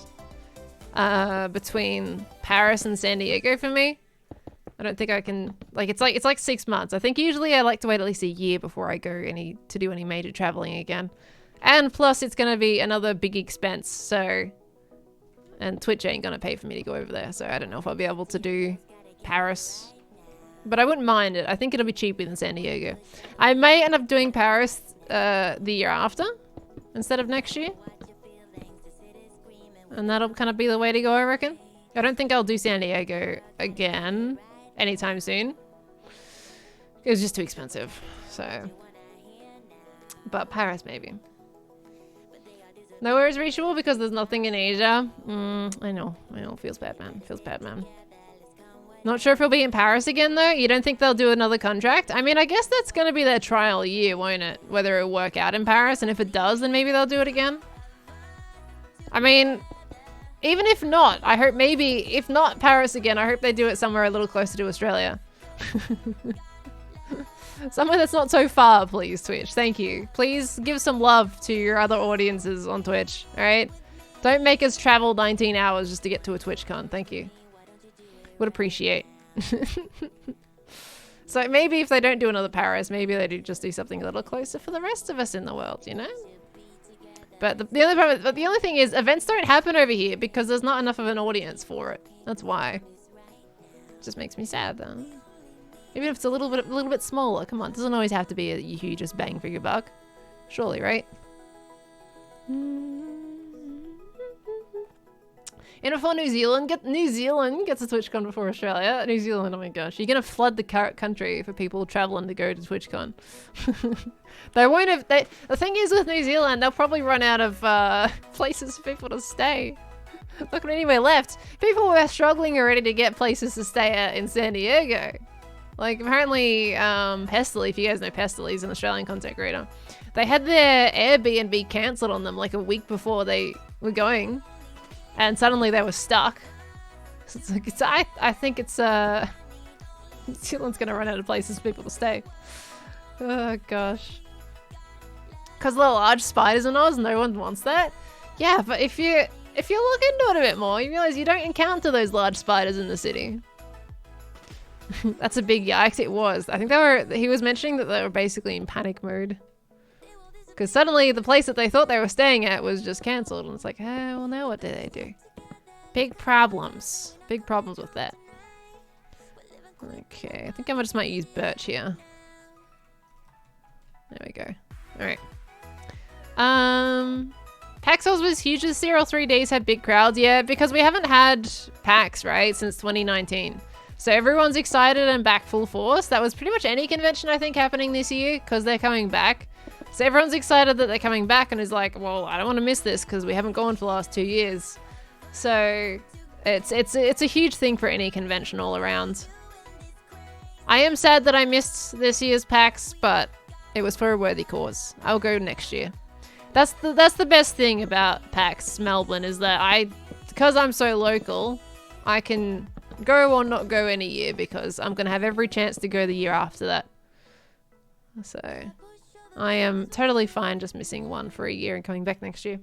between Paris and San Diego for me. I don't think I can, like it's like 6 months. I think usually I like to wait at least a year before I go to do any major traveling again. And plus it's going to be another big expense, so, and Twitch ain't going to pay for me to go over there, so I don't know if I'll be able to do Paris. But I wouldn't mind it. I think it'll be cheaper than San Diego. I may end up doing Paris the year after instead of next year. And that'll kind of be the way to go, I reckon. I don't think I'll do San Diego again anytime soon. It was just too expensive, so. But Paris, maybe. Nowhere is reachable because there's nothing in Asia. I know. Feels bad, man. Not sure if he'll be in Paris again, though. You don't think they'll do another contract? I mean, I guess that's going to be their trial year, won't it? Whether it'll work out in Paris, and if it does, then maybe they'll do it again. I mean, even if not, I hope maybe, if not Paris again, I hope they do it somewhere a little closer to Australia. Somewhere that's not so far, please, Twitch. Thank you. Please give some love to your other audiences on Twitch, alright? Don't make us travel 19 hours just to get to a TwitchCon. Thank you. Would appreciate. So maybe if they don't do another Paris, maybe they just do something a little closer for the rest of us in the world, you know? But the only thing is, events don't happen over here because there's not enough of an audience for it. That's why. It just makes me sad, though. Even if it's a little bit smaller. Come on, it doesn't always have to be a hugest bang for your buck. Surely, right? And before New Zealand gets a TwitchCon before Australia. New Zealand, oh my gosh. You're going to flood the country for people traveling to go to TwitchCon. They won't have... the thing is with New Zealand, they'll probably run out of places for people to stay. Not going to be anywhere left. People were struggling already to get places to stay at in San Diego. Like, apparently, Pestle, if you guys know Pestle, he's an Australian content creator. They had their Airbnb cancelled on them like a week before they were going, and suddenly they were stuck. So it's like, I think it's New Zealand's gonna run out of places for people to stay. Oh gosh. Because the large spiders in Oz, no one wants that. Yeah, but if you look into it a bit more, you realize you don't encounter those large spiders in the city. That's a big yikes. It was. I think he was mentioning that they were basically in panic mode. Because suddenly the place that they thought they were staying at was just cancelled. And it's like, well, now what do they do? Big problems. Big problems with that. Okay, I think I just might use birch here. There we go. Alright. PAX Oz was huge this year. All 3Ds had big crowds. Yeah, because we haven't had PAX, right, since 2019. So everyone's excited and back full force. That was pretty much any convention, I think, happening this year because they're coming back. So everyone's excited that they're coming back and is like, well, I don't want to miss this because we haven't gone for the last 2 years. So it's a huge thing for any convention all around. I am sad that I missed this year's PAX, but it was for a worthy cause. I'll go next year. That's the best thing about PAX Melbourne is that because I'm so local, I can go or not go any year because I'm going to have every chance to go the year after that. So I am totally fine just missing one for a year and coming back next year.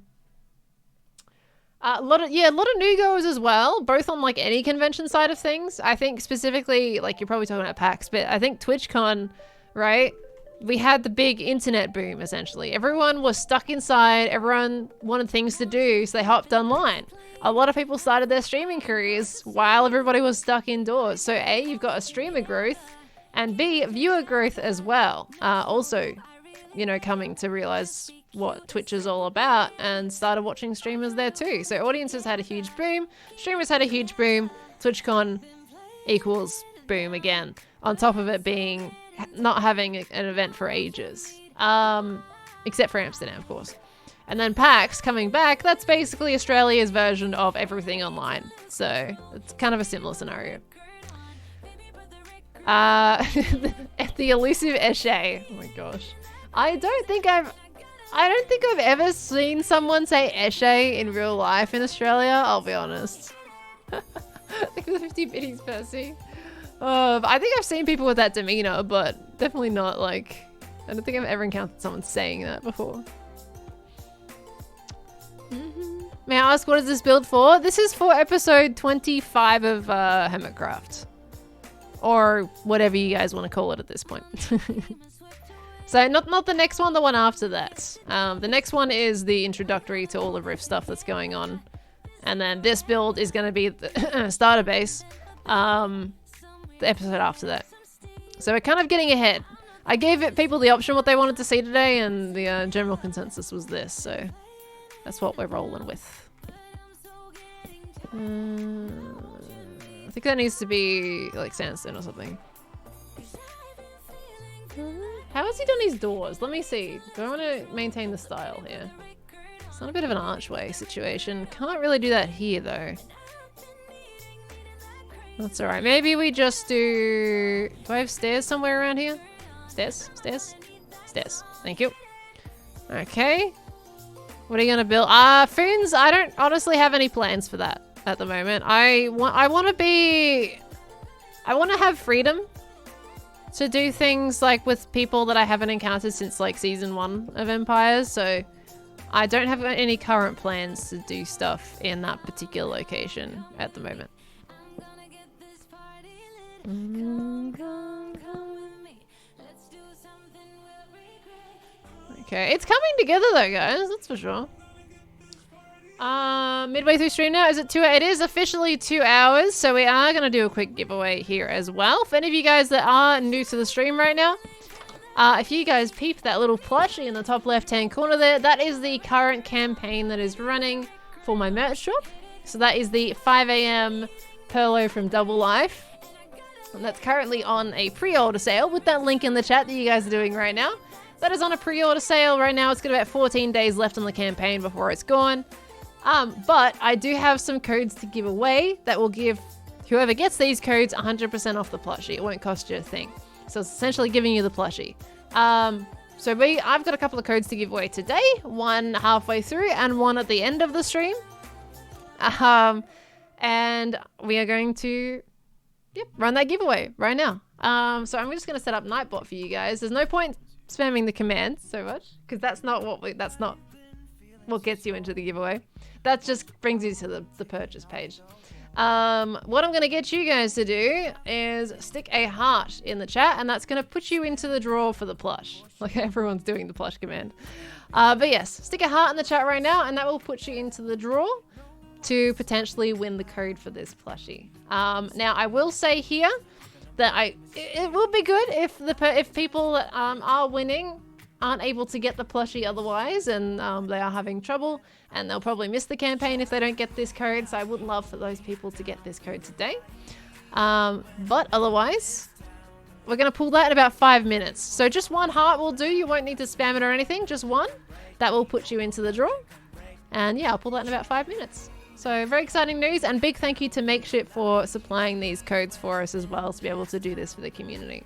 A lot of new goers as well, both on like any convention side of things. I think specifically, like you're probably talking about PAX, but I think TwitchCon, right? We had the big internet boom, essentially. Everyone was stuck inside. Everyone wanted things to do, so they hopped online. A lot of people started their streaming careers while everybody was stuck indoors. So A, you've got a streamer growth, and B, viewer growth as well. Also, you know, coming to realize what Twitch is all about and started watching streamers there too. So audiences had a huge boom. Streamers had a huge boom. TwitchCon equals boom again. On top of it being not having an event for ages. Except for Amsterdam, of course. And then PAX coming back, that's basically Australia's version of everything online. So it's kind of a similar scenario. The elusive Eshe. Oh my gosh. I don't think I've ever seen someone say Eshe in real life in Australia, I'll be honest. Like the 50 biddies Percy. I think I've seen people with that demeanor, but definitely not like... I don't think I've ever encountered someone saying that before. May I ask, what is this build for? This is for episode 25 of Hermitcraft. Or whatever you guys want to call it at this point. So not the next one, the one after that. The next one is the introductory to all the Rift stuff that's going on. And then this build is going to be the starter base. The episode after that. So we're kind of getting ahead. I gave people the option what they wanted to see today, and the general consensus was this, so that's what we're rolling with. I think that needs to be like sandstone or something. How has he done his doors? Let me see. Do I want to maintain the style here? It's not a bit of an archway situation. Can't really do that here though. That's alright. Maybe we just do... Do I have stairs somewhere around here? Stairs? Stairs? Stairs. Thank you. Okay. What are you gonna build? Foons, I don't honestly have any plans for that at the moment. I want to have freedom to do things like with people that I haven't encountered since like season 1 of Empires, so I don't have any current plans to do stuff in that particular location at the moment. Okay, it's coming together though, guys, that's for sure. Midway through stream now, is it 2? It is officially 2 hours, so we are going to do a quick giveaway here as well. For any of you guys that are new to the stream right now, if you guys peep that little plushie in the top left-hand corner there, that is the current campaign that is running for my merch shop. So that is the 5 AM Perlo from Double Life. And that's currently on a pre-order sale with that link in the chat that you guys are doing right now. That is on a pre-order sale right now. It's got about 14 days left on the campaign before it's gone. But I do have some codes to give away that will give whoever gets these codes 100% off the plushie. It won't cost you a thing. So it's essentially giving you the plushie. So I've got a couple of codes to give away today, one halfway through and one at the end of the stream. And we are going to run that giveaway right now. So I'm just going to set up Nightbot for you guys. There's no point spamming the commands so much because that's not what gets you into the giveaway. That just brings you to the purchase page. What I'm going to get you guys to do is stick a heart in the chat, and that's going to put you into the draw for the plush. Like everyone's doing the plush command. But yes, stick a heart in the chat right now, and that will put you into the draw to potentially win the code for this plushie. Now, I will say here that it will be good if people that are winning aren't able to get the plushie otherwise, and they are having trouble, and they'll probably miss the campaign if they don't get this code. So I would love for those people to get this code today. But otherwise, we're going to pull that in about 5 minutes. So just one heart will do. You won't need to spam it or anything. Just one. That will put you into the draw. And yeah, I'll pull that in about 5 minutes. So very exciting news, and big thank you to Makeshift for supplying these codes for us as well to be able to do this for the community.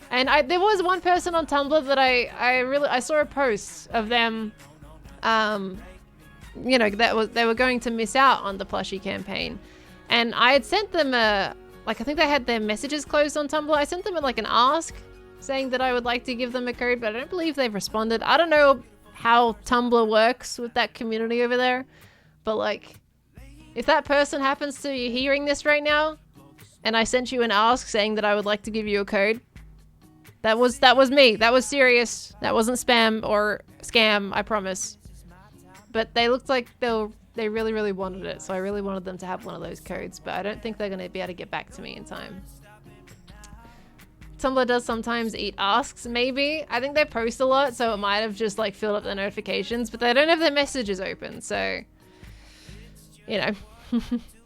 And there was one person on Tumblr that I saw a post of them, you know, they were going to miss out on the plushie campaign, and I had sent them I think they had their messages closed on Tumblr. I sent them like an ask saying that I would like to give them a code, but I don't believe they've responded. I don't know how Tumblr works with that community over there, but like, if that person happens to be hearing this right now, and I sent you an ask saying that I would like to give you a code, that was me. That was serious. That wasn't spam or scam, I promise. But they looked like they really, really wanted it, so I really wanted them to have one of those codes, but I don't think they're going to be able to get back to me in time. Tumblr does sometimes eat asks, maybe. I think they post a lot, so it might have just like filled up their notifications, but they don't have their messages open, so you know,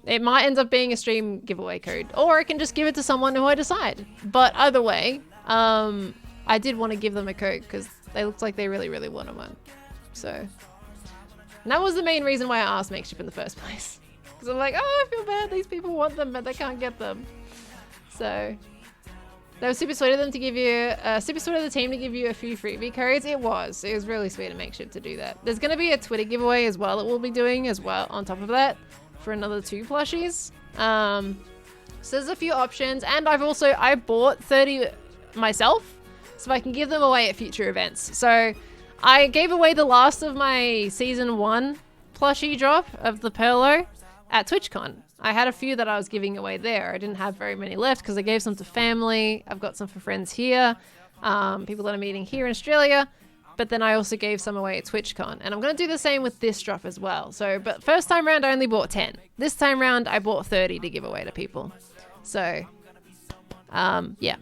it might end up being a stream giveaway code, or I can just give it to someone who I decide. But either way, I did want to give them a code because they looked like they really, really wanted one. So, and that was the main reason why I asked Makeshift in the first place. Because I'm like, oh, I feel bad. These people want them, but they can't get them. So, that was super sweet of them to give you, super sweet of the team to give you a few freebie codes. It was really sweet of Makeshift to do that. There's going to be a Twitter giveaway as well that we'll be doing as well on top of that for another 2 plushies. So there's a few options, and I bought 30 myself so I can give them away at future events. So I gave away the last of my season 1 plushie drop of the Perlo at TwitchCon. I had a few that I was giving away there. I didn't have very many left because I gave some to family. I've got some for friends here, people that I'm meeting here in Australia. But then I also gave some away at TwitchCon. And I'm going to do the same with this drop as well. So, but first time round, I only bought 10. This time round, I bought 30 to give away to people. So, yeah.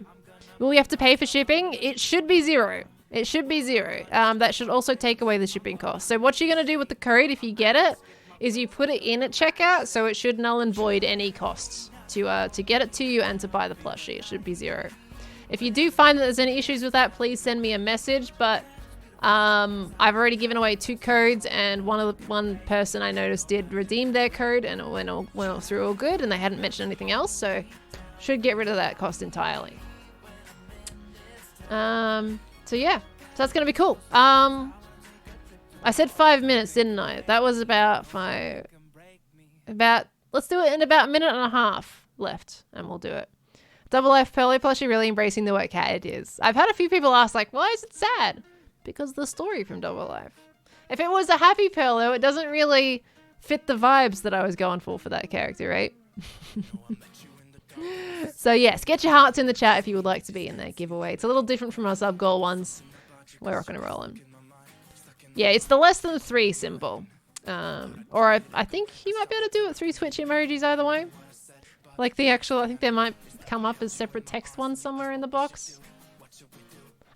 Will we have to pay for shipping? It should be 0. It should be 0. That should also take away the shipping cost. So what you're going to do with the code, if you get it, is you put it in at checkout, so it should null and void any costs to get it to you and to buy the plushie. It should be 0. If you do find that there's any issues with that, please send me a message. But I've already given away 2 codes, and one person I noticed did redeem their code, and it went all through all good, and they hadn't mentioned anything else, so should get rid of that cost entirely. So yeah, so that's gonna be cool. I said 5 minutes, didn't I? That was about 5. Let's do it in about 1.5 minutes left, and we'll do it. Double Life Pearly plushie really embracing the work cat it is. I've had a few people ask, like, why is it sad? Because the story from Double Life. If it was a happy Perlo, it doesn't really fit the vibes that I was going for that character, right? So yes, get your hearts in the chat if you would like to be in that giveaway. It's a little different from our sub goal ones. We're rocking and rolling. Yeah, it's the less than 3 symbol. Or I think you might be able to do it through Twitch emojis either way. Like the actual, I think they might come up as separate text ones somewhere in the box.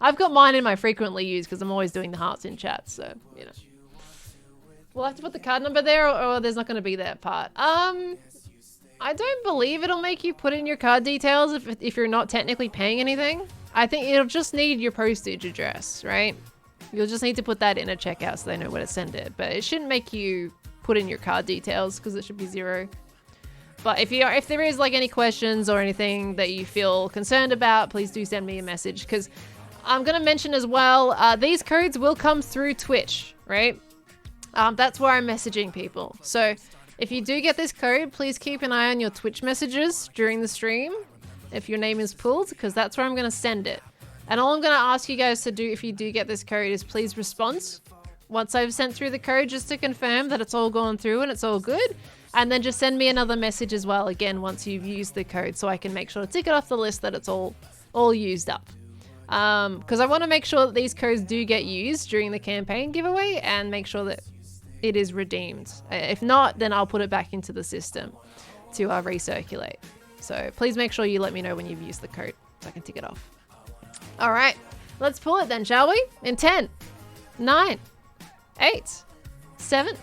I've got mine in my frequently used because I'm always doing the hearts in chat, so, you know. We'll have to put the card number there, or there's not going to be that part. I don't believe it'll make you put in your card details if you're not technically paying anything. I think it'll just need your postage address, right? You'll just need to put that in a checkout so they know where to send it. But it shouldn't make you put in your card details because it should be 0. But if there is like any questions or anything that you feel concerned about, please do send me a message, because I'm going to mention as well, these codes will come through Twitch, right? That's where I'm messaging people. So if you do get this code, please keep an eye on your Twitch messages during the stream if your name is pulled, because that's where I'm going to send it. And all I'm going to ask you guys to do if you do get this code is please respond once I've sent through the code, just to confirm that it's all gone through and it's all good. And then just send me another message as well, again, once you've used the code, so I can make sure to tick it off the list that it's all used up. Because I want to make sure that these codes do get used during the campaign giveaway and make sure that it is redeemed. If not, then I'll put it back into the system to recirculate. So please make sure you let me know when you've used the code so I can tick it off. All right, let's pull it then, shall we? In 10, 9, 8, 7,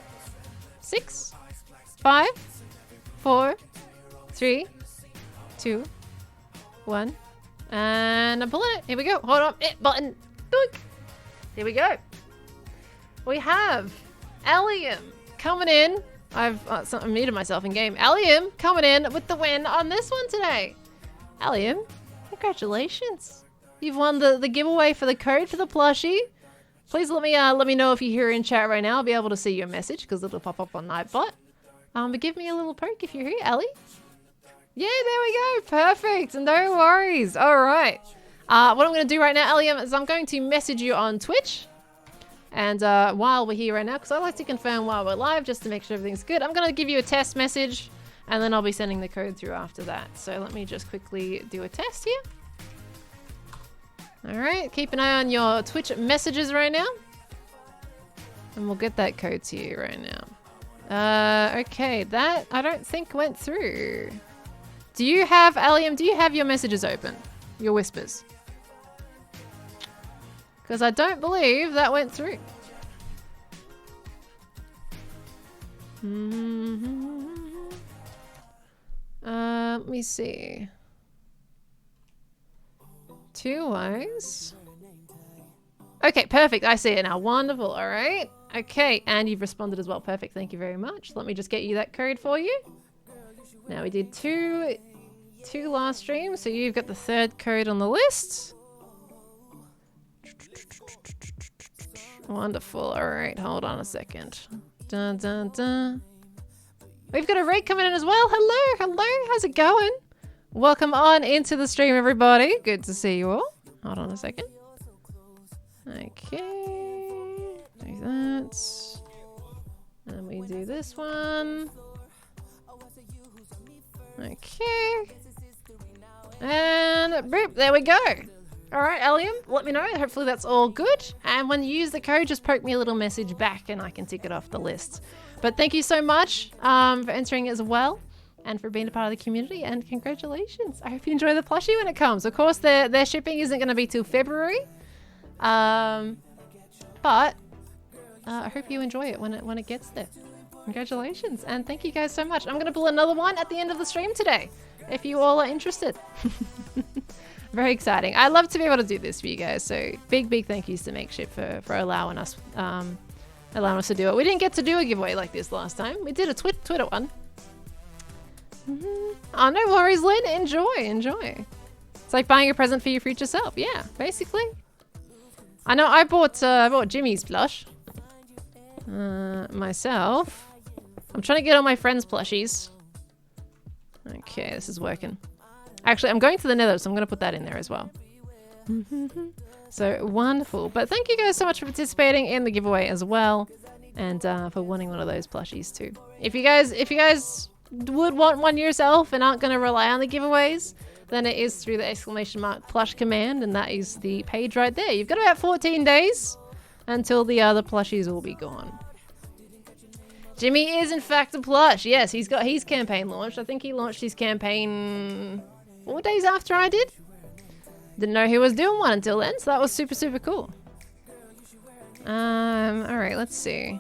6, 5, 4, 3, 2, 1. And I'm pulling it. Here we go. Hold on. Button. Doink. Here we go. We have Allium coming in. I've muted myself in game. Allium coming in with the win on this one today. Allium, congratulations. You've won the giveaway for the code for the plushie. Please let me know if you're here in chat right now. I'll be able to see your message because it'll pop up on Nightbot. But give me a little poke if you're here, Ellie. Yeah, there we go. Perfect. No worries. All right. What I'm going to do right now, Allium, is I'm going to message you on Twitch. And while we're here right now, because I like to confirm while we're live just to make sure everything's good, I'm going to give you a test message. And then I'll be sending the code through after that. So let me just quickly do a test here. All right. Keep an eye on your Twitch messages right now. And we'll get that code to you right now. Okay, that I don't think went through. Do you have, Allium, do you have your messages open? Your whispers? Because I don't believe that went through. Let me see. 2 eyes. Okay, perfect. I see it now. Wonderful. All right. Okay, and you've responded as well. Perfect. Thank you very much. Let me just get you that code for you. Now we did two last streams, so you've got the 3rd code on the list. Wonderful. All right, hold on a second. Dun, dun, dun. We've got a raid coming in as well. Hello, hello. How's it going? Welcome on into the stream, everybody. Good to see you all. Hold on a second. Okay. Do that. And we do this one. Okay. And boop, there we go. All right, Allium, let me know. Hopefully that's all good. And when you use the code, just poke me a little message back and I can tick it off the list. But thank you so much for entering as well and for being a part of the community. And congratulations. I hope you enjoy the plushie when it comes. Of course, their shipping isn't going to be till February. But I hope you enjoy it when it gets there. Congratulations. And thank you guys so much. I'm going to pull another one at the end of the stream today, if you all are interested. Very exciting. I love to be able to do this for you guys. So big thank yous to Makeshift for allowing us to do it. We didn't get to do a giveaway like this last time. We did a Twitter one. Oh, no worries, Lynn. Enjoy. It's like buying a present for your future self. Yeah, basically. I know I bought Jimmy's plush. Myself. I'm trying to get all my friends' plushies. Okay, this is working. Actually, I'm going to the Nether, so I'm going to put that in there as well. So wonderful. But thank you guys so much for participating in the giveaway as well, and for wanting one of those plushies too. If you guys would want one yourself and aren't going to rely on the giveaways, then it is through the ! plush command, and that is the page right there. You've got about 14 days until the other plushies will be gone. Jimmy is in fact a plush. Yes, he's got his campaign launched. I think he launched his campaign 4 days after I did. Didn't know he was doing one until then, so that was super cool. Alright, let's see.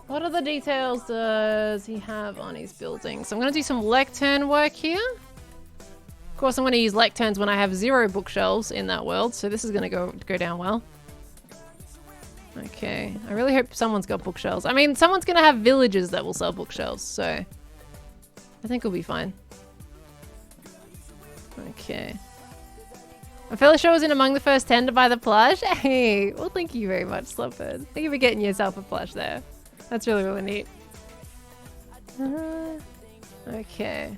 What other details does he have on his building? So I'm going to do some lectern work here. Of course, I'm going to use lecterns when I have 0 bookshelves in that world, so this is going to go down well. Okay, I really hope someone's got bookshelves. I mean, someone's going to have villages that will sell bookshelves, so I think we'll be fine. Okay. I'm fairly sure I was in among the first 10 to buy the plush. Hey, well, thank you very much, Slopford. Thank you for getting yourself a plush there. That's really, really neat. Okay.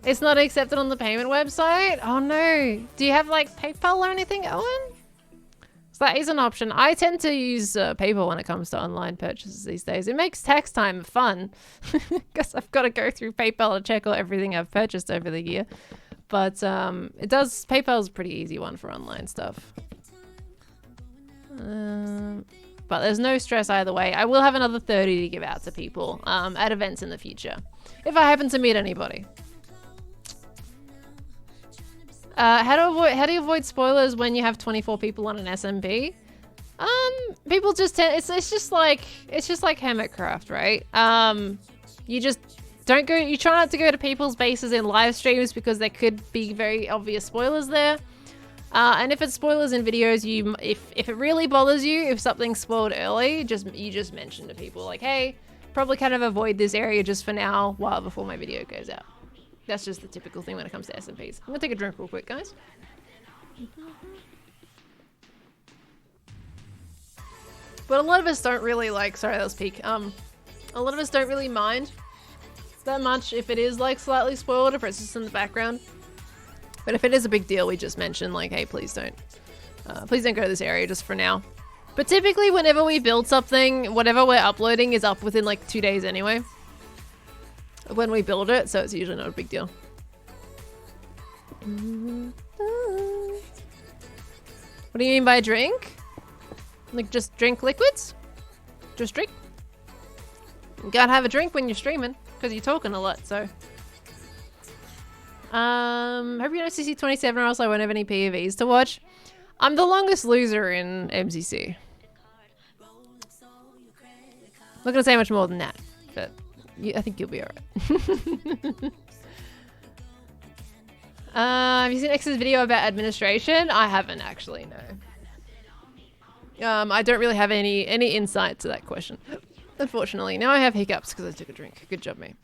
It's not accepted on the payment website? Oh no. Do you have like PayPal or anything, Owen? So that is an option. I tend to use PayPal when it comes to online purchases these days. It makes tax time fun because I've got to go through PayPal to check out everything I've purchased over the year. But PayPal's a pretty easy one for online stuff. But there's no stress either way. I will have another 30 to give out to people at events in the future if I happen to meet anybody. How do you avoid spoilers when you have 24 people on an SMP? People just tend, it's just like Hermitcraft, right? You just don't go, you try not to go to people's bases in live streams because there could be very obvious spoilers there. And if it's spoilers in videos, if it really bothers you, if something's spoiled early, you just mention to people like, hey, probably kind of avoid this area just for now while before my video goes out. That's just the typical thing when it comes to SMPs. I'm gonna take a drink real quick, guys. But a lot of us don't really like, sorry, that was peak. A lot of us don't really mind that much if it is like slightly spoiled, if it's just in the background. But if it is a big deal, we just mention like, hey, please don't go to this area just for now. But typically whenever we build something, whatever we're uploading is up within like 2 days anyway. When we build it, so it's usually not a big deal. What do you mean by drink? Like just drink liquids? Just drink? You gotta have a drink when you're streaming, because you're talking a lot, so. Hope you know CC27 or else I won't have any POVs to watch. I'm the longest loser in MCC. Not gonna say much more than that, but I think you'll be alright. Have you seen X's video about administration? I haven't actually, no. I don't really have any insight to that question, unfortunately. Now I have hiccups because I took a drink. Good job, me.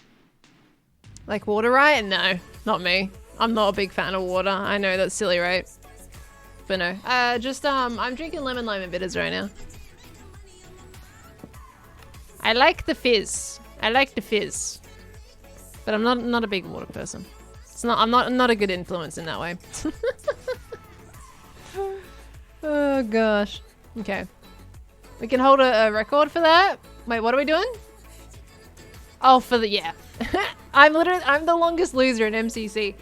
Like water, right? No, not me. I'm not a big fan of water. I know that's silly, right? But no. I'm drinking lemon lime and bitters right now. I like the fizz. But I'm not a big water person. I'm not a good influence in that way. Oh gosh. Okay. We can hold a record for that. Wait, what are we doing? Oh, yeah. I'm the longest loser in MCC.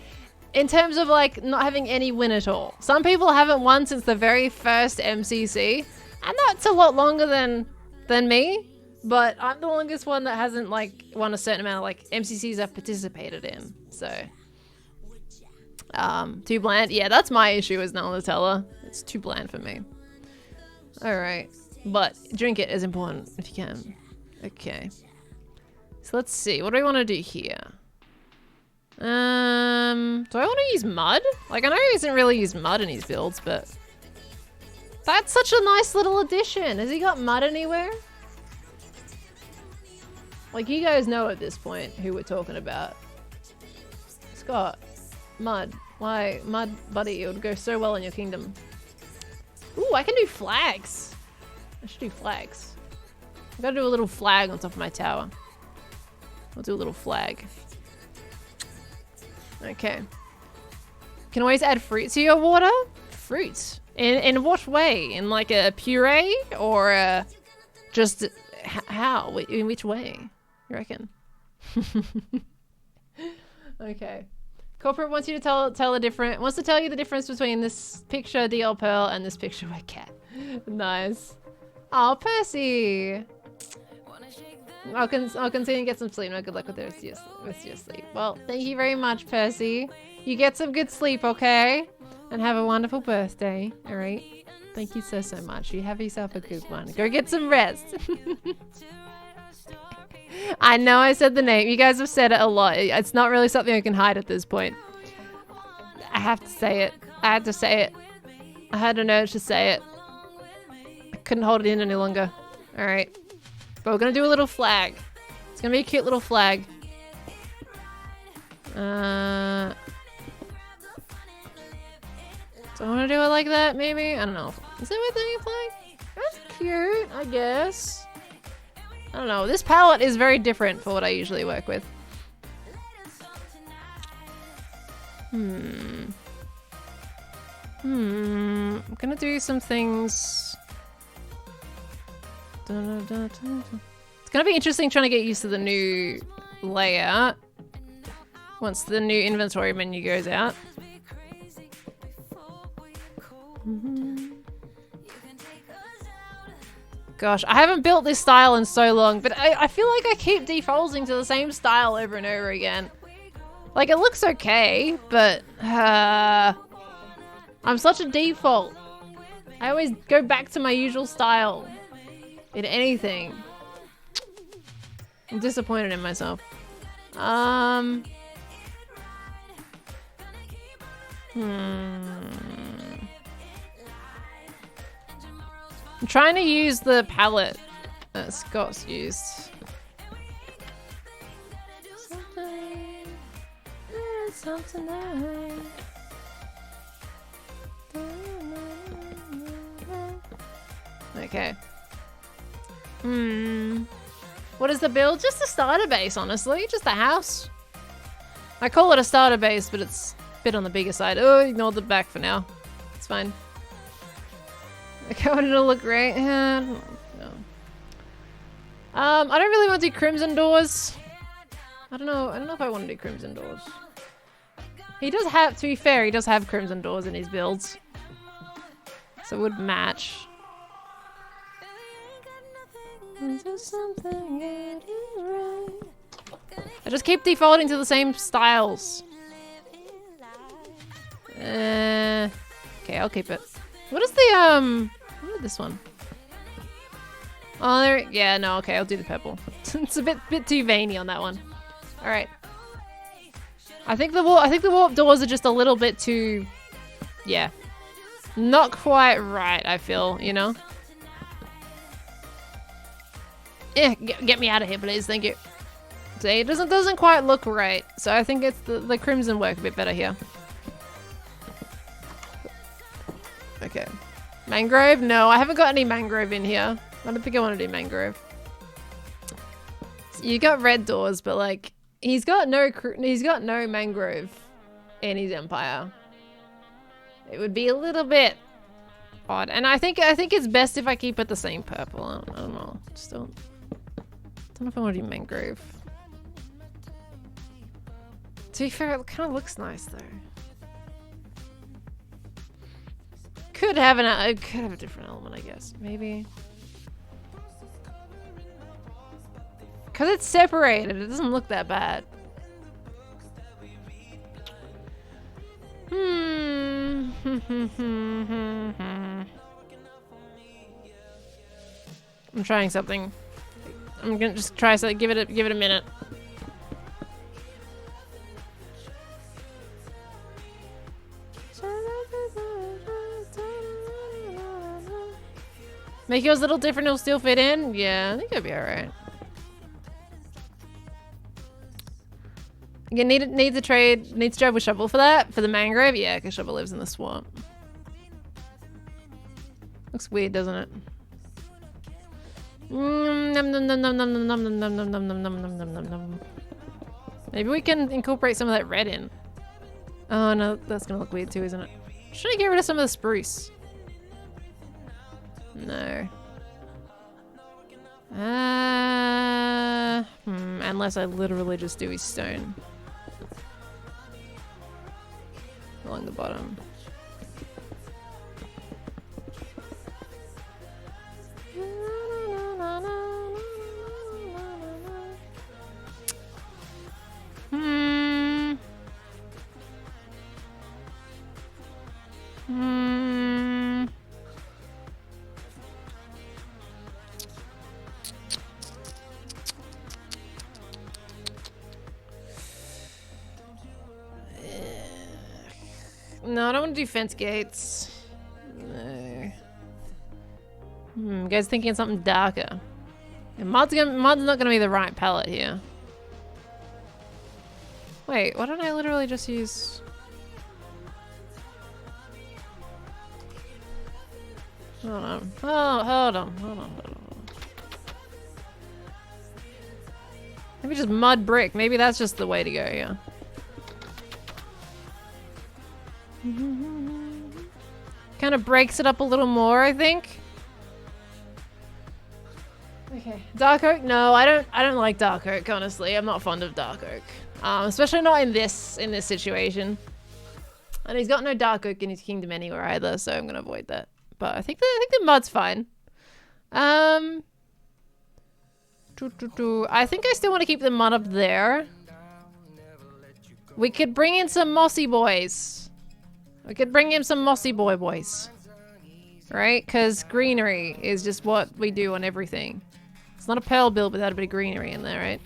In terms of like not having any win at all. Some people haven't won since the very first MCC. And that's a lot longer than me. But I'm the longest one that hasn't like won a certain amount of like MCCs I've participated in. So too bland. Yeah, that's my issue as Nutella. It's too bland for me. Alright. But drink it is important if you can. Okay. So let's see. What do we want to do here? Do I want to use mud? Like, I know he doesn't really use mud in his builds, but that's such a nice little addition. Has he got mud anywhere? Like, you guys know at this point who we're talking about. Scott. Mud. Why? Mud, buddy. It would go so well in your kingdom. Ooh, I can do flags. I should do flags. I've got to do a little flag on top of my tower. I'll do a little flag. Okay. Can always add fruit to your water? Fruit? In what way? In like a puree? Or just how? In which way? You reckon? Okay. Corporate wants you to wants to tell you the difference between this picture DL Pearl and this picture with cat. Nice. Oh, Percy. I'll continue and get some sleep. No, good luck with your sleep. Well, thank you very much, Percy. You get some good sleep, okay? And have a wonderful birthday, alright? Thank you so much. You have yourself a good one. Go get some rest. I know I said the name. You guys have said it a lot. It's not really something I can hide at this point. I have to say it. I had to say it. I had an urge to say it. I couldn't hold it in any longer. Alright. But we're gonna do a little flag. It's gonna be a cute little flag. Do I want to do it like that, maybe? I don't know. Is that what they play? That's cute, I guess. I don't know. This palette is very different for what I usually work with. I'm gonna do some things. It's gonna be interesting trying to get used to the new layout once the new inventory menu goes out. Gosh, I haven't built this style in so long, but I feel like I keep defaulting to the same style over and over again. Like, it looks okay, but I'm such a default. I always go back to my usual style in anything. I'm disappointed in myself. I'm trying to use the palette that Scott's used. Okay. What is the build? Just a starter base, honestly. Just a house. I call it a starter base, but it's a bit on the bigger side. Oh, ignore the back for now. It's fine. Okay, would it look great? No. I don't really want to do crimson doors. I don't know if I want to do crimson doors. He does have, to be fair, he does have crimson doors in his builds. So it would match. I just keep defaulting to the same styles. Okay, I'll keep it. What is the, what is this one? Oh, there, yeah, no, okay, I'll do the purple. It's a bit too veiny on that one. Alright. I think the warp doors are just a little bit too, yeah. Not quite right, I feel, you know? Yeah, get me out of here, please, thank you. See, it doesn't quite look right, so I think it's the crimson work a bit better here. Okay. Mangrove? No, I haven't got any mangrove in here. I don't think I want to do mangrove. So you got red doors, but like, he's got no mangrove in his empire. It would be a little bit odd, and I think it's best if I keep it the same purple. I don't know. Just don't know if I want to do mangrove. To be fair, it kind of looks nice though. Could have a different element, I guess. Maybe. Because it's separated, it doesn't look that bad. I'm trying something. I'm gonna just try something. Give it a minute. Make yours a little different, it'll still fit in? Yeah, I think it'll be alright. Again, needs a trade with Shovel for that? For the mangrove? Yeah, because Shovel lives in the swamp. Looks weird, doesn't it? Maybe we can incorporate some of that red in. Oh no, that's gonna look weird too, isn't it? Should I get rid of some of the spruce? No. Unless I literally just do his stone. Along the bottom. No, I don't want to do fence gates. No. Guys thinking of something darker. And mod's not gonna be the right palette here. Wait, why don't I literally just use... Hold on. Oh, hold on. Maybe just mud brick. Maybe that's just the way to go, yeah. Kind of breaks it up a little more, I think. Okay. Dark oak? No, I don't like dark oak, honestly. I'm not fond of dark oak. Especially not in this situation. And he's got no dark oak in his kingdom anywhere either, so I'm gonna avoid that. But I think the mud's fine. I think I still want to keep the mud up there. We could bring in some mossy boys. We could bring in some mossy boys. Right? Because greenery is just what we do on everything. It's not a pearl build without a bit of greenery in there, right?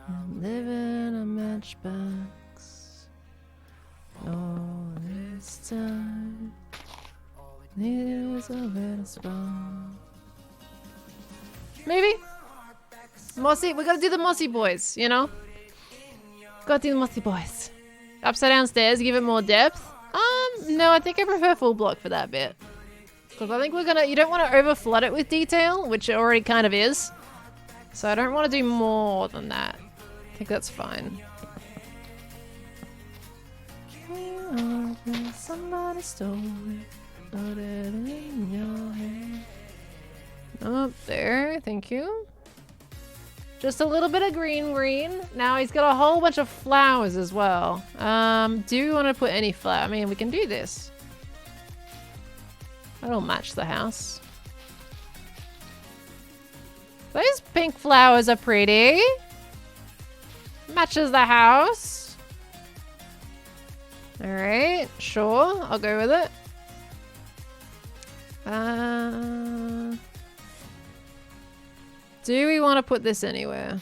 I'm living a matchbox. All this time, there's a little spot. Maybe mossy. We gotta do the mossy boys, you know. Gotta do the mossy boys. Upside down stairs, give it more depth. No, I think I prefer full block for that bit. Because I think we're gonna. You don't want to over flood it with detail, which it already kind of is. So I don't want to do more than that. I think that's fine. Somebody stole it, put it in your hand. Up there, thank you. Just a little bit of green. Now he's got a whole bunch of flowers as well. Do you want to put any flower? I mean, we can do this. That'll match the house. Those pink flowers are pretty. Matches the house. Alright, sure. I'll go with it. Do we want to put this anywhere?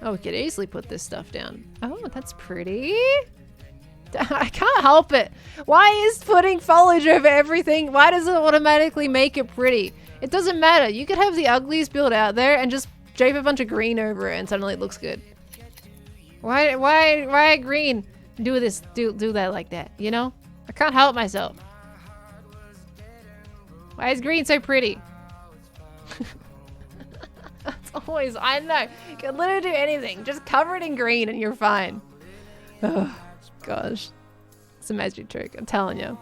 Oh, we could easily put this stuff down. Oh, that's pretty. I can't help it. Why is putting foliage over everything? Why does it automatically make it pretty? It doesn't matter. You could have the ugliest build out there and just drape a bunch of green over it and suddenly it looks good. Why green? Do this, do that like that, you know? I can't help myself. Why is green so pretty? That's always, I know. You can literally do anything. Just cover it in green and you're fine. Oh, gosh. It's a magic trick, I'm telling you.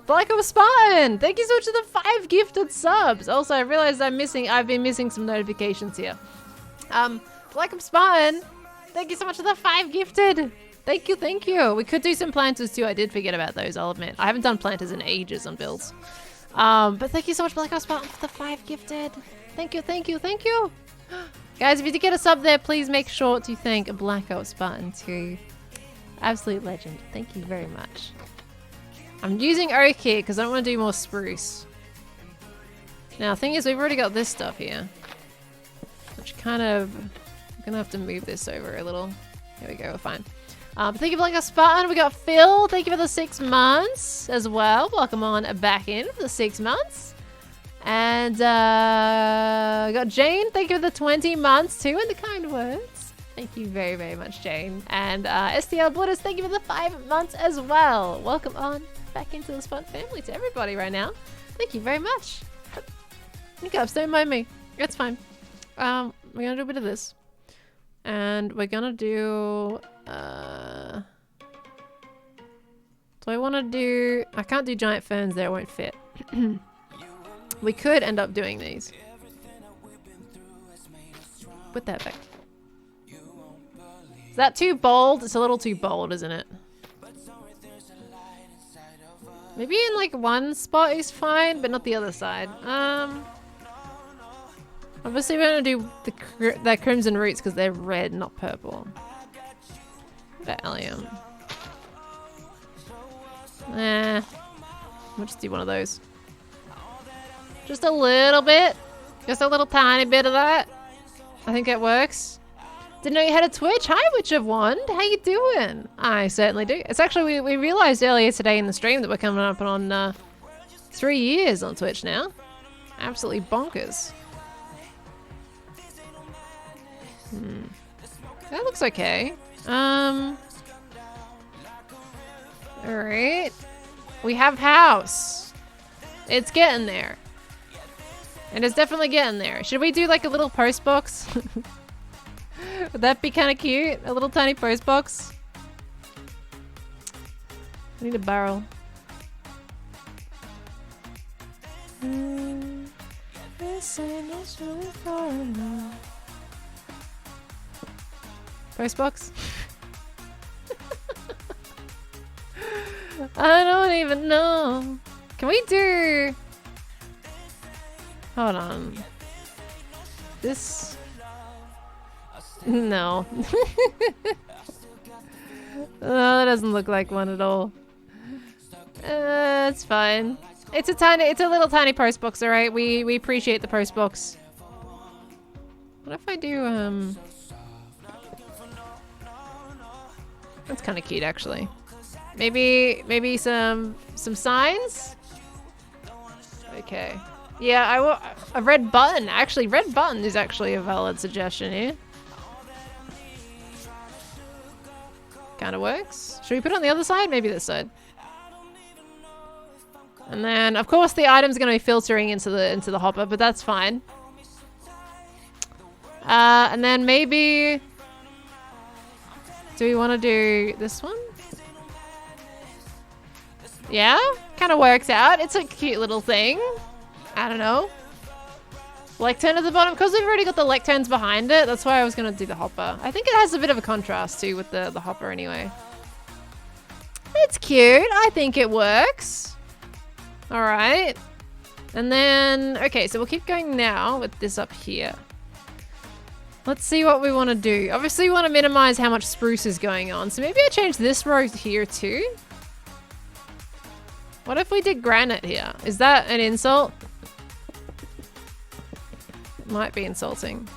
Black of Spartan! Thank you so much for the 5 gifted subs. Also, I realized I've been missing some notifications here. Black of Spartan, thank you so much for the 5 gifted. Thank you. We could do some planters too. I did forget about those, I'll admit. I haven't done planters in ages on builds. But thank you so much, Black of Spartan, for the 5 gifted. Thank you. Guys, if you did get a sub there, please make sure to thank Black Ops Spartan too. Absolute legend. Thank you very much. I'm using oak here because I don't want to do more spruce. Now, the thing is, we've already got this stuff here. Which kind of... I'm going to have to move this over a little. There we go, we're fine. But thank you for Black Ops Spartan. We got Phil. Thank you for the 6 months as well. Welcome on back in for the 6 months. And we got Jane. Thank you for the 20 months too and the kind words. Thank you very, very much, Jane. And STL Blitters, thank you for the 5 months as well. Welcome on back into this fun family to everybody right now. Thank you very much. Hiccups, don't mind me. It's fine. We're gonna do a bit of this. And we're gonna do... do I want to do... I can't do giant ferns there, it won't fit. We could end up doing these. Put that back. Is that too bold? It's a little too bold, isn't it? Maybe in like one spot is fine, but not the other side. Obviously we're gonna do the crimson roots because they're red, not purple. Allium. We'll just do one of those. Just a little bit. Just a little tiny bit of that. I think it works. Didn't know you had a Twitch. Hi, Witch of Wand. How you doing? I certainly do. It's actually, we realized earlier today in the stream that we're coming up on 3 years on Twitch now. Absolutely bonkers. That looks okay. Alright. We have house. It's getting there. And it's definitely getting there. Should we do like a little post box? Would that be kind of cute? A little tiny post box? I need a barrel. Post box? I don't even know. Can we do... Hold on. This... No. No, that doesn't look like one at all. It's fine. It's a little tiny post box, alright? We appreciate the post box. What if I do, That's kind of cute, actually. Maybe some signs? Okay. Yeah, a red button. Actually, red button is actually a valid suggestion here. Kind of works. Should we put it on the other side? Maybe this side. And then, of course, the item's going to be filtering into the hopper, but that's fine. And then maybe... Do we want to do this one? Yeah? Kind of works out. It's a cute little thing. I don't know. Lectern at the bottom. Because we've already got the lecterns behind it, that's why I was going to do the hopper. I think it has a bit of a contrast, too, with the hopper anyway. It's cute. I think it works. Alright. And then... Okay, so we'll keep going now with this up here. Let's see what we want to do. Obviously, we want to minimize how much spruce is going on. So maybe I change this row here, too. What if we did granite here? Is that an insult? Might be insulting.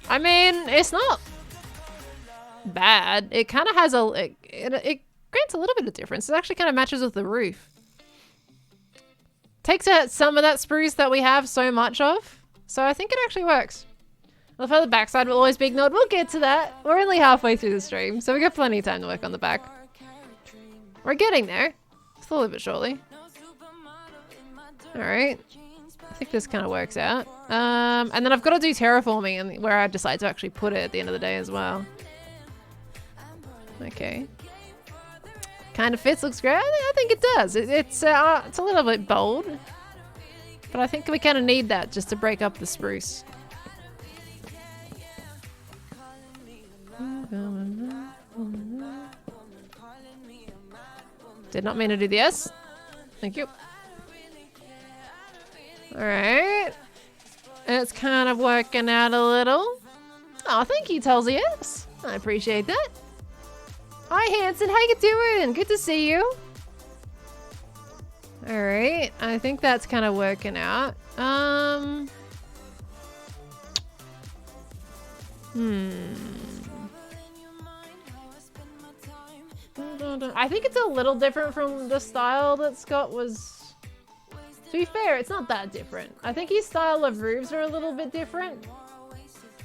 I mean, it's not bad. It kind of has a... It grants a little bit of difference. It actually kind of matches with the roof. Takes out some of that spruce that we have so much of. So I think it actually works. Well, for the backside will always be ignored. We'll get to that. We're only halfway through the stream, so we got plenty of time to work on the back. We're getting there. Slowly but surely. Alright. I think this kind of works out. And then I've got to do terraforming and where I decide to actually put it at the end of the day as well. Okay. Kind of fits, looks great. I think it does. It's a little bit bold. But I think we kind of need that just to break up the spruce. Did not mean to do the S. Thank you. Alright. It's kind of working out a little. Oh, thank you, Tulsi S. I appreciate that. Hi, Hanson. How you doing? Good to see you. Alright. I think that's kind of working out. I think it's a little different from the style that Scott was... To be fair, it's not that different. I think his style of roofs are a little bit different.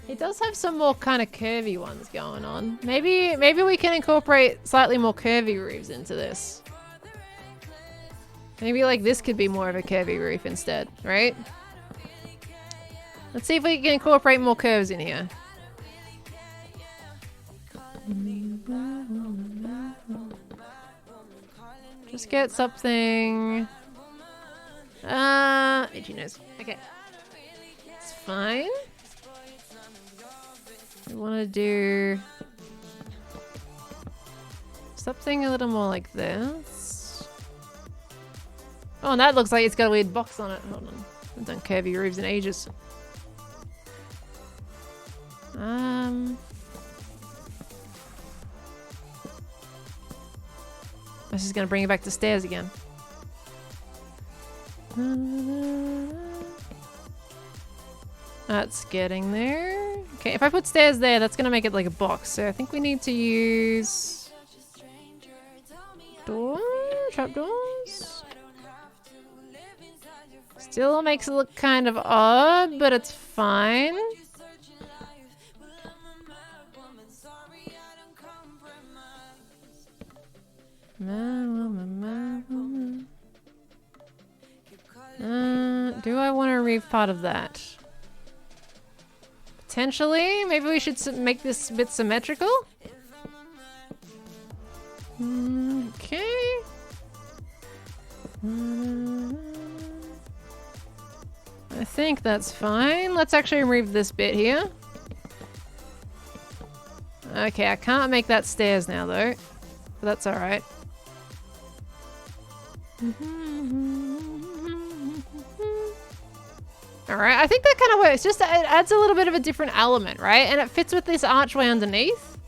He does have some more kind of curvy ones going on. Maybe we can incorporate slightly more curvy roofs into this. Maybe like this could be more of a curvy roof instead, right? Let's see if we can incorporate more curves in here. Just get something... itchy nose. Okay. It's fine. We want to do something a little more like this. Oh, and that looks like it's got a weird box on it. Hold on. I've done curvy roofs in ages. This is going to bring it back to stairs again. That's getting there. Okay, if I put stairs there, that's going to make it like a box. So I think we need to use... door? trapdoors. Still makes it look kind of odd, but it's fine. Do I want to remove part of that? Potentially. Maybe we should make this a bit symmetrical. Okay. I think that's fine. Let's actually remove this bit here. Okay, I can't make that stairs now though. But that's alright. Alright, I think that kind of works. Just it adds a little bit of a different element, right? And it fits with this archway underneath.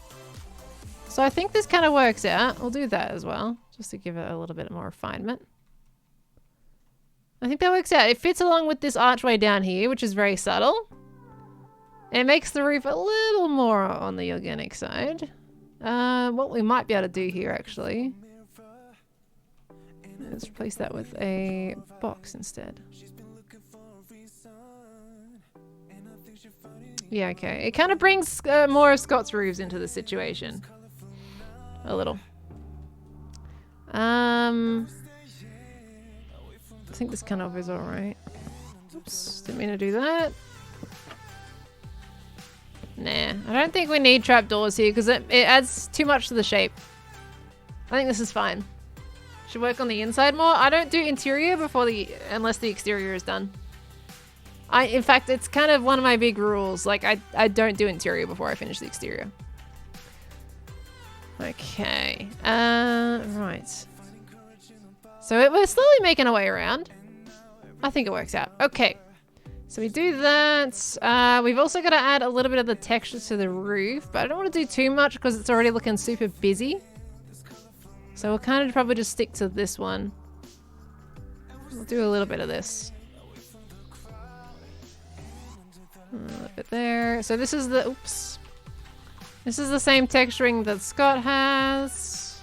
So I think this kind of works out. We'll do that as well, just to give it a little bit more refinement. I think that works out. It fits along with this archway down here, which is very subtle. It makes the roof a little more on the organic side. What we might be able to do here, actually. Let's replace that with a box instead. Yeah, okay. It kind of brings more of Scott's roofs into the situation. A little. I think this kind of is alright. Oops, didn't mean to do that. Nah, I don't think we need trapdoors here because it adds too much to the shape. I think this is fine. Should work on the inside more. I don't do interior unless the exterior is done. In fact, it's kind of one of my big rules. Like, I don't do interior before I finish the exterior. Okay. Right. So we're slowly making our way around. I think it works out. Okay. So we do that. We've also got to add a little bit of the texture to the roof, but I don't want to do too much because it's already looking super busy. So we'll kind of probably just stick to this one. We'll do a little bit of this. A little bit there. So this is the, oops. This is the same texturing that Scott has.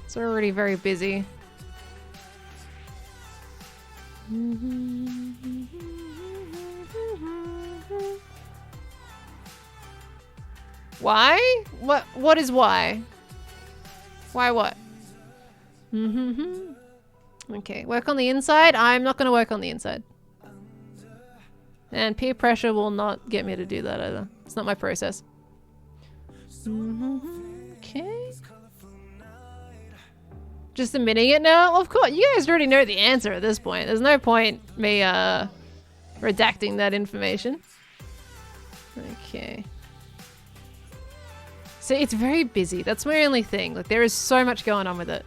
It's already very busy. Why? What is why? Why what? Okay, work on the inside. I'm not going to work on the inside. And peer pressure will not get me to do that either. It's not my process. Okay. Just admitting it now? Of course, you guys already know the answer at this point. There's no point me redacting that information. Okay. So it's very busy. That's my only thing. Like, there is so much going on with it.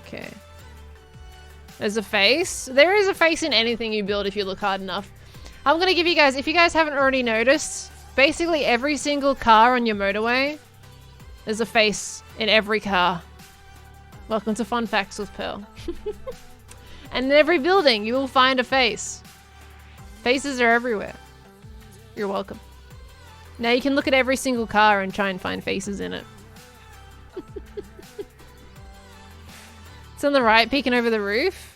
Okay. There's a face. There is a face in anything you build if you look hard enough. I'm gonna give you guys, if you guys haven't already noticed, basically every single car on your motorway, there's a face in every car. Welcome to Fun Facts with Pearl. And in every building, you will find a face. Faces are everywhere. You're welcome. Now you can look at every single car and try and find faces in it. It's on the right, peeking over the roof.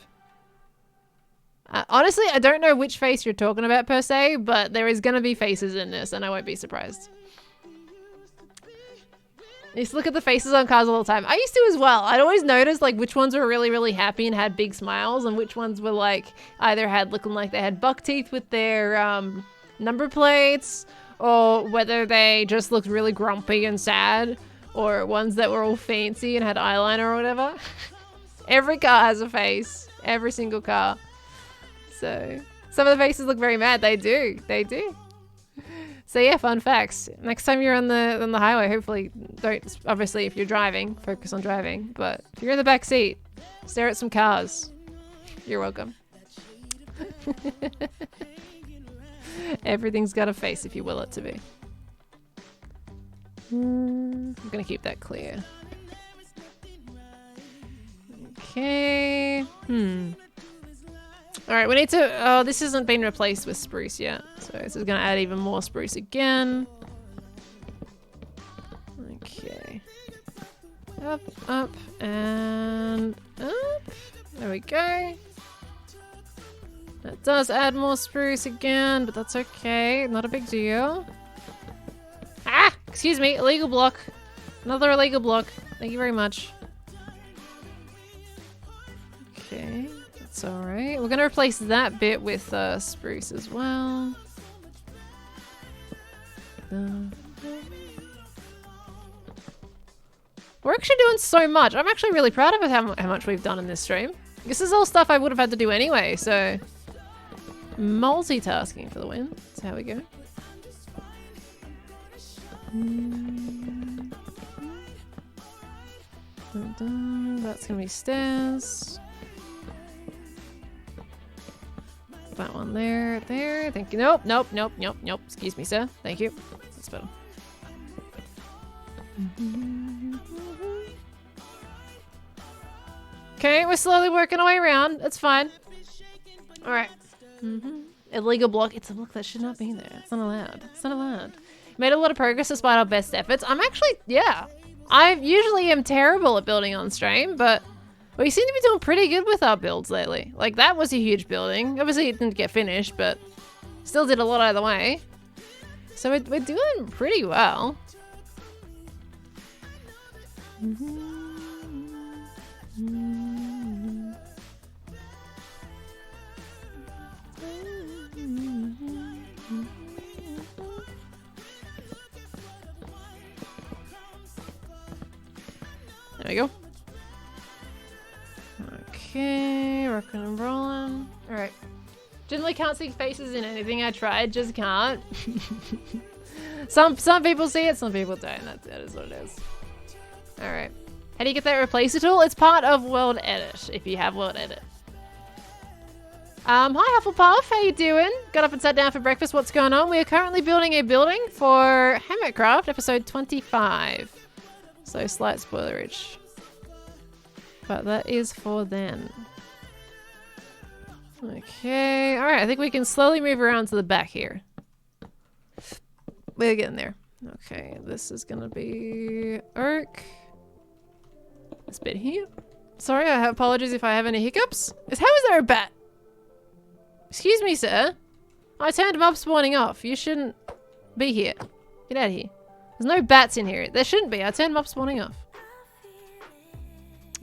Honestly, I don't know which face you're talking about per se, but there is going to be faces in this, and I won't be surprised. I used to look at the faces on cars all the time. I used to as well. I'd always notice like which ones were really, really happy and had big smiles, and which ones were like either had looking like they had buck teeth with their number plates, or whether they just looked really grumpy and sad, or ones that were all fancy and had eyeliner or whatever. Every car has a face. Every single car. So some of the faces look very mad. They do. They do. So yeah, fun facts. Next time you're on the highway, hopefully don't, obviously if you're driving, focus on driving. But if you're in the back seat, stare at some cars. You're welcome. Everything's got a face if you will it to be. I'm gonna keep that clear. Okay. All right, we need to, oh, this hasn't been replaced with spruce yet. So this is gonna add even more spruce again. Okay. Up, up, and up. There we go. That does add more spruce again, but that's okay. Not a big deal. Ah! Excuse me, illegal block. Another illegal block. Thank you very much. Okay, that's alright. We're gonna replace that bit with spruce as well. We're actually doing so much. I'm actually really proud of how much we've done in this stream. This is all stuff I would have had to do anyway, so... multitasking for the win. That's how we go. That's gonna be stairs. That one there, there. Thank you. Nope, nope, nope, nope, nope. Excuse me, sir. Thank you. That's better. Okay, we're slowly working our way around. It's fine. All right. Illegal block. It's a block that should not be there. It's not allowed. It's not allowed. Made a lot of progress despite our best efforts. I'm actually, yeah. I usually am terrible at building on stream, but we seem to be doing pretty good with our builds lately. Like, that was a huge building. Obviously, it didn't get finished, but still did a lot either way. So we're doing pretty well. There we go. Okay, rocking and rolling. Alright. Generally can't see faces in anything I tried, just can't. Some people see it, some people don't. That is what it is. Alright. How do you get that replacer tool? It's part of World Edit, if you have World Edit. Hi Hufflepuff, how you doing? Got up and sat down for breakfast, what's going on? We are currently building a building for Hermitcraft, episode 25. So slight spoilerage. But that is for then. Okay, alright, I think we can slowly move around to the back here. We're getting there. Okay, this is gonna be oak. This bit here. Sorry, I have apologies if I have any hiccups. How is there a bat? Excuse me, sir. I turned mob spawning off. You shouldn't be here. Get out of here. There's no bats in here. There shouldn't be. I turned mob spawning off.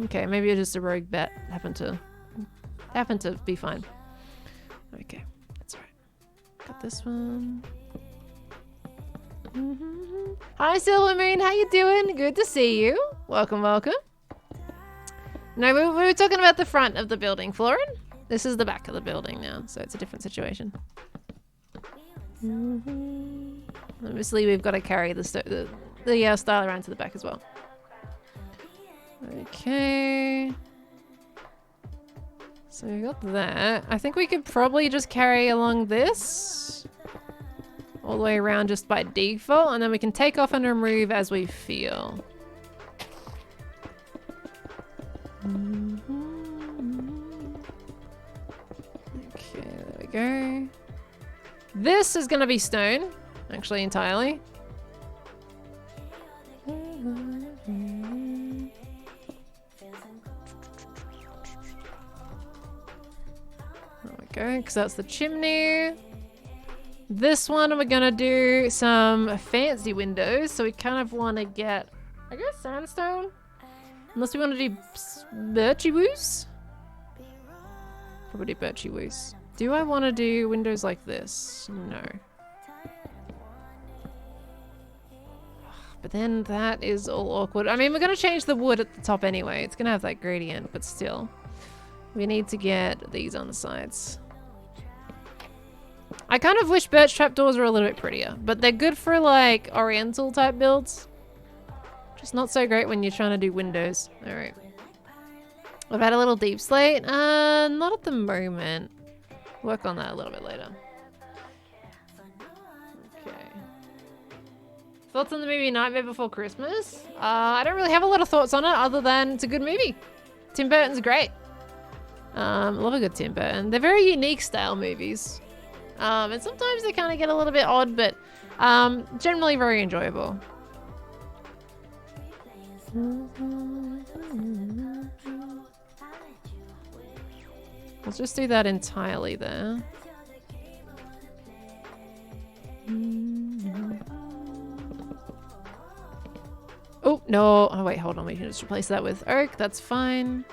Okay, maybe you're just a rogue bat. Happened to be fine. Okay, that's right. Got this one. Hi, Silvermoon. How you doing? Good to see you. Welcome, welcome. No, we were talking about the front of the building, Florin. This is the back of the building now, so it's a different situation. Obviously, we've got to carry the style around to the back as well. Okay. So we got that. I think we could probably just carry along this all the way around just by default, and then we can take off and remove as we feel. Okay, there we go. This is gonna be stone, actually, entirely. There we go, because that's the chimney. This one we're gonna do some fancy windows, so we kind of want to get, I guess, sandstone. Unless we want to do birchy woos. Probably do birchy woos. Do I want to do windows like this? No. But then that is all awkward. I mean, we're going to change the wood at the top anyway. It's going to have that gradient, but still. We need to get these on the sides. I kind of wish birch trapdoors were a little bit prettier, but they're good for like oriental type builds. Just not so great when you're trying to do windows. Alright. I've had a little deep slate. Not at the moment. Work on that a little bit later. Okay. Thoughts on the movie Nightmare Before Christmas? I don't really have a lot of thoughts on it other than it's a good movie. Tim Burton's great. Love a good Tim Burton. They're very unique style movies. And sometimes they kind of get a little bit odd, but generally very enjoyable. Let's just do that entirely there. Oh, no. Oh, wait, hold on. We can just replace that with oak. That's fine.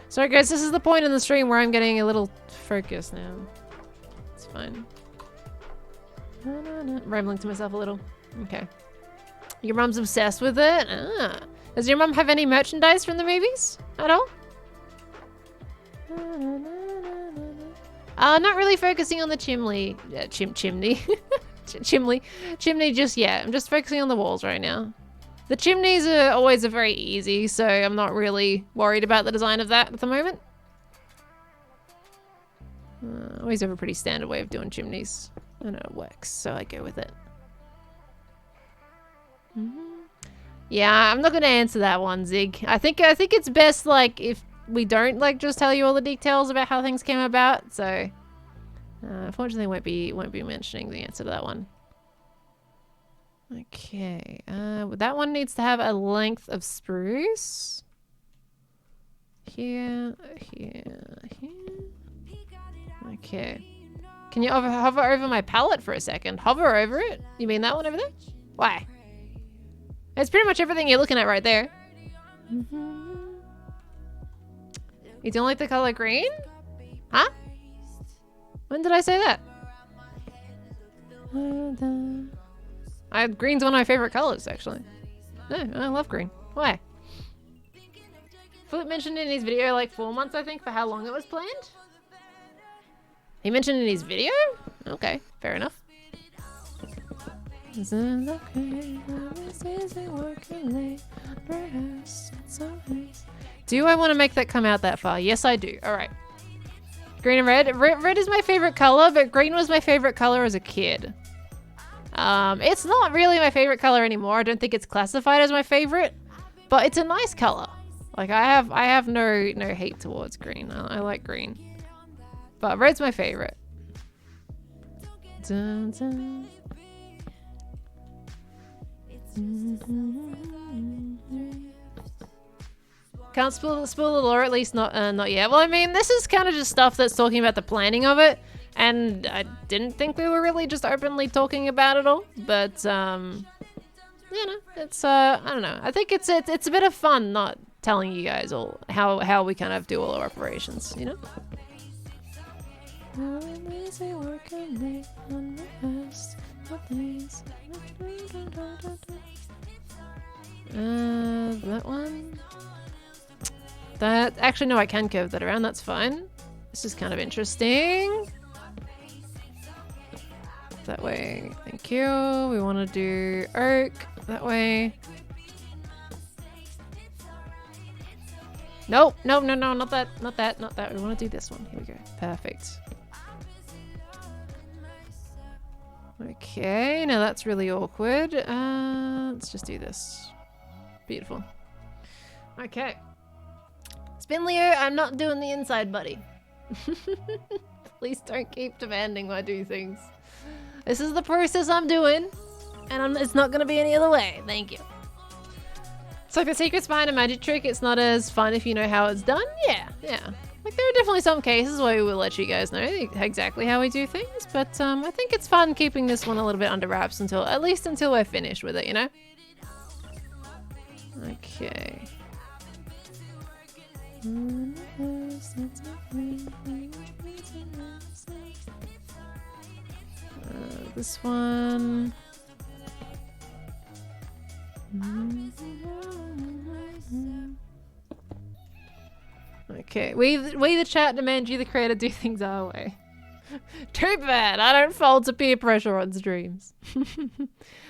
Sorry, guys. This is the point in the stream where I'm getting a little focused now. It's fine. Rambling to myself a little. Okay. Your mum's obsessed with it? Ah. Does your mum have any merchandise from the movies at all? Not really focusing on the chimney. Chimney just yet. I'm just focusing on the walls right now. The chimneys are always very easy, so I'm not really worried about the design of that at the moment. Always have a pretty standard way of doing chimneys. I know it works, so I go with it. Yeah, I'm not gonna answer that one, Zig. I think it's best like if we don't like just tell you all the details about how things came about. So, unfortunately, won't be mentioning the answer to that one. Okay, that one needs to have a length of spruce. Here. Okay. Can you hover over my palette for a second? Hover over it? You mean that one over there? Why? It's pretty much everything you're looking at right there. You don't like the color green? Huh? When did I say that? Green's one of my favorite colors, actually. No, I love green. Why? Philip mentioned in his video like 4 months, I think, for how long it was planned. He mentioned in his video? Okay, fair enough. Do I want to make that come out that far? Yes, I do. All right. Green and red. Red is my favorite color, but green was my favorite color as a kid. It's not really my favorite color anymore. I don't think it's classified as my favorite, but it's a nice color. Like I have no hate towards green. I like green, but red's my favorite. Dun, dun. Can't spoil the lore, at least not yet. Well, I mean, this is kind of just stuff that's talking about the planning of it, and I didn't think we were really just openly talking about it all. But you know, it's I don't know. I think it's a bit of fun not telling you guys all how we kind of do all our operations, you know. That one. That actually no, I can curve that around. That's fine. This is kind of interesting. That way, thank you. We want to do oak that way. Nope, no, not that. We want to do this one. Here we go. Perfect. Okay, now that's really awkward. Let's just do this. Beautiful. Okay. Spin Leo, I'm not doing the inside, buddy. Please don't keep demanding I do things. This is the process I'm doing, and it's not going to be any other way. Thank you. So the secret's behind a magic trick. It's not as fun if you know how it's done. Yeah. Like there are definitely some cases where we will let you guys know exactly how we do things, but I think it's fun keeping this one a little bit under wraps at least until we're finished with it, you know? Okay. This one. Okay, we the chat demand you the creator do things our way. Too bad, I don't fall to peer pressure on streams.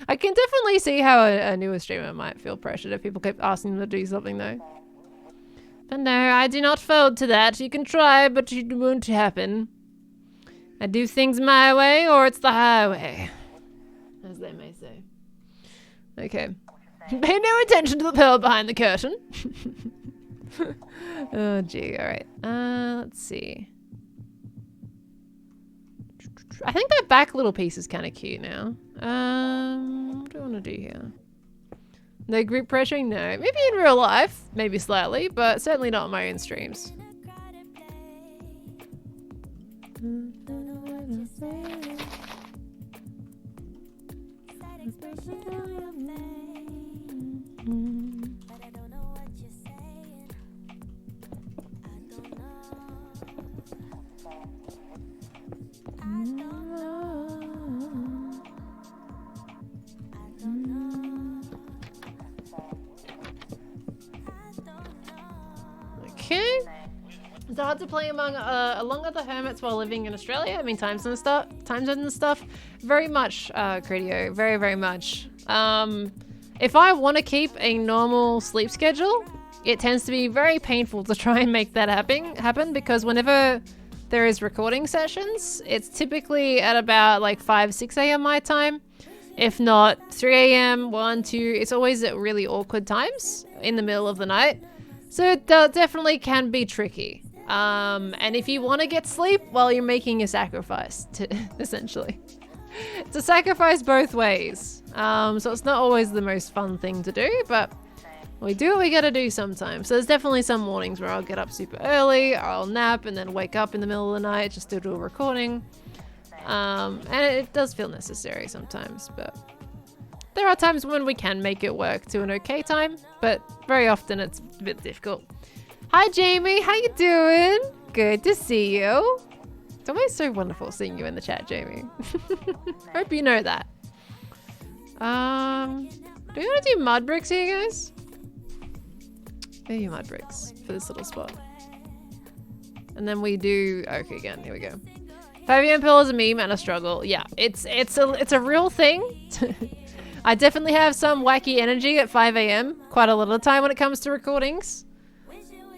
I can definitely see how a newer streamer might feel pressured if people keep asking them to do something though. But no, I do not fold to that. You can try, but it won't happen. I do things my way or it's the highway, as they may say. Okay. Pay no attention to the pearl behind the curtain. Oh, gee. All right. Let's see. I think that back little piece is kind of cute now. What do I want to do here? No group pressuring? No. Maybe in real life. Maybe slightly, but certainly not on my own streams. Okay. It's hard to play along other hermits while living in Australia. I mean, time zones and stuff. Very much, Credio. Very, very much. If I want to keep a normal sleep schedule, it tends to be very painful to try and make that happen because whenever there is recording sessions, it's typically at about like 5, 6 a.m. my time. If not 3 a.m., 1, 2, it's always at really awkward times in the middle of the night. So it definitely can be tricky. And if you want to get sleep, well, you're making a sacrifice, essentially. It's a sacrifice both ways. So it's not always the most fun thing to do, but we do what we gotta do sometimes. So there's definitely some mornings where I'll get up super early, or I'll nap and then wake up in the middle of the night just to do a recording. And it does feel necessary sometimes, but there are times when we can make it work to an okay time, but very often it's a bit difficult. Hi Jamie, how you doing? Good to see you. It's always so wonderful seeing you in the chat, Jamie. Hope you know that. Do we want to do mud bricks here, guys? Maybe mud bricks for this little spot. And then we do okay again. Here we go. 5 a.m. pill is a meme and a struggle. Yeah, it's a real thing. I definitely have some wacky energy at 5 a.m. quite a lot of the time when it comes to recordings.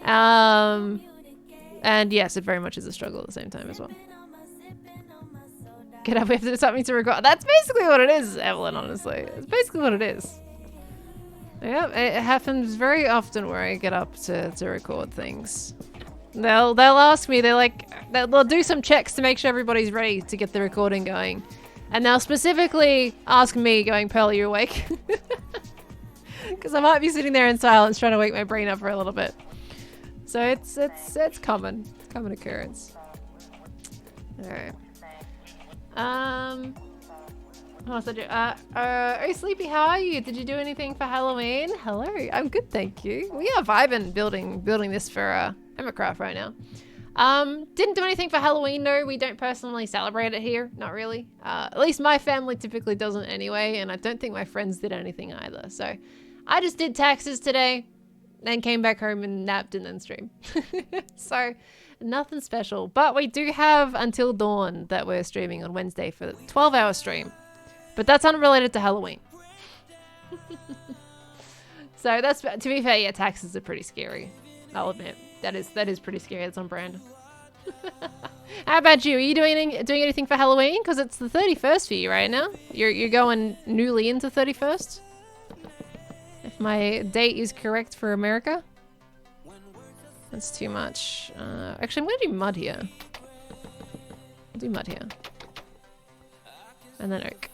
And yes, it very much is a struggle at the same time as well. Get up, we have to do something to record. That's basically what it is, Evelyn, honestly. It's basically what it is. Yeah, it happens very often where I get up to record things. They'll ask me, they'll do some checks to make sure everybody's ready to get the recording going. And they'll specifically ask me going, Pearl, are you awake? Because I might be sitting there in silence trying to wake my brain up for a little bit. So it's common. It's a common occurrence. Alright. What else did I do? Oh, Sleepy, how are you? Did you do anything for Halloween? Hello, I'm good, thank you. We are vibing building this for Hermitcraft right now. Didn't do anything for Halloween, no. We don't personally celebrate it here, not really. At least my family typically doesn't anyway, and I don't think my friends did anything either. So I just did taxes today, then came back home and napped and then streamed. So nothing special, but we do have until dawn that we're streaming on Wednesday for the 12-hour stream. But that's unrelated to Halloween. So that's, to be fair, yeah, taxes are pretty scary. I'll admit. That is pretty scary. That's on brand. How about you? Are you doing anything for Halloween? Because it's the 31st for you right now. You're going newly into 31st? If my date is correct for America. That's too much. Actually, I'm going to do mud here. I'll do mud here. And then oak.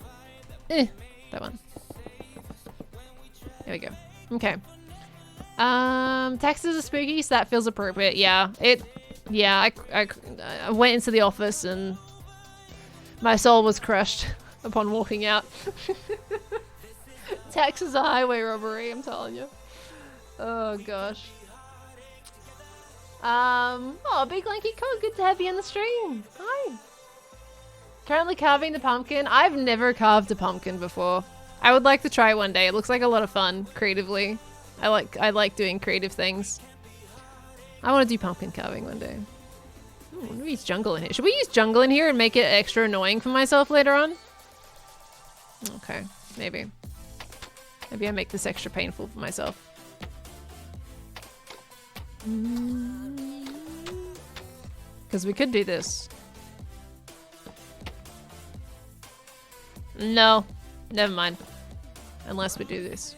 That one. There we go. Okay. Taxes are spooky, so that feels appropriate. Yeah, I went into the office and my soul was crushed upon walking out. Taxes are highway robbery, I'm telling you. Oh gosh. Oh, Big Lanky Cog, good to have you on the stream. Hi. Currently carving the pumpkin. I've never carved a pumpkin before. I would like to try one day. It looks like a lot of fun, creatively. I like doing creative things. I want to do pumpkin carving one day. Ooh, let me use jungle in here. Should we use jungle in here and make it extra annoying for myself later on? Okay, maybe. Maybe I make this extra painful for myself. Because we could do this. No, never mind. Unless we do this.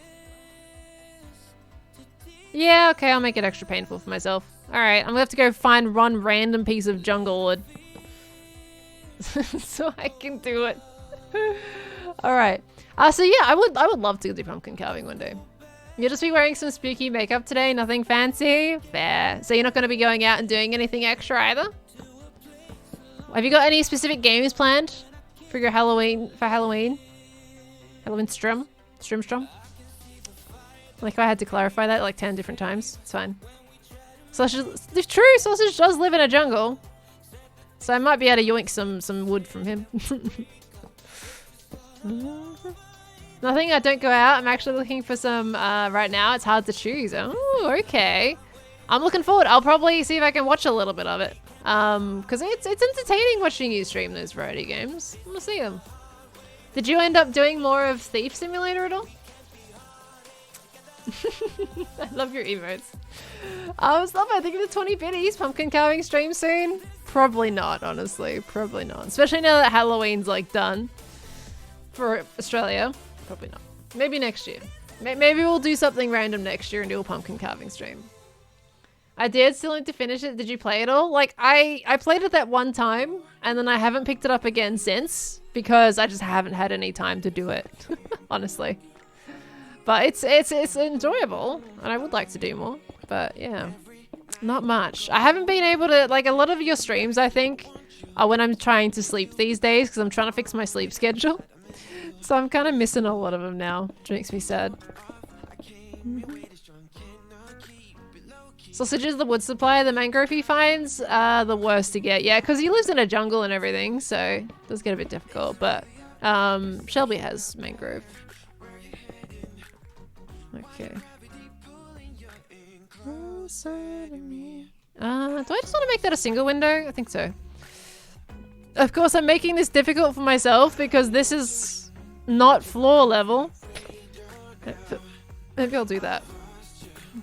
Yeah, okay, I'll make it extra painful for myself. Alright, I'm gonna have to go find one random piece of jungle wood. So I can do it. Alright. So yeah, I would love to do pumpkin carving one day. You'll just be wearing some spooky makeup today, nothing fancy? Fair. So you're not gonna be going out and doing anything extra either? Have you got any specific games planned for your Halloween, Halloween strum? Like I had to clarify that like 10 different times. It's fine. Sausage, it's true, Sausage does live in a jungle. So I might be able to yoink some wood from him. Nothing, I don't go out. I'm actually looking for some right now. It's hard to choose. Oh, okay. I'm looking forward. I'll probably see if I can watch a little bit of it. Because it's entertaining watching you stream those variety games. I want to see them. Did you end up doing more of Thief Simulator at all? I love your emotes. Stop, I think of the 20 biddies pumpkin carving stream soon. Probably not, honestly. Probably not. Especially now that Halloween's like done for Australia. Probably not. Maybe next year. Maybe we'll do something random next year and do a pumpkin carving stream. I did still need to finish it. Did you play it all? Like I played it that one time and then I haven't picked it up again since because I just haven't had any time to do it. Honestly. But it's enjoyable and I would like to do more. But yeah, not much. I haven't been able to, like a lot of your streams I think are when I'm trying to sleep these days because I'm trying to fix my sleep schedule. So I'm kind of missing a lot of them now, which makes me sad. Sausage is the wood supply. The mangrove he finds are the worst to get. Yeah, because he lives in a jungle and everything, so it does get a bit difficult. But Shelby has mangrove. Okay. Do I just want to make that a single window? I think so. Of course, I'm making this difficult for myself because this is not floor level. Maybe I'll do that.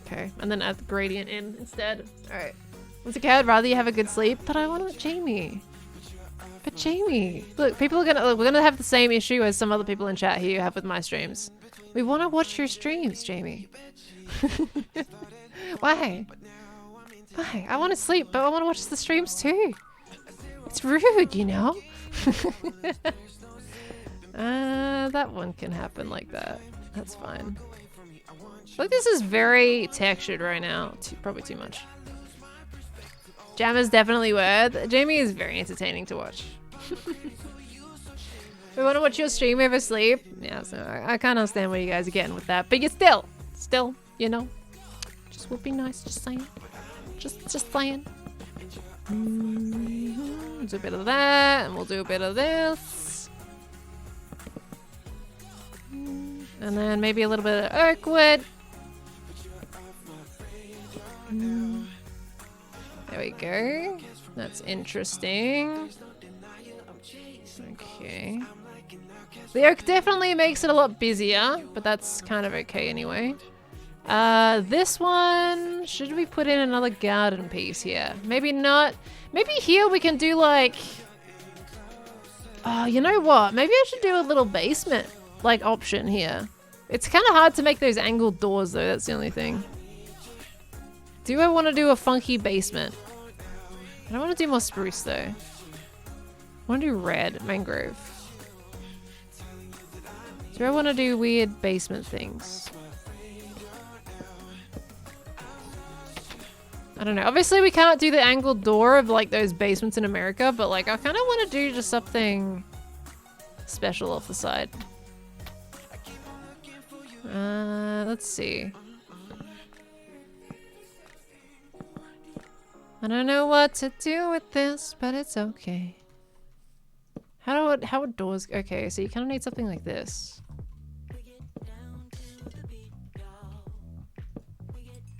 Okay, and then add the gradient in instead. Alright. Once again, I'd rather you have a good sleep, but I want Jamie. But Jamie, look, people are gonna look, we're gonna have the same issue as some other people in chat here have with my streams. We want to watch your streams, Jamie. Why? Why? I want to sleep, but I want to watch the streams too. It's rude, you know? That one can happen like that. That's fine. Like this is very textured right now. Probably too much. Jammer's definitely worth. Jamie is very entertaining to watch. We want to watch your stream over sleep. Yeah, so I can't understand what you guys are getting with that. But you still, you know, just would be nice. Just saying. Just saying. Do a bit of that, and we'll do a bit of this. And then maybe a little bit of oak wood. There we go. That's interesting. Okay. The oak definitely makes it a lot busier, but that's kind of okay anyway. This one, should we put in another garden piece here? Maybe not. Maybe here we can do like, oh, you know what? Maybe I should do a little basement like option here. It's kind of hard to make those angled doors though, that's the only thing. Do I want to do a funky basement? I don't want to do more spruce though. I want to do red, mangrove. Do I want to do weird basement things? I don't know. Obviously we can't do the angled door of like those basements in America, but like I kind of want to do just something special off the side. Let's see. I don't know what to do with this, but it's okay. How would doors... Okay, so you kind of need something like this.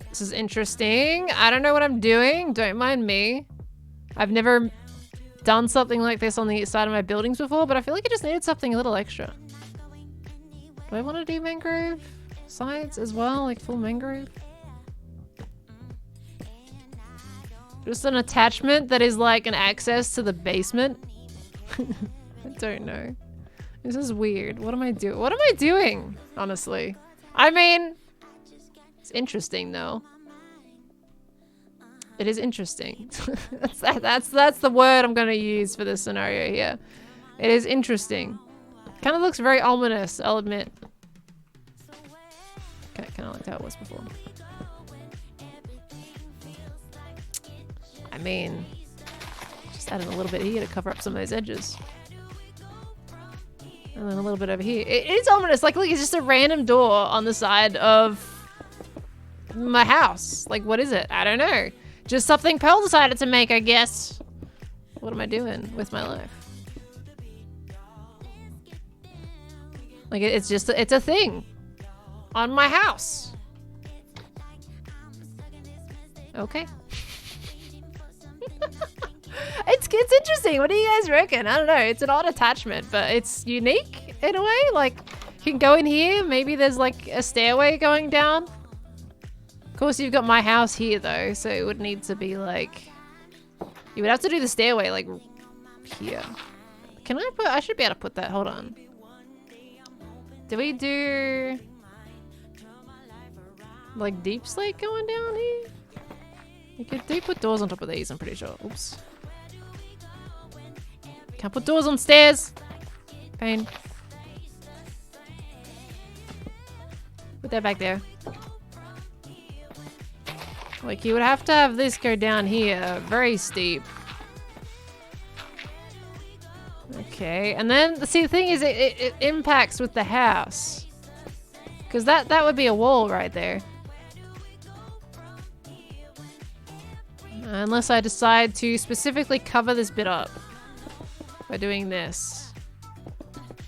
This is interesting. I don't know what I'm doing. Don't mind me. I've never done something like this on the side of my buildings before, but I feel like I just needed something a little extra. Do I want to do mangrove sides as well? Like full mangrove? Just an attachment that is like an access to the basement? I don't know. This is weird. What am I doing? What am I doing? Honestly. I mean, It's interesting though. It is interesting. that's the word I'm gonna use for this scenario here. It is interesting. Kind of looks very ominous, I'll admit. Okay, kind of like how it was before. I mean, just adding a little bit here to cover up some of those edges. And then a little bit over here. It is ominous. Like, look, it's just a random door on the side of my house. Like, what is it? I don't know. Just something Pearl decided to make, I guess. What am I doing with my life? Like, it's just, it's a thing on my house. Okay. It's interesting. What do you guys reckon? I don't know. It's an odd attachment, but it's unique in a way. Like, you can go in here. Maybe there's like a stairway going down. Of course, you've got my house here though, so it would need to be like, you would have to do the stairway like here. Can I put, I should be able to put that. Hold on. Do we do like deep slate going down here? You could put doors on top of these, I'm pretty sure. Oops. Can't put doors on stairs. Pain. Put that back there. Like, you would have to have this go down here. Very steep. Okay, and then, see, the thing is, it impacts with the house. Because that would be a wall right there. Unless I decide to specifically cover this bit up by doing this.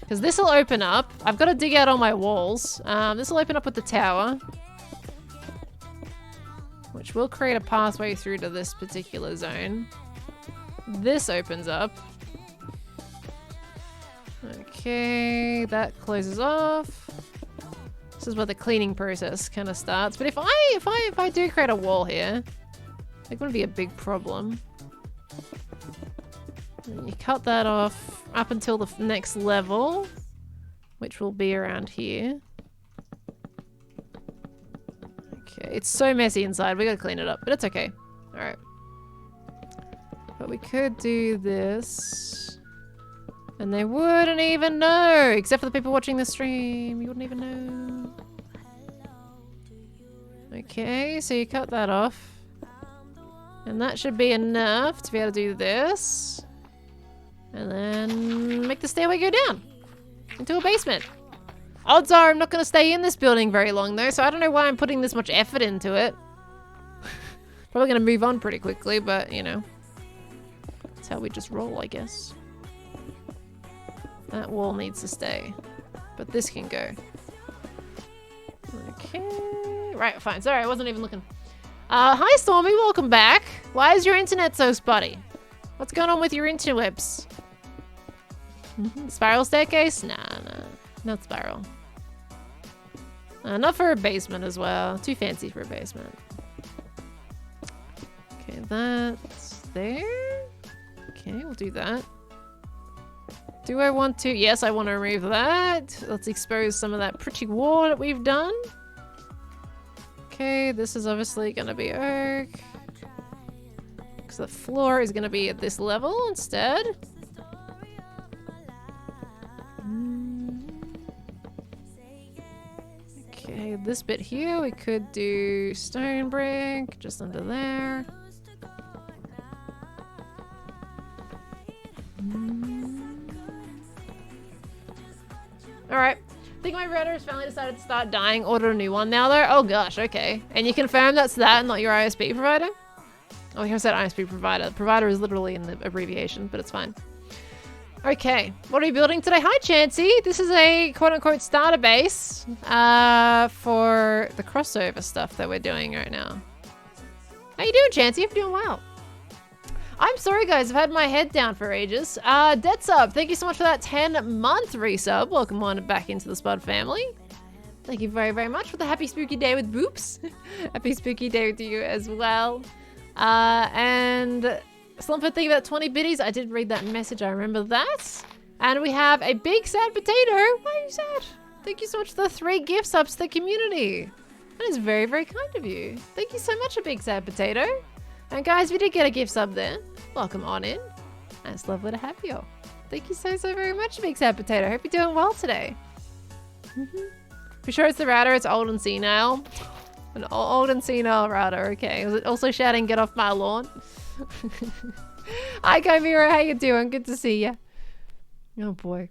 Because this will open up. I've got to dig out all my walls. This will open up with the tower. Which will create a pathway through to this particular zone. This opens up. Okay, that closes off. This is where the cleaning process kind of starts. But if I do create a wall here, it wouldn't be a big problem. And you cut that off up until the next level, which will be around here. Okay, it's so messy inside. We gotta clean it up, but it's okay. All right. But we could do this, and they wouldn't even know, except for the people watching the stream. You wouldn't even know. Okay, so you cut that off. And that should be enough to be able to do this. And then make the stairway go down into a basement. Odds are I'm not going to stay in this building very long though, so I don't know why I'm putting this much effort into it. Probably going to move on pretty quickly, but you know. That's how we just roll, I guess. That wall needs to stay. But this can go. Okay. Right, fine. Sorry, I wasn't even looking. Hi Stormy, welcome back. Why is your internet so spotty? What's going on with your interwebs? Spiral staircase? Nah, not spiral. Not for a basement as well. Too fancy for a basement. Okay, that's there. Okay, we'll do that. Do I want to? Yes, I want to remove that. Let's expose some of that pretty wall that we've done. Okay, this is obviously gonna be oak. Because the floor is gonna be at this level instead. Okay, this bit here, we could do stone brick just under there. Alright. I think my router has finally decided to start dying. Order a new one now though. Oh gosh, okay. And you confirm that's that and not your ISP provider? Oh, here's that ISP provider. Provider is literally in the abbreviation, but it's fine. Okay, what are we building today? Hi Chansey. This is a quote-unquote starter base for the crossover stuff that we're doing right now. How you doing, Chansey? You're doing well. I'm sorry guys, I've had my head down for ages. Dead Sub, thank you so much for that 10-month resub. Welcome on back into the Spud family. Thank you very, very much for the happy spooky day with Boops. Happy spooky day with you as well. And Slump thinking about 20 biddies. I did read that message, I remember that. And we have a big sad potato. Why are you sad? Thank you so much for the 3 gift subs to the community. That is very, very kind of you. Thank you so much, a big sad potato. And guys, we did get a gift sub there. Welcome on in. And it's lovely to have you. Thank you so, so very much, big sad potato. Hope you're doing well today. For sure it's the router, it's old and senile. An old and senile router, okay. Was it also shouting, get off my lawn? Hi, Chimera, how you doing? Good to see you. Oh boy.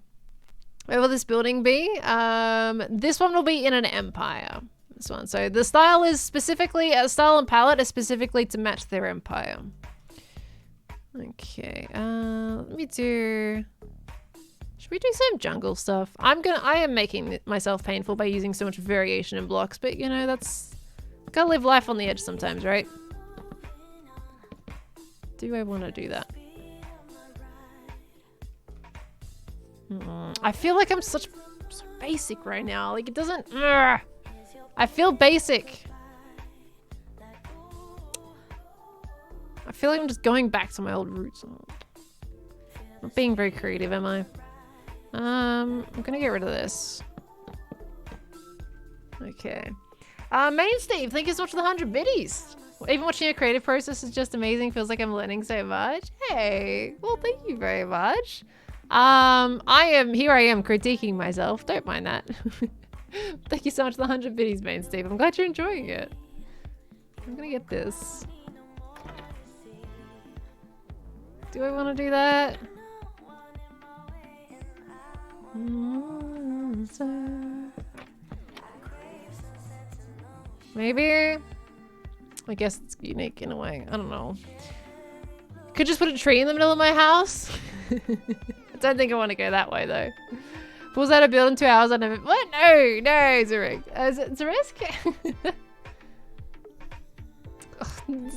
Where will this building be? This one will be in an empire. This one. So the style is specifically, style and palette is specifically to match their empire. Okay, let me do... Should we do some jungle stuff? I am making myself painful by using so much variation in blocks, but you know, that's... Gotta live life on the edge sometimes, right? Do I want to do that? I feel like I'm so basic right now. Like, it doesn't... I feel basic. I feel like I'm just going back to my old roots. Not being very creative, am I? I'm gonna get rid of this. Okay. Main Steve, thank you so much for the 100 biddies. Even watching your creative process is just amazing. Feels like I'm learning so much. Hey, well, thank you very much. Here I am critiquing myself. Don't mind that. Thank you so much for the 100 biddies, Main Steve. I'm glad you're enjoying it. I'm gonna get this. Do I want to do that? Maybe? I guess it's unique in a way. I don't know. Could just put a tree in the middle of my house. I don't think I want to go that way though. Pulls out a build in 2 hours. I never. What? No, no, Zarek. Is it Zarek?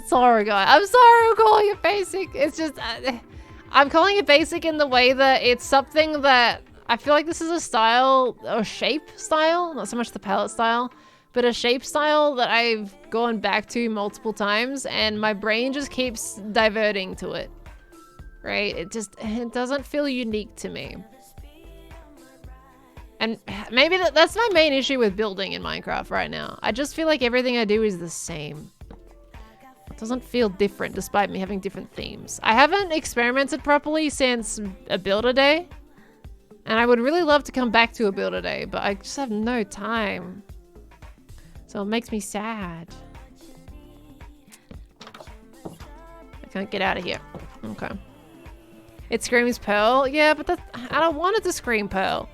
Sorry, guys. I'm sorry I'm calling it basic. It's just... I'm calling it basic in the way that it's something that... I feel like this is a style, or shape style, not so much the palette style, but a shape style that I've gone back to multiple times, and my brain just keeps diverting to it. Right? It doesn't feel unique to me. And maybe that's my main issue with building in Minecraft right now. I just feel like everything I do is the same. It doesn't feel different despite me having different themes. I haven't experimented properly since a builder day. And I would really love to come back to a builder day, but I just have no time. So it makes me sad. I can't get out of here. Okay. It screams Pearl. Yeah, but I don't want it to scream Pearl.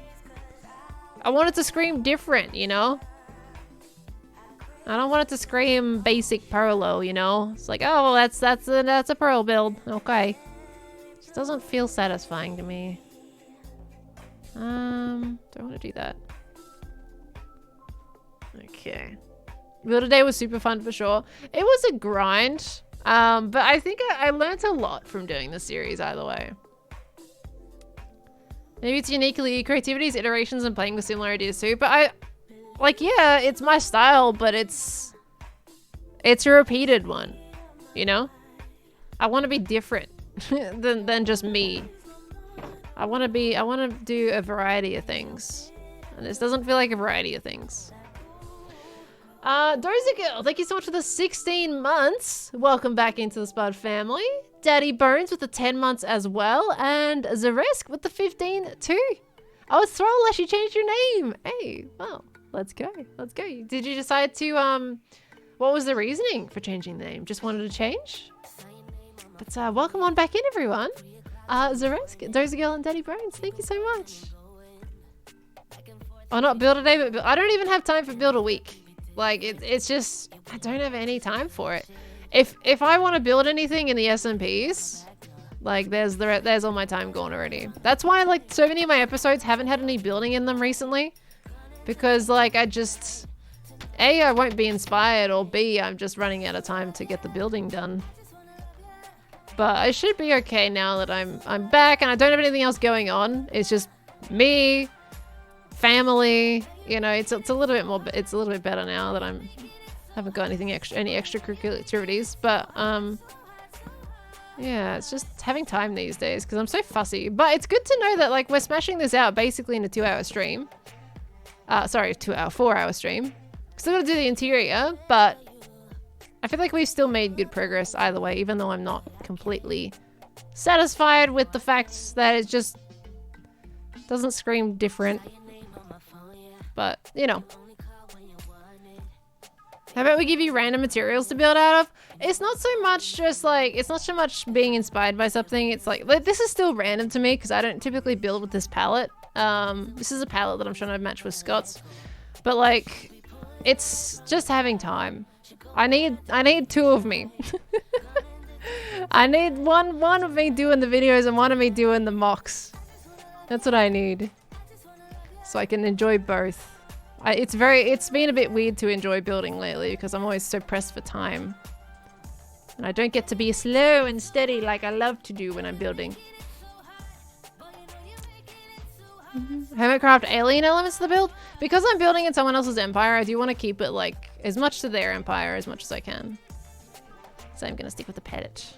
I want it to scream different, you know? I don't want it to scream basic Pearlo, you know? It's like, oh, that's a Pearl build. Okay. It just doesn't feel satisfying to me. Don't want to do that. Okay. Builder day was super fun for sure. It was a grind, but I think I learned a lot from doing the series either way. Maybe it's uniquely creativities, iterations, and playing with similar ideas too. But yeah, it's my style, but it's a repeated one, you know? I want to be different than just me. I want to do a variety of things. And this doesn't feel like a variety of things. Dozy Girl, thank you so much for the 16 months. Welcome back into the Spud family. Daddy Bones with the 10 months as well. And Zaresk with the 15 too. Oh, it's Thrall, she changed your name. Hey, well, let's go. Let's go. Did you decide to, what was the reasoning for changing the name? Just wanted to change? But welcome on back in, everyone. Zaresk, Dozy Girl, and Daddy Bones, thank you so much. Oh, not build a day, but I don't even have time for build a week. Like, it's just, I don't have any time for it. If I want to build anything in the SMPs, like, there's all my time gone already. That's why, like, so many of my episodes haven't had any building in them recently. Because, like, I just, A, I won't be inspired, or B, I'm just running out of time to get the building done. But I should be okay now that I'm back and I don't have anything else going on. It's just me, family, you know, it's a little bit more, it's a little bit better now that haven't got anything extra, any extracurricular activities, but yeah, it's just having time these days because I'm so fussy. But it's good to know that, like, we're smashing this out basically in a 2-hour stream. Sorry, 4-hour stream. Still gotta do the interior, but I feel like we've still made good progress either way, even though I'm not completely satisfied with the fact that it just doesn't scream different. But, you know. How about we give you random materials to build out of? It's not so much just like, it's not so much being inspired by something. It's like this is still random to me because I don't typically build with this palette. This is a palette that I'm trying to match with Scott's. But like, it's just having time. I need two of me. I need one of me doing the videos and one of me doing the mocks. That's what I need. So I can enjoy both. It's been a bit weird to enjoy building lately because I'm always so pressed for time. And I don't get to be slow and steady like I love to do when I'm building. Hermitcraft alien elements to the build? Because I'm building in someone else's empire, I do want to keep it like as much to their empire as much as I can. So I'm gonna stick with the palette.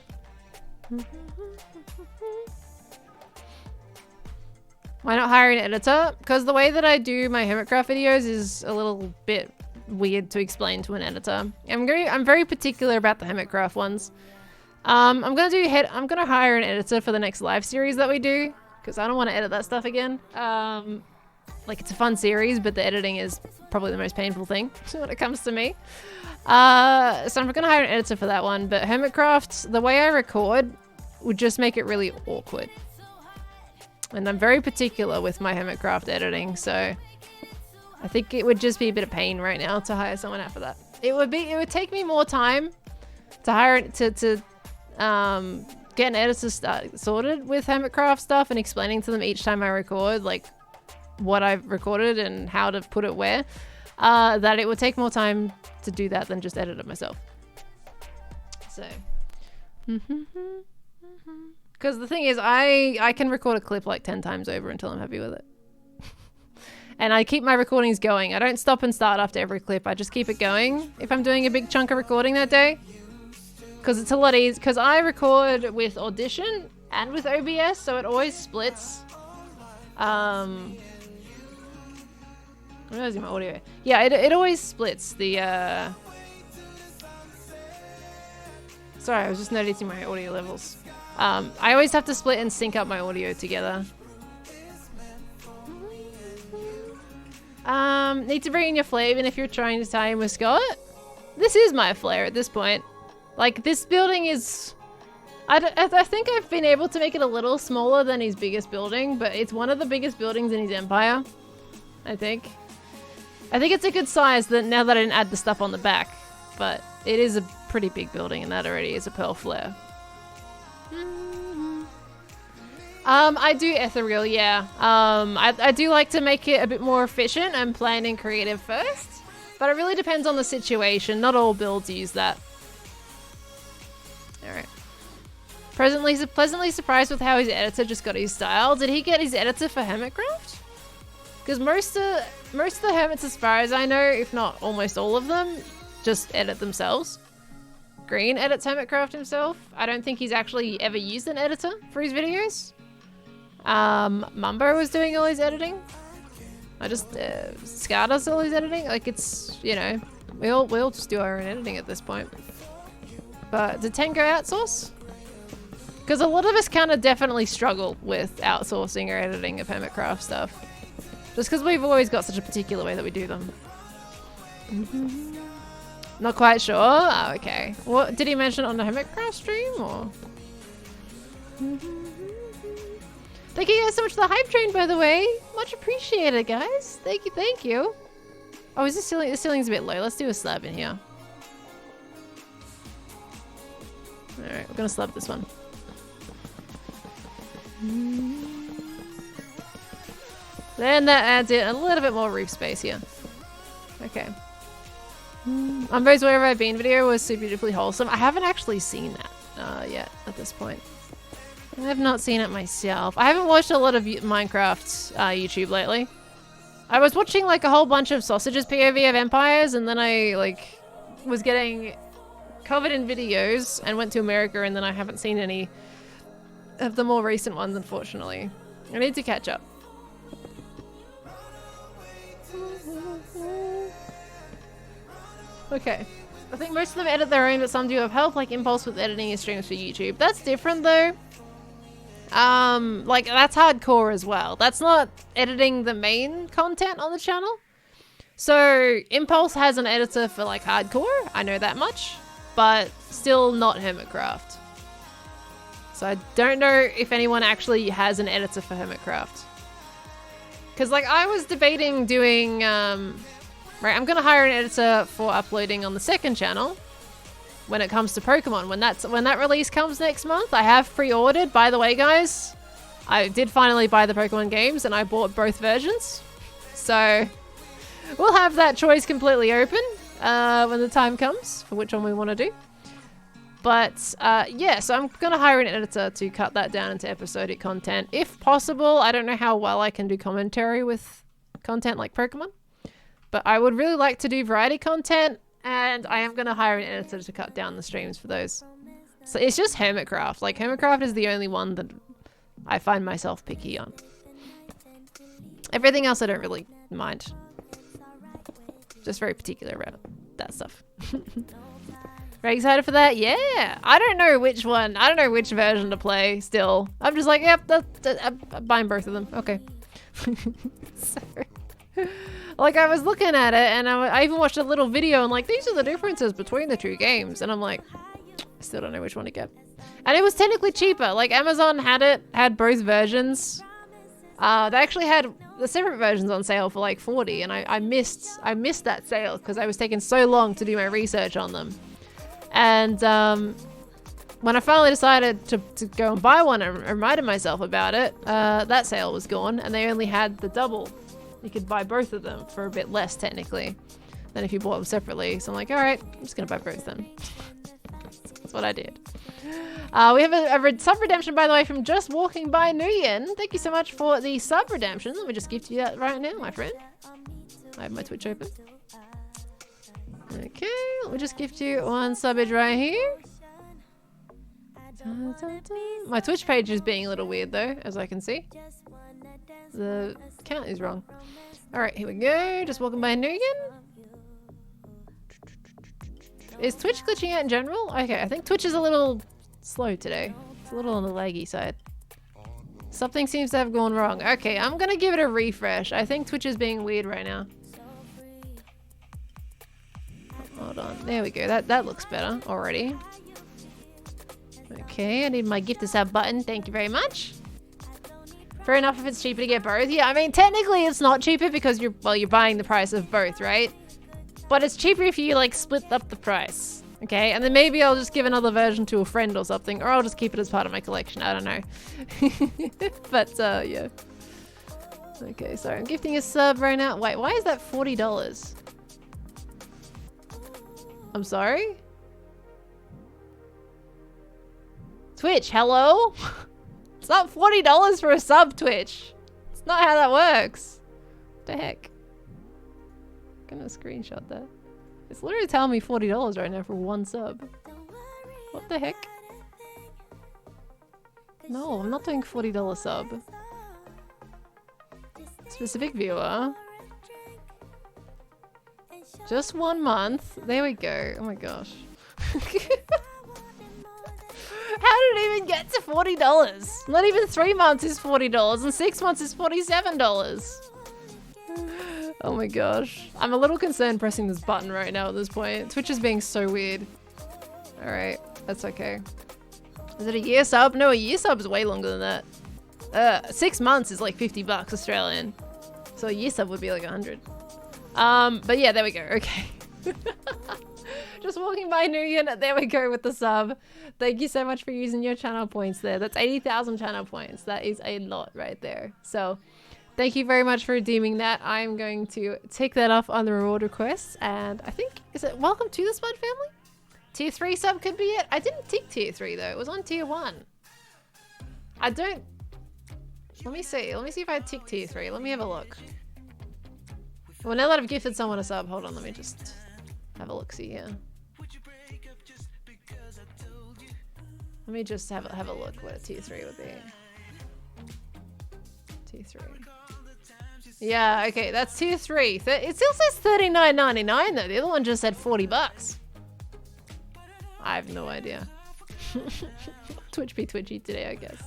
Why not hire an editor? Because the way that I do my Hermitcraft videos is a little bit weird to explain to an editor. I'm very particular about the Hermitcraft ones. I'm gonna hire an editor for the next live series that we do because I don't want to edit that stuff again. Like it's a fun series, but the editing is probably the most painful thing when it comes to me. So I'm gonna hire an editor for that one. But Hermitcraft, the way I record would just make it really awkward. And I'm very particular with my Hermitcraft editing, so I think it would just be a bit of pain right now to hire someone out for that. It would take me more time to hire to get an editor sorted with Hermitcraft stuff and explaining to them each time I record like what I've recorded and how to put it where. That it would take more time to do that than just edit it myself. So. Because the thing is, I can record a clip like 10 times over until I'm happy with it. And I keep my recordings going. I don't stop and start after every clip. I just keep it going if I'm doing a big chunk of recording that day. Because it's a lot easier. Because I record with Audition and with OBS, so it always splits. I'm losing my audio. Yeah, it always splits the... Sorry, I was just noticing my audio levels. I always have to split and sync up my audio together. Need to bring in your flair even if you're trying to tie in with Scott. This is my flair at this point. Like, this building is... I think I've been able to make it a little smaller than his biggest building, but it's one of the biggest buildings in his empire, I think. I think it's a good size that now that I didn't add the stuff on the back, but it is a pretty big building and that already is a pearl flare. I do ethereal, yeah. I do like to make it a bit more efficient and plain and creative first, but it really depends on the situation. Not all builds use that. Alright. Pleasantly surprised with how his editor just got his style. Did he get his editor for Hermitcraft? Because most of the Hermits, as far as I know, if not almost all of them, just edit themselves. Green edits Hermitcraft himself. I don't think he's actually ever used an editor for his videos. Mumbo was doing all his editing. Scar does all his editing. Like, it's, you know, we all just do our own editing at this point. But did Ten go outsource? Because a lot of us kind of definitely struggle with outsourcing or editing of Hermitcraft stuff. Just because we've always got such a particular way that we do them. Not quite sure. Oh, okay. What did he mention on the Hermitcraft stream or? Thank you guys so much for the hype train, by the way. Much appreciated, guys. Thank you, thank you. Oh, is this ceiling? The ceiling's a bit low. Let's do a slab in here. All right, we're gonna slab this one. Then that adds in a little bit more roof space here. Okay. Umbo's Wherever I've Been video was super beautifully wholesome. I haven't actually seen that yet at this point. I have not seen it myself. I haven't watched a lot of Minecraft YouTube lately. I was watching like a whole bunch of Sausages POV of Empires, and then I like was getting covered in videos and went to America, and then I haven't seen any of the more recent ones, unfortunately. I need to catch up. Okay. I think most of them edit their own, but some do have help, like Impulse with editing his streams for YouTube. That's different though. Like that's hardcore as well. That's not editing the main content on the channel. So Impulse has an editor for like hardcore, I know that much, but still not Hermitcraft. So I don't know if anyone actually has an editor for Hermitcraft. Because like I was debating doing, right, I'm gonna hire an editor for uploading on the second channel when it comes to Pokemon. When that release comes next month, I have pre-ordered. By the way, guys, I did finally buy the Pokemon games and I bought both versions. So we'll have that choice completely open when the time comes for which one we want to do. But yeah, so I'm gonna hire an editor to cut that down into episodic content if possible. I don't know how well I can do commentary with content like Pokemon, but I would really like to do variety content, and I am gonna hire an editor to cut down the streams for those. So it's just Hermitcraft. Like Hermitcraft is the only one that I find myself picky on. Everything else I don't really mind. Just very particular about that stuff. Very excited for that? Yeah! I don't know which one. I don't know which version to play still. I'm just like, yep, I'm buying both of them. Okay. So, like, I was looking at it and I even watched a little video and like, these are the differences between the two games. And I'm like, I still don't know which one to get. And it was technically cheaper. Like, Amazon had both versions. They actually had the separate versions on sale for like 40, and I missed that sale because I was taking so long to do my research on them. And when I finally decided to go and buy one and reminded myself about it, that sale was gone, and they only had the double. You could buy both of them for a bit less technically than if you bought them separately. So I'm like, all right, I'm just gonna buy both then. That's what I did. We have a sub redemption, by the way, from Just Walking by Nguyen. Thank you so much for the sub redemption. Let me just gift you that right now, my friend. I have my Twitch open. Okay, let me just gift you one subbage right here. Dun, dun, dun. My Twitch page is being a little weird though, as I can see. The count is wrong. Alright, here we go. Just walking by Nguyen. Is Twitch glitching out in general? Okay, I think Twitch is a little slow today. It's a little on the laggy side. Something seems to have gone wrong. Okay, I'm gonna give it a refresh. I think Twitch is being weird right now. Hold on. There we go. That looks better already. Okay, I need my gift to sub button. Thank you very much. Fair enough if it's cheaper to get both. Yeah, I mean, technically it's not cheaper because you're buying the price of both, right? But it's cheaper if you like split up the price. Okay, and then maybe I'll just give another version to a friend or something, or I'll just keep it as part of my collection. I don't know. But yeah. Okay, sorry, I'm gifting a sub right now. Wait, why is that $40? I'm sorry? Twitch, hello? It's not $40 for a sub, Twitch. It's not how that works. What the heck? I'm gonna screenshot that. It's literally telling me $40 right now for one sub. What the heck? No, I'm not doing $40 sub. Specific viewer. Just 1 month. There we go. Oh my gosh. How did it even get to $40? Not even 3 months is $40 and 6 months is $47. Oh my gosh. I'm a little concerned pressing this button right now at this point. Twitch is being so weird. Alright, that's okay. Is it a year sub? No, a year sub is way longer than that. 6 months is like 50 bucks Australian. So a year sub would be like 100. But yeah, there we go. Okay. Just walking by Nguyen. There we go with the sub. Thank you so much for using your channel points there. That's 80,000 channel points. That is a lot right there. So thank you very much for redeeming that. I'm going to take that off on the reward requests. And I think, is it welcome to the Spud family? Tier 3 sub could be it. I didn't tick tier 3 though. It was on tier 1. I don't... Let me see. Let me see if I tick tier 3. Let me have a look. Well, now that I've gifted someone a sub, hold on. Let me just have a look-see here. Let me just have a look what a tier 3 would be. Tier 3. Yeah, okay, that's tier 3. It still says $39.99 though. The other one just said 40 bucks. I have no idea. Twitch be twitchy today, I guess.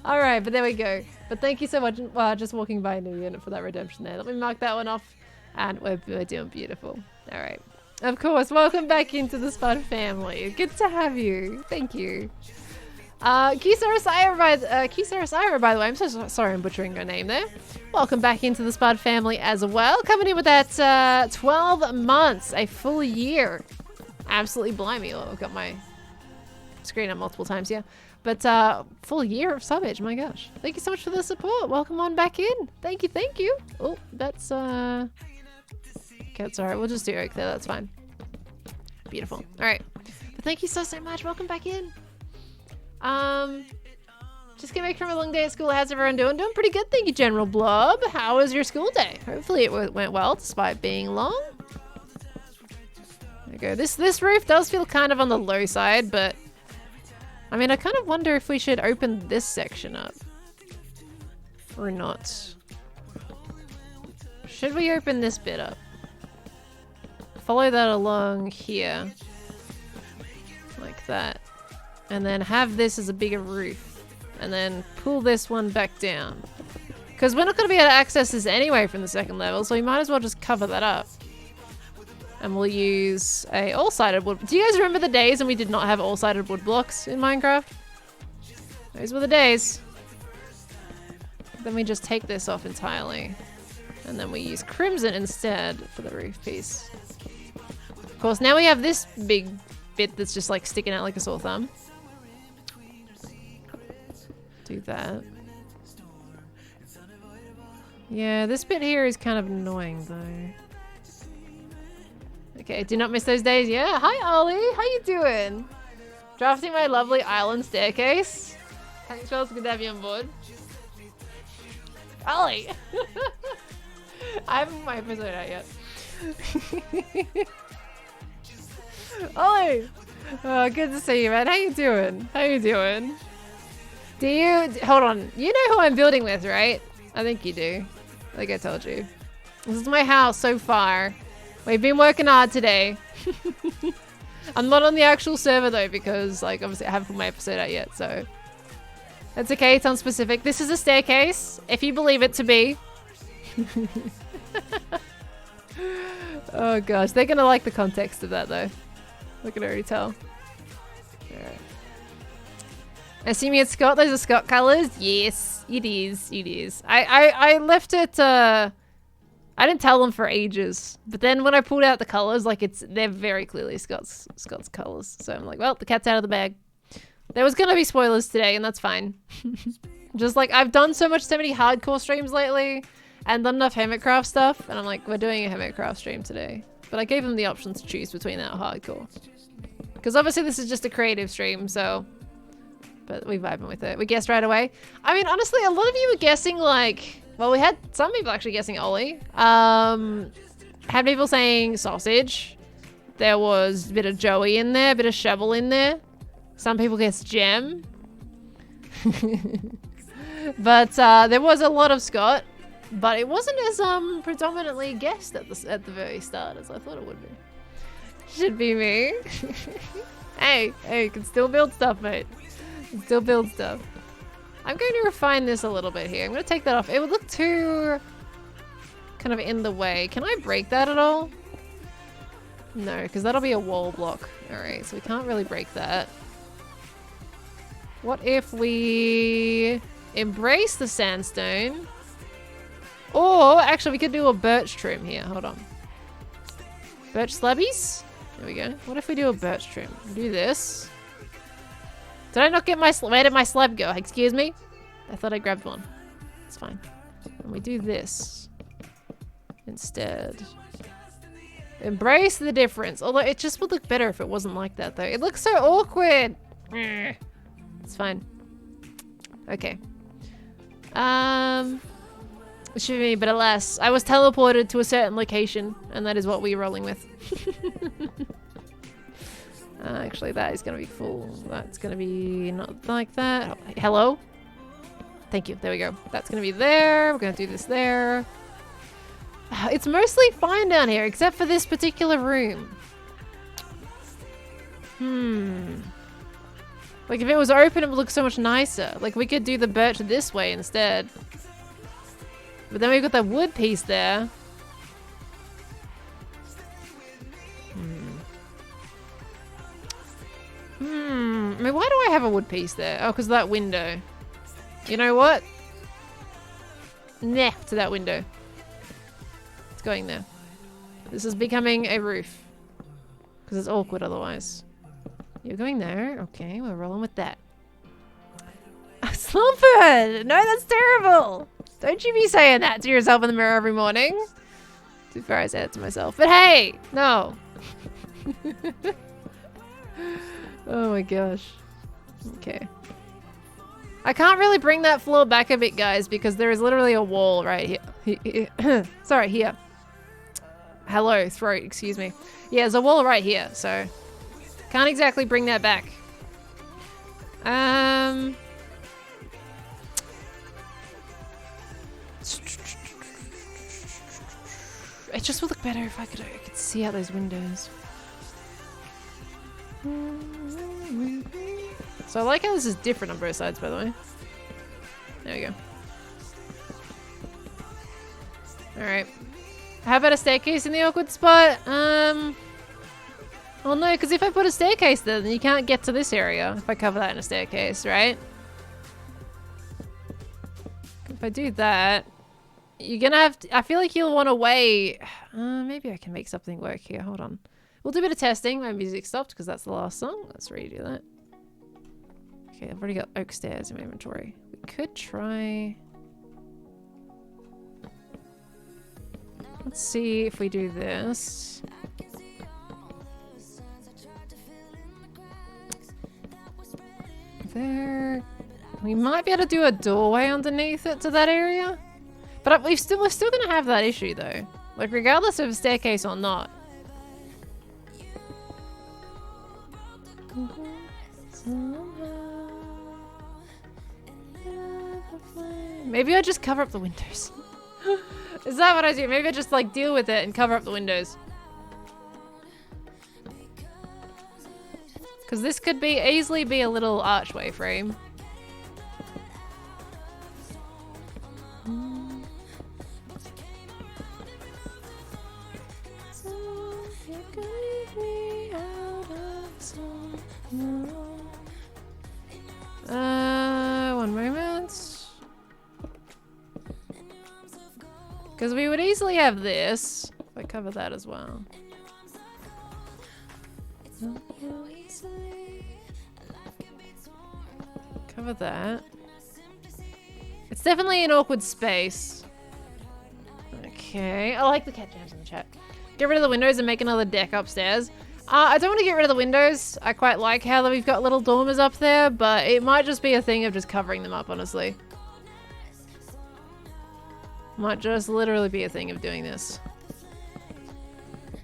Alright, but there we go. But thank you so much just walking by a new unit for that redemption there. Let me mark that one off. And we're doing beautiful. Alright. Of course, welcome back into the Spud family. Good to have you. Thank you. Kisara Ira, by the way, I'm so sorry I'm butchering your name there. Welcome back into the Spud family as well. Coming in with that 12 months, a full year. Absolutely blimey. Oh, I've got my screen up multiple times, yeah. But full year of subage, my gosh. Thank you so much for the support. Welcome on back in. Thank you, thank you. Oh, that's okay, it's alright. We'll just do oak there, that's fine. Beautiful. Alright. But thank you so much. Welcome back in. Just came back from a long day at school. How's everyone doing? Doing pretty good, thank you, General Blob. How was your school day? Hopefully it went well, despite being long. There we go. This roof does feel kind of on the low side, but I mean, I kind of wonder if we should open this section up. Or not. Should we open this bit up? Follow that along here. Like that. And then have this as a bigger roof. And then pull this one back down. Because we're not going to be able to access this anyway from the second level, so we might as well just cover that up. And we'll use a all-sided wood. Do you guys remember the days when we did not have all-sided wood blocks in Minecraft? Those were the days. Then we just take this off entirely. And then we use crimson instead for the roof piece. Of course, now we have this big bit that's just like sticking out like a sore thumb. Do that. Yeah, this bit here is kind of annoying though. Okay, do not miss those days. Yeah, hi Ollie, how you doing? Drafting my lovely island staircase. Thanks, Charles, good to have you on board. Ollie! I haven't my episode out yet. Ollie! Oh, good to see you, man. How you doing? How you doing? Do you... Hold on. You know who I'm building with, right? I think you do. Like I told you. This is my house so far. We've been working hard today. I'm not on the actual server though because like obviously I haven't put my episode out yet, so that's okay, it's unspecific. This is a staircase, if you believe it to be. Oh gosh, they're gonna like the context of that though. I can already tell. Alright. Assuming it's Scott, those are Scott colors? Yes, it is, it is. I left it, I didn't tell them for ages, but then when I pulled out the colors, like they're very clearly Scott's colors. So I'm like, well, the cat's out of the bag. There was gonna be spoilers today, and that's fine. Just like I've done so many hardcore streams lately, and done enough Hermitcraft stuff, and I'm like, we're doing a Hermitcraft stream today. But I gave them the option to choose between that or hardcore, because obviously this is just a creative stream, so. But we vibing with it. We guessed right away. I mean, honestly, a lot of you were guessing like. Well, we had some people actually guessing Ollie. Had people saying sausage. There was a bit of Joey in there, a bit of Shovel in there. Some people guessed Gem. But there was a lot of Scott. But it wasn't as predominantly guessed at the very start as I thought it would be. Should be me. Hey, you can still build stuff, mate. You can still build stuff. I'm going to refine this a little bit here. I'm going to take that off. It would look too kind of in the way. Can I break that at all? No, because that'll be a wall block. Alright, so we can't really break that. What if we embrace the sandstone? Or, actually, we could do a birch trim here. Hold on. Birch slabbies? There we go. What if we do a birch trim? Do this. Did I not get my slab? Where did my slab go? Excuse me? I thought I grabbed one. It's fine. And we do this instead. Embrace the difference. Although it just would look better if it wasn't like that though. It looks so awkward. It's fine. Okay. It should be, but alas, I was teleported to a certain location, and that is what we're rolling with. Actually, that is going to be full. That's going to be not like that. Oh, hello? Thank you. There we go. That's going to be there. We're going to do this there. It's mostly fine down here, except for this particular room. Like, if it was open, it would look so much nicer. Like, we could do the birch this way instead. But then we've got that wood piece there. I mean, why do I have a wood piece there? Oh, because of that window. You know what? Nah, to that window. It's going there. This is becoming a roof. Because it's awkward otherwise. You're going there? Okay, we're rolling with that. Slumpard! No, that's terrible! Don't you be saying that to yourself in the mirror every morning. Too far I said it to myself. But hey! No! Oh my gosh. Okay. I can't really bring that floor back a bit, guys, because there is literally a wall right here. Sorry, here. Hello, throat, excuse me. Yeah, there's a wall right here, so... Can't exactly bring that back. It just would look better if I could see out those windows. So I like how this is different on both sides, by the way. There we go. Alright. How about a staircase in the awkward spot? Well, no, because if I put a staircase there, then you can't get to this area if I cover that in a staircase, right? If I do that, you're gonna have to, I feel like you'll want to wait. Maybe I can make something work here. Hold on. We'll do a bit of testing. My music stopped because that's the last song. Let's redo that. Okay, I've already got oak stairs in my inventory. We could try... Let's see if we do this. There. We might be able to do a doorway underneath it to that area. But we're still going to have that issue though. Like regardless of a staircase or not. Maybe I just cover up the windows. Is that what I do? Maybe I just like deal with it and cover up the windows. Because this could be easily be a little archway frame. One moment. Because we would easily have this. If I cover that as well. Cover that. It's definitely an awkward space. Okay. I like the cat jams in the chat. Get rid of the windows and make another deck upstairs. I don't want to get rid of the windows. I quite like how we've got little dormers up there, but it might just be a thing of just covering them up, honestly. Might just literally be a thing of doing this.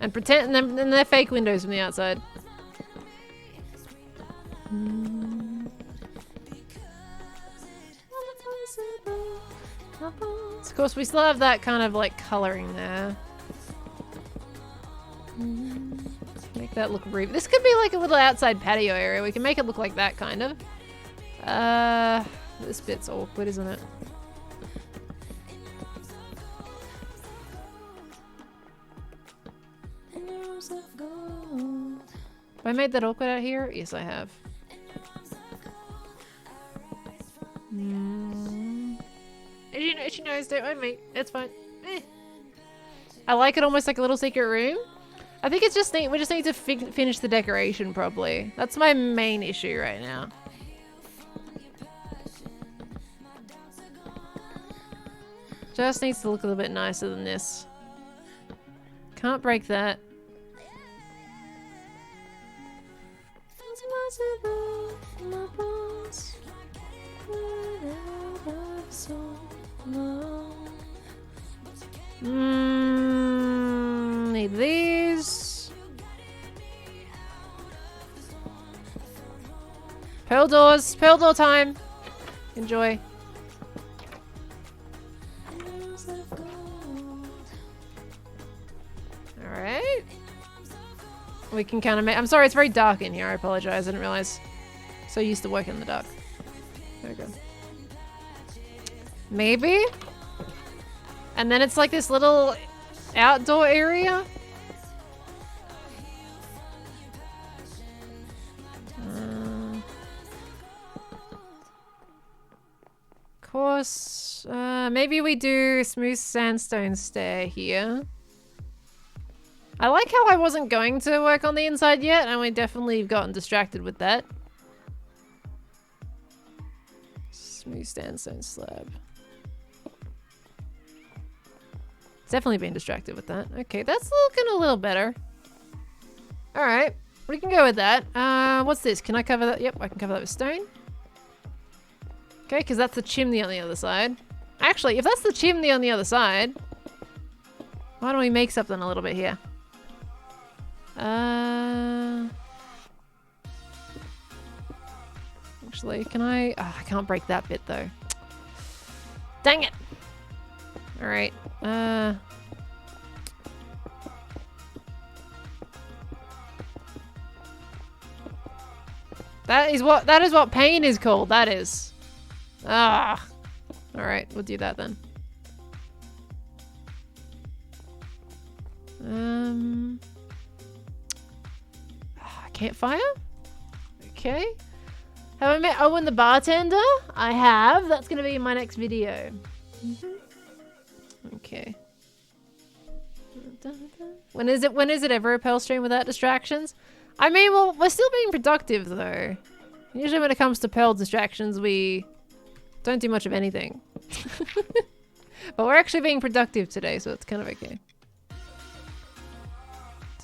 And pretend, and they're fake windows from the outside. Of course, we still have that kind of like coloring there. Make that look real. This could be like a little outside patio area. We can make it look like that kind of. This bit's awkward, isn't it? Have I made that awkward out here? Yes, I have. Itchy nose, don't mind me. It's fine. I like it almost like a little secret room. I think it's just we just need to finish the decoration properly. That's my main issue right now. Just needs to look a little bit nicer than this. Can't break that. Need these. Pearl doors. Pearl door time. Enjoy. Alright. We can kind of make... I'm sorry, it's very dark in here. I apologize. I didn't realize. So used to working in the dark. There we go. Maybe? And then it's like this little outdoor area. Of course, maybe we do smooth sandstone stair here. I like how I wasn't going to work on the inside yet, and we definitely have gotten distracted with that. Smooth sandstone slab. Definitely been distracted with that. Okay, that's looking a little better. Alright, we can go with that. What's this? Can I cover that? Yep, I can cover that with stone. Okay, because that's the chimney on the other side. Actually, if that's the chimney on the other side, why don't we make something a little bit here? Actually, can I... Oh, I can't break that bit, though. Dang it! Alright, that is what pain is called, that is. Ah. Alright, we'll do that then. Campfire? Okay. Have I met Owen the bartender? I have. That's gonna be in my next video. Okay. When is it ever a Pearl stream without distractions? I mean, well, we're still being productive though. Usually when it comes to Pearl distractions, we don't do much of anything. But we're actually being productive today, so it's kind of okay.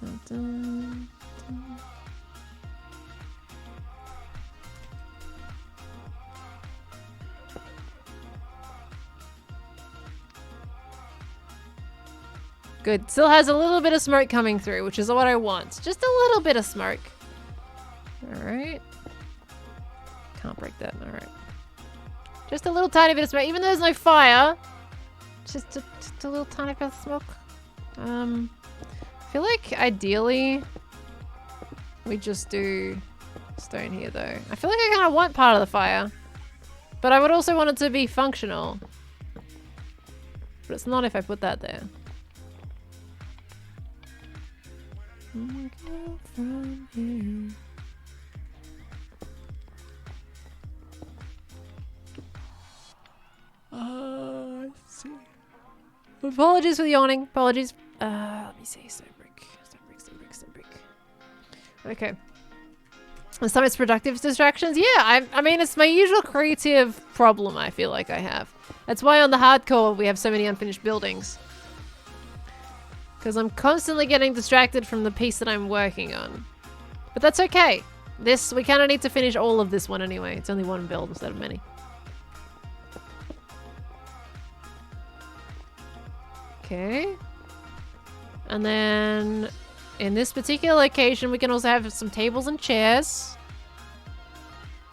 Dun, dun, dun. Good. Still has a little bit of smoke coming through, which is what I want. Just a little bit of smoke. Alright. Can't break that. Alright. Just a little tiny bit of smoke. Even though there's no fire. Just a little tiny bit of smoke. I feel like ideally we just do stone here though. I feel like I kind of want part of the fire. But I would also want it to be functional. But it's not if I put that there. From here. I see. Apologies for the yawning. Apologies. Let me see. Stone brick. Okay. Some it's productive distractions. Yeah, I mean, it's my usual creative problem I feel like I have. That's why on the hardcore we have so many unfinished buildings. Because I'm constantly getting distracted from the piece that I'm working on. But that's okay. We kind of need to finish all of this one anyway. It's only one build instead of many. Okay. And then in this particular location, we can also have some tables and chairs.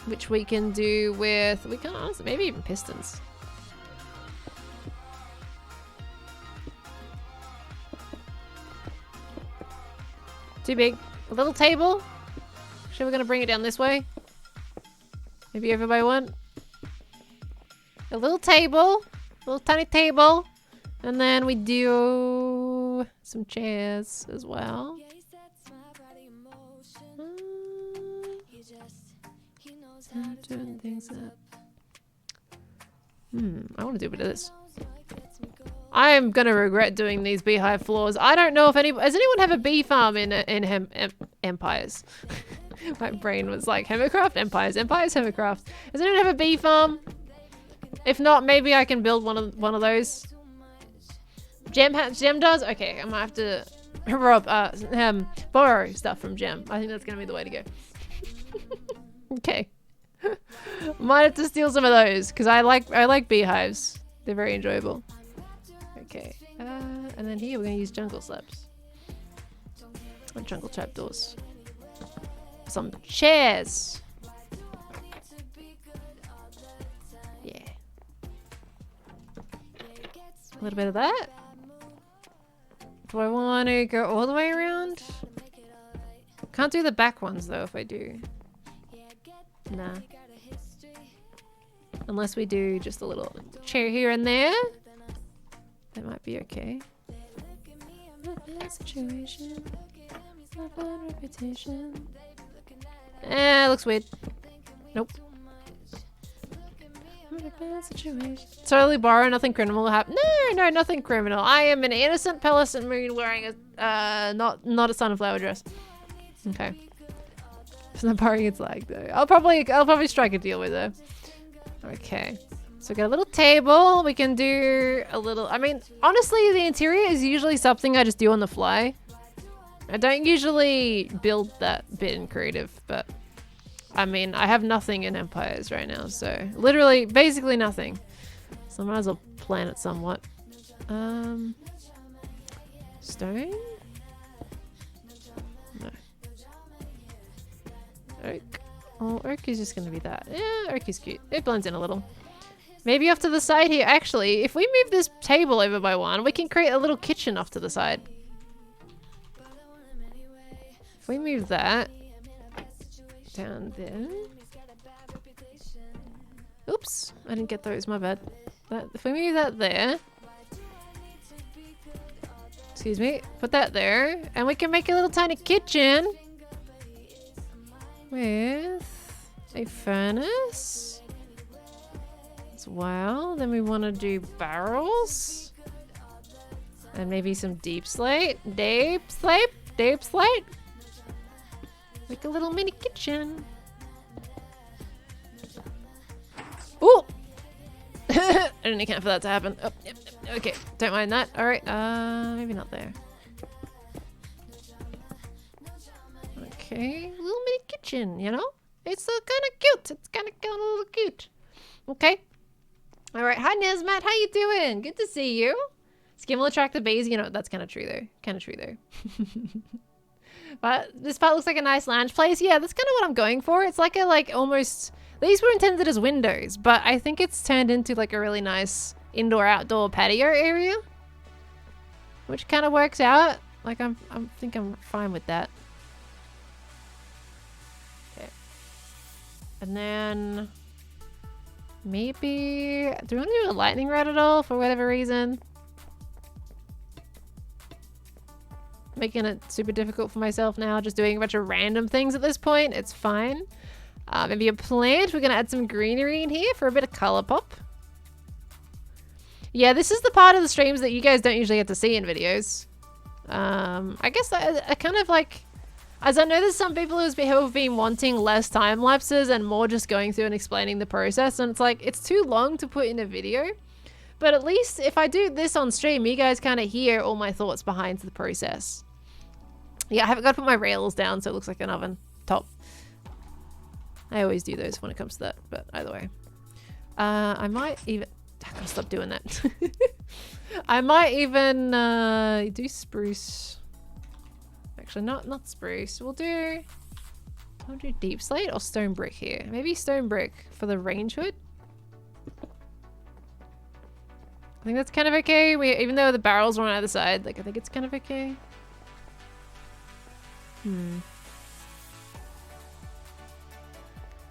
Which we can do with, we can honestly, maybe even pistons. Too big. A little table. Actually, we're going to bring it down this way. Maybe over by one. A little table. A little tiny table. And then we do some chairs as well. Turn things up. I want to do a bit of this. I am gonna regret doing these beehive floors. I don't know if does anyone have a bee farm in Empires? My brain was like Hermitcraft, Empires, Hermitcraft. Does anyone have a bee farm? If not, maybe I can build one of those. Gem does? Okay, I'm gonna have to borrow stuff from Gem. I think that's gonna be the way to go. Okay. Might have to steal some of those because I like beehives. They're very enjoyable. Okay, and then here we're gonna use jungle slabs. Or jungle trapdoors. Some chairs. Yeah. A little bit of that. Do I want to go all the way around? Can't do the back ones though if I do. Nah. Unless we do just a little chair here and there. That might be okay. Situation. Reputation. Eh, looks weird. Nope. Situation. Totally borrow, nothing criminal will happen. No, nothing criminal. I am an innocent PearlescentMoon wearing a not a sunflower dress. Okay. It's not borrowing its lag though. I'll probably strike a deal with her. Okay. So we got a little table. We can do a little. I mean, honestly, the interior is usually something I just do on the fly. I don't usually build that bit in creative, but I mean, I have nothing in Empires right now, so literally, basically nothing. So I might as well plan it somewhat. Stone? No. Oak. Oh, oak is just gonna be that. Yeah, oak is cute. It blends in a little. Maybe off to the side here. Actually, if we move this table over by one, we can create a little kitchen off to the side. If we move that down there. Oops, I didn't get those, my bad. If we move that there. Excuse me, put that there. And we can make a little tiny kitchen. With a furnace. As well. Then we want to do barrels. And maybe some deep slate. Deep slate. Like a little mini kitchen. Ooh! I didn't account for that to happen. Oh, yep. Okay, don't mind that. Alright, maybe not there. Okay, little mini kitchen, you know? It's kind of cute. It's kind of a little cute. Okay. Alright, hi Nesmat, how you doing? Good to see you. Skim will attract the bees. You know, that's kind of true though. But this part looks like a nice lounge place. Yeah, that's kind of what I'm going for. It's like almost... These were intended as windows, but I think it's turned into like a really nice indoor-outdoor patio area. Which kind of works out. Like, I think I'm fine with that. Okay. And then... Maybe... Do we want to do a lightning rod at all for whatever reason? Making it super difficult for myself now, just doing a bunch of random things at this point. It's fine. Maybe a plant. We're gonna add some greenery in here for a bit of color pop. Yeah, this is the part of the streams that you guys don't usually get to see in videos. I guess I kind of like, as I know there's some people who have been wanting less time lapses and more just going through and explaining the process, and it's like, it's too long to put in a video. But at least if I do this on stream, you guys kind of hear all my thoughts behind the process. Yeah, I haven't got to put my rails down so it looks like an oven top. I always do those when it comes to that, but either way. I might even... I gotta stop doing that. I might even do spruce. Actually, not spruce. We'll do deep slate or stone brick here. Maybe stone brick for the range hood. I think that's kind of okay. Even though the barrels are on either side, like I think it's kind of okay.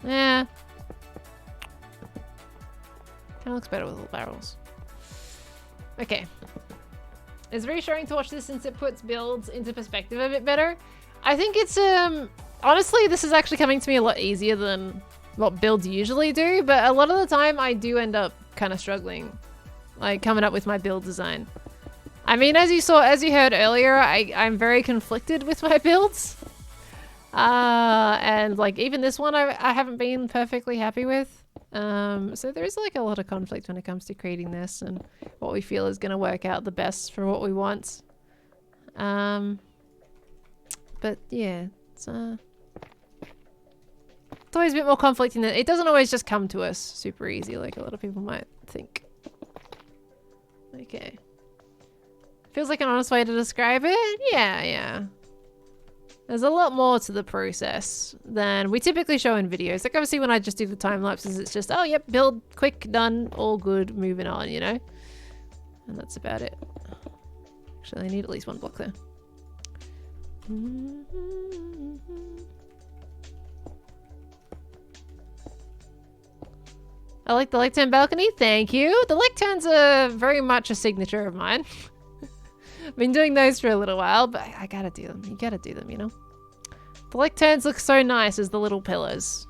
Yeah. Kind of looks better with little barrels. Okay. It's reassuring to watch this since it puts builds into perspective a bit better. I think it's, honestly, this is actually coming to me a lot easier than what builds usually do, but a lot of the time I do end up kind of struggling, like coming up with my build design. I mean, as you heard earlier, I'm very conflicted with my builds. And like even this one I haven't been perfectly happy with. So there is like a lot of conflict when it comes to creating this and what we feel is going to work out the best for what we want. But yeah, it's always a bit more conflicting. It doesn't always just come to us super easy like a lot of people might think. Okay. Feels like an honest way to describe it. Yeah. There's a lot more to the process than we typically show in videos. Like obviously when I just do the time lapses, it's just, oh yep, build, quick, done, all good, moving on, you know? And that's about it. Actually, I need at least 1 block there. I like the lectern balcony. Thank you. The lecterns are very much a signature of mine. I've been doing those for a little while, but I gotta do them. You gotta do them, you know? The lecterns look so nice as the little pillars.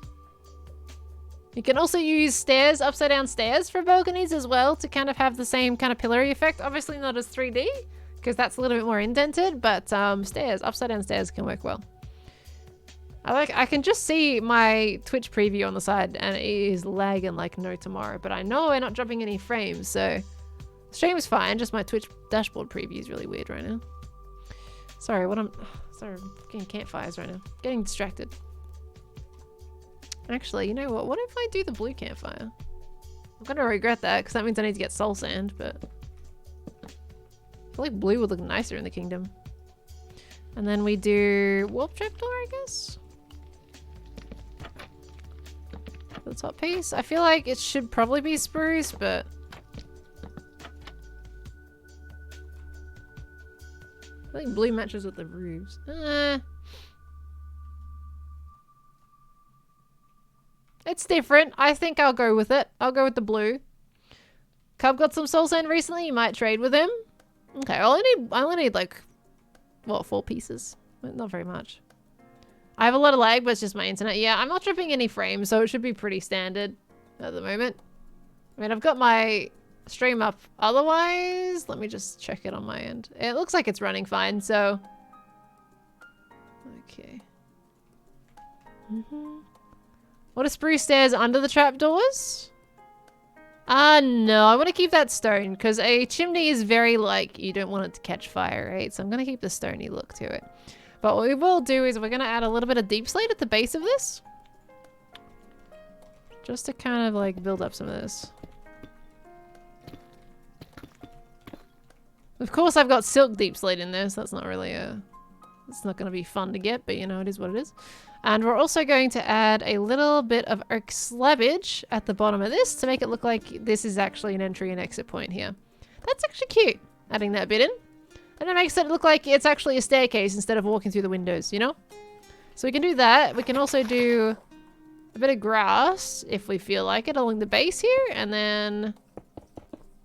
You can also use stairs, upside down stairs for balconies as well to kind of have the same kind of pillory effect. Obviously not as 3D because that's a little bit more indented, but stairs, upside down stairs can work well. I can just see my Twitch preview on the side and it is lagging like no tomorrow, but I know we're not dropping any frames, so the stream is fine. Just my Twitch dashboard preview is really weird right now. Sorry, I'm getting campfires right now. Getting distracted. Actually, you know what? What if I do the blue campfire? I'm gonna regret that because that means I need to get soul sand, but I feel like blue would look nicer in the kingdom. And then we do warp trapdoor, I guess. The top piece. I feel like it should probably be spruce, but I think blue matches with the roofs. It's different. I think I'll go with it. I'll go with the blue. Cub got some soul sand recently. You might trade with him. Okay, I only need like, what, 4 pieces? Not very much. I have a lot of lag, but it's just my internet. Yeah, I'm not dropping any frames, so it should be pretty standard at the moment. I mean, I've got my stream up otherwise. Let me just check it on my end. It looks like it's running fine, so. Okay. What are spruce stairs under the trapdoors? No, I want to keep that stone because a chimney is very like, you don't want it to catch fire, right? So I'm going to keep the stony look to it. But what we will do is we're going to add a little bit of deep slate at the base of this. Just to kind of like build up some of this. Of course I've got silk deep slate in there, so that's not really it's not going to be fun to get, but you know, it is what it is. And we're also going to add a little bit of oak slabbage at the bottom of this to make it look like this is actually an entry and exit point here. That's actually cute, adding that bit in. And it makes it look like it's actually a staircase instead of walking through the windows, you know? So we can do that. We can also do a bit of grass, if we feel like it, along the base here. And then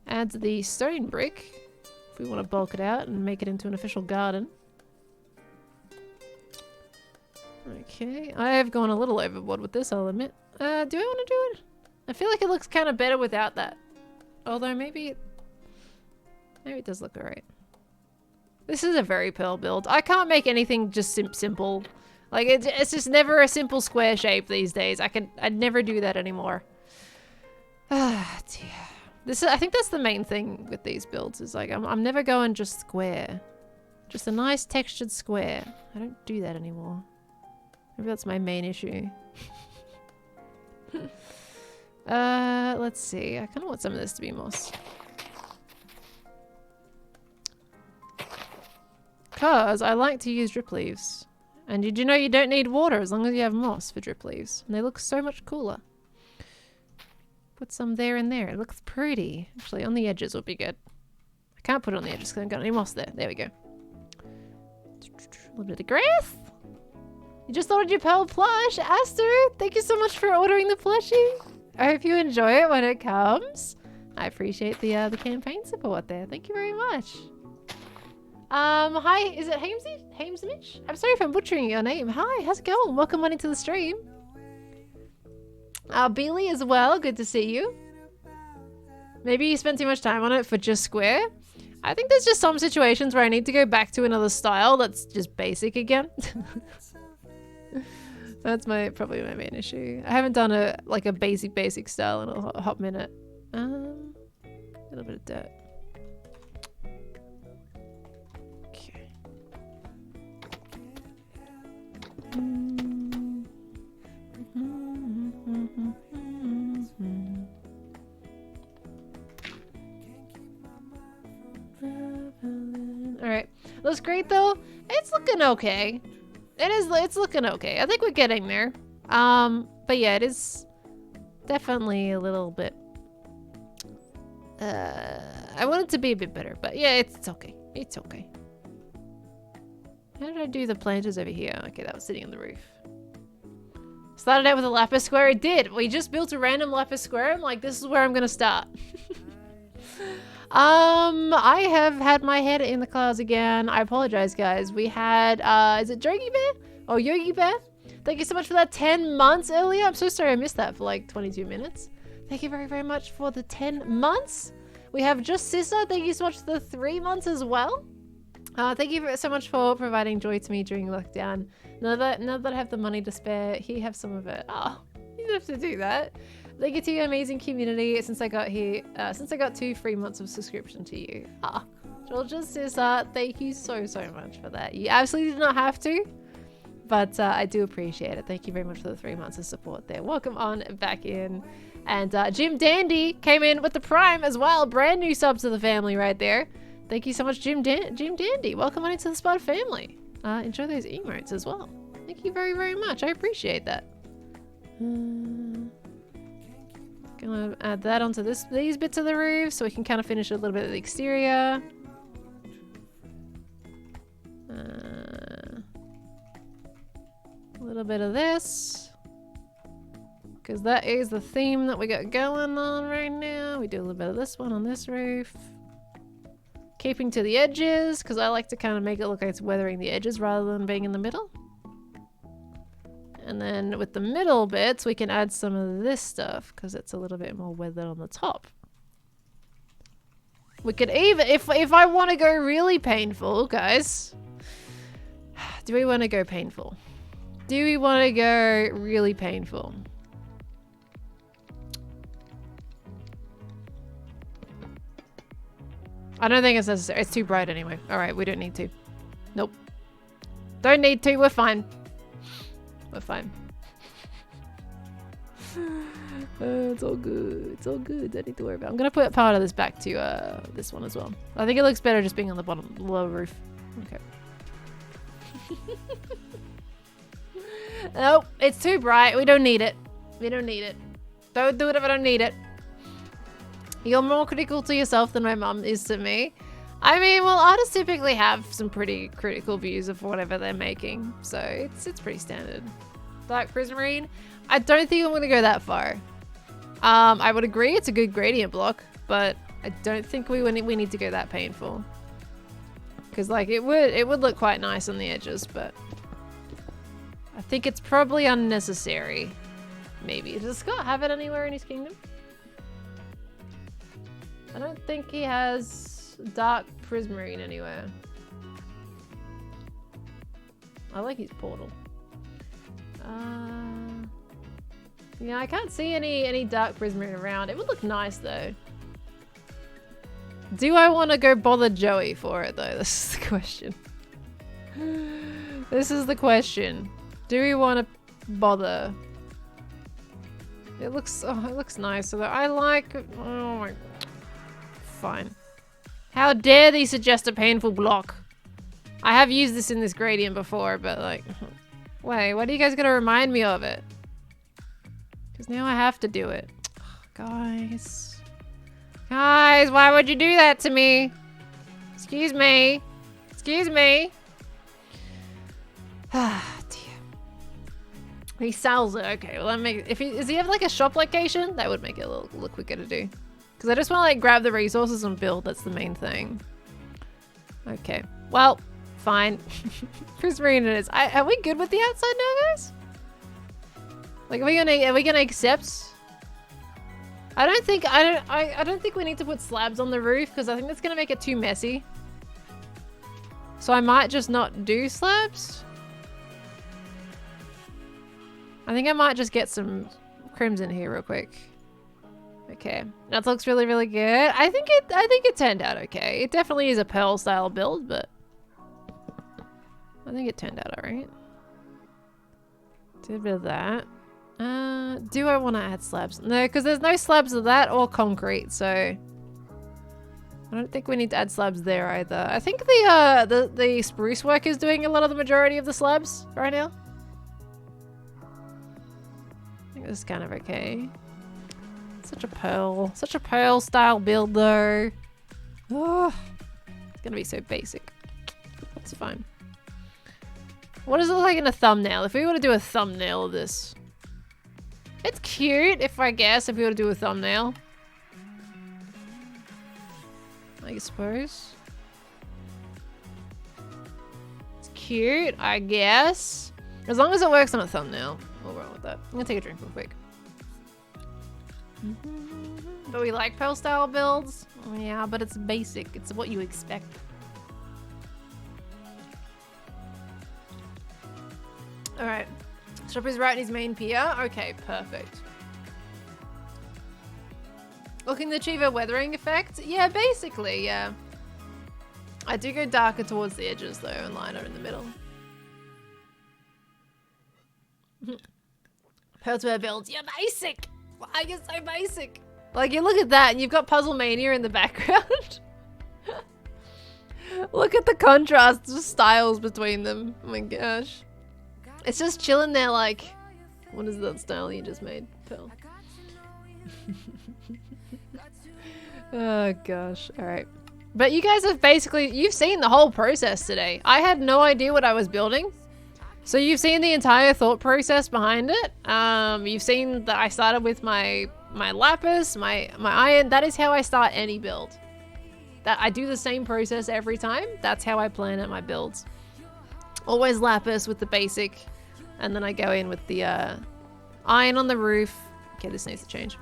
add the stone brick, if we want to bulk it out and make it into an official garden. Okay, I have gone a little overboard with this, I'll admit. Do I want to do it? I feel like it looks kind of better without that. Although maybe it does look alright. This is a very Pearl build. I can't make anything just simple. Like, it's just never a simple square shape these days. I'd never do that anymore. Ah, dear. I think that's the main thing with these builds, is like, I'm never going just square. Just a nice textured square. I don't do that anymore. Maybe that's my main issue. Let's see. I kind of want some of this to be moss. Because I like to use drip leaves. And did you know you don't need water as long as you have moss for drip leaves? And they look so much cooler. Put some there and there. It looks pretty. Actually, on the edges would be good. I can't put it on the edges because I haven't got any moss there. There we go. A little bit of grass. You just ordered your Pearl plush, Aster. Thank you so much for ordering the plushie. I hope you enjoy it when it comes. I appreciate the campaign support there. Thank you very much. Hi, is it Hamesmitch? I'm sorry if I'm butchering your name. Hi, how's it going? Welcome on into the stream. Beely as well, good to see you. Maybe you spent too much time on it for just square. I think there's just some situations where I need to go back to another style that's just basic again. That's probably my main issue. I haven't done a basic style in a hot minute. A little bit of dirt. Okay. Alright. Looks great though. It's looking okay. It's looking okay. I think we're getting there. But yeah, it is definitely a little bit I want it to be a bit better, but yeah, it's okay. It's okay. How did I do the planters over here? Okay, that was sitting on the roof. Started out with a lapis square. It did. We just built a random lapis square. I'm like, this is where I'm gonna start. I have had my head in the clouds again. I apologize, guys. We had, is it Yogi Bear? Oh, Yogi Bear? Thank you so much for that 10 months earlier. I'm so sorry I missed that for like 22 minutes. Thank you very, very much for the 10 months. We have Just Sissa. Thank you so much for the 3 months as well. Thank you so much for providing joy to me during lockdown. Now that I have the money to spare, here, have some of it. Oh, you don't have to do that. Thank you to your amazing community since I got here, since I got 2 free months of subscription to you. Georgia Sissa, thank you so, so much for that. You absolutely did not have to, but I do appreciate it. Thank you very much for the 3 months of support there. Welcome on back in. And Jim Dandy came in with the Prime as well. Brand new sub to the family right there. Thank you so much, Jim Dandy. Welcome on into the Spot family. Enjoy those emotes as well. Thank you very, very much. I appreciate that. Gonna add that onto these bits of the roof so we can kind of finish a little bit of the exterior. A little bit of this. Because that is the theme that we got going on right now. We do a little bit of this one on this roof. Keeping to the edges, because I like to kind of make it look like it's weathering the edges rather than being in the middle. And then with the middle bits, we can add some of this stuff, because it's a little bit more weathered on the top. We could even, if I want to go really painful, guys. Do we want to go painful? Do we want to go really painful? I don't think it's necessary. It's too bright anyway. Alright, we don't need to. Nope. Don't need to. We're fine. We're fine. It's all good. It's all good. Don't need to worry about it. I'm going to put part of this back to this one as well. I think it looks better just being on the bottom, lower roof. Okay. Nope. It's too bright. We don't need it. We don't need it. Don't do it if I don't need it. You're more critical to yourself than my mum is to me. I mean, well, artists typically have some pretty critical views of whatever they're making, so it's pretty standard. Dark Prismarine, I don't think I'm gonna go that far. I would agree it's a good gradient block, but I don't think we need to go that painful. Because like it would look quite nice on the edges, but I think it's probably unnecessary. Maybe. Does Scott have it anywhere in his kingdom? I don't think he has Dark Prismarine anywhere. I like his portal. Yeah, I can't see any Dark Prismarine around. It would look nice though. Do I want to go bother Joey for it though? This is the question. This is the question. Do we want to bother? It looks nice. So I like. Oh my. Fine. How dare they suggest a painful block? I have used this in this gradient before, but like, wait, what are you guys gonna remind me of it? Because now I have to do it. Guys, why would you do that to me? Excuse me. Excuse me. Ah, dear. He sells it. Okay, well, does he have like a shop location? That would make it look quicker to do. Because I just want to like grab the resources and build. That's the main thing. Okay. Well, fine. Prismarine it is. Are we good with the outside now, guys? Like, are we gonna accept? I don't think we need to put slabs on the roof because I think that's gonna make it too messy. So I might just not do slabs. I think I might just get some crimson here real quick. Okay, that looks really, really good. I think it turned out okay. It definitely is a pearl style build, but I think it turned out alright. Did a bit of that. Do I want to add slabs? No, because there's no slabs of that or concrete, so I don't think we need to add slabs there either. I think the spruce work is doing a lot of the majority of the slabs right now. I think this is kind of okay. Such a pearl style build though. Oh, gonna be so basic. It's fine. What does it look like in a thumbnail? If we were to do a thumbnail of this. It's cute, if I guess, if we were to do a thumbnail. I suppose. It's cute, I guess. As long as it works on a thumbnail, we'll roll with that. I'm gonna take a drink real quick. But we like Pearl style builds. Yeah, but it's basic. It's what you expect. Alright. Shopper's right in his main pier. Okay, perfect. Looking to achieve a weathering effect? Yeah, basically, yeah. I do go darker towards the edges though and lighter in the middle. Pearlsware builds. You're basic! Why are you so basic? Like, you look at that and you've got Puzzle Mania in the background. Look at the contrast of styles between them. Oh my gosh. It's just chilling there like... What is that style you just made, Pearl? Oh gosh, alright. But you guys have basically... You've seen the whole process today. I had no idea what I was building. So you've seen the entire thought process behind it. You've seen that I started with my lapis, my iron. That is how I start any build. That I do the same process every time. That's how I plan out my builds. Always lapis with the basic. And then I go in with the iron on the roof. Okay, this needs to change.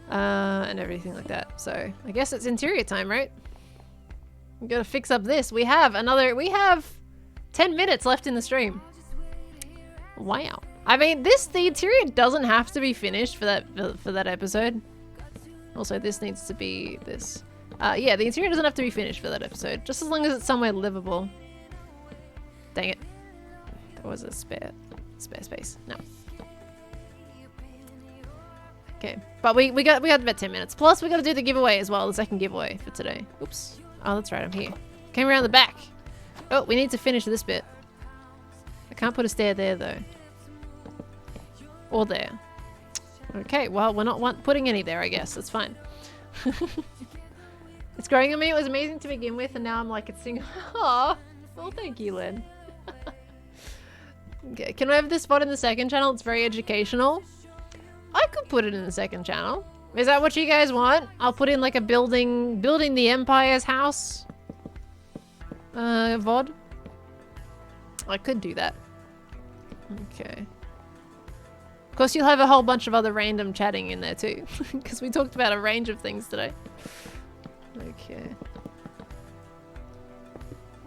And everything like that. So I guess it's interior time, right? We gotta fix up this. We have 10 minutes left in the stream. Wow. I mean, the interior doesn't have to be finished for that episode. Also, this needs to be this. Yeah, the interior doesn't have to be finished for that episode. Just as long as it's somewhere livable. Dang it. There was a spare space. No. Okay, but we got about 10 minutes. Plus, we got to do the giveaway as well, the second giveaway for today. Oops. Oh, that's right. I'm here. Came around the back. Oh, we need to finish this bit. I can't put a stair there though. Or there. Okay, well, we're not putting any there, I guess. That's fine. It's growing on me. It was amazing to begin with, and now I'm like, it's singing. Oh, well, thank you, Lynn. Okay, can I have this spot in the second channel? It's very educational. I could put it in the second channel. Is that what you guys want? I'll put in like a building the Empire's house. VOD. I could do that. Okay. Of course, you'll have a whole bunch of other random chatting in there too, because we talked about a range of things today. Okay.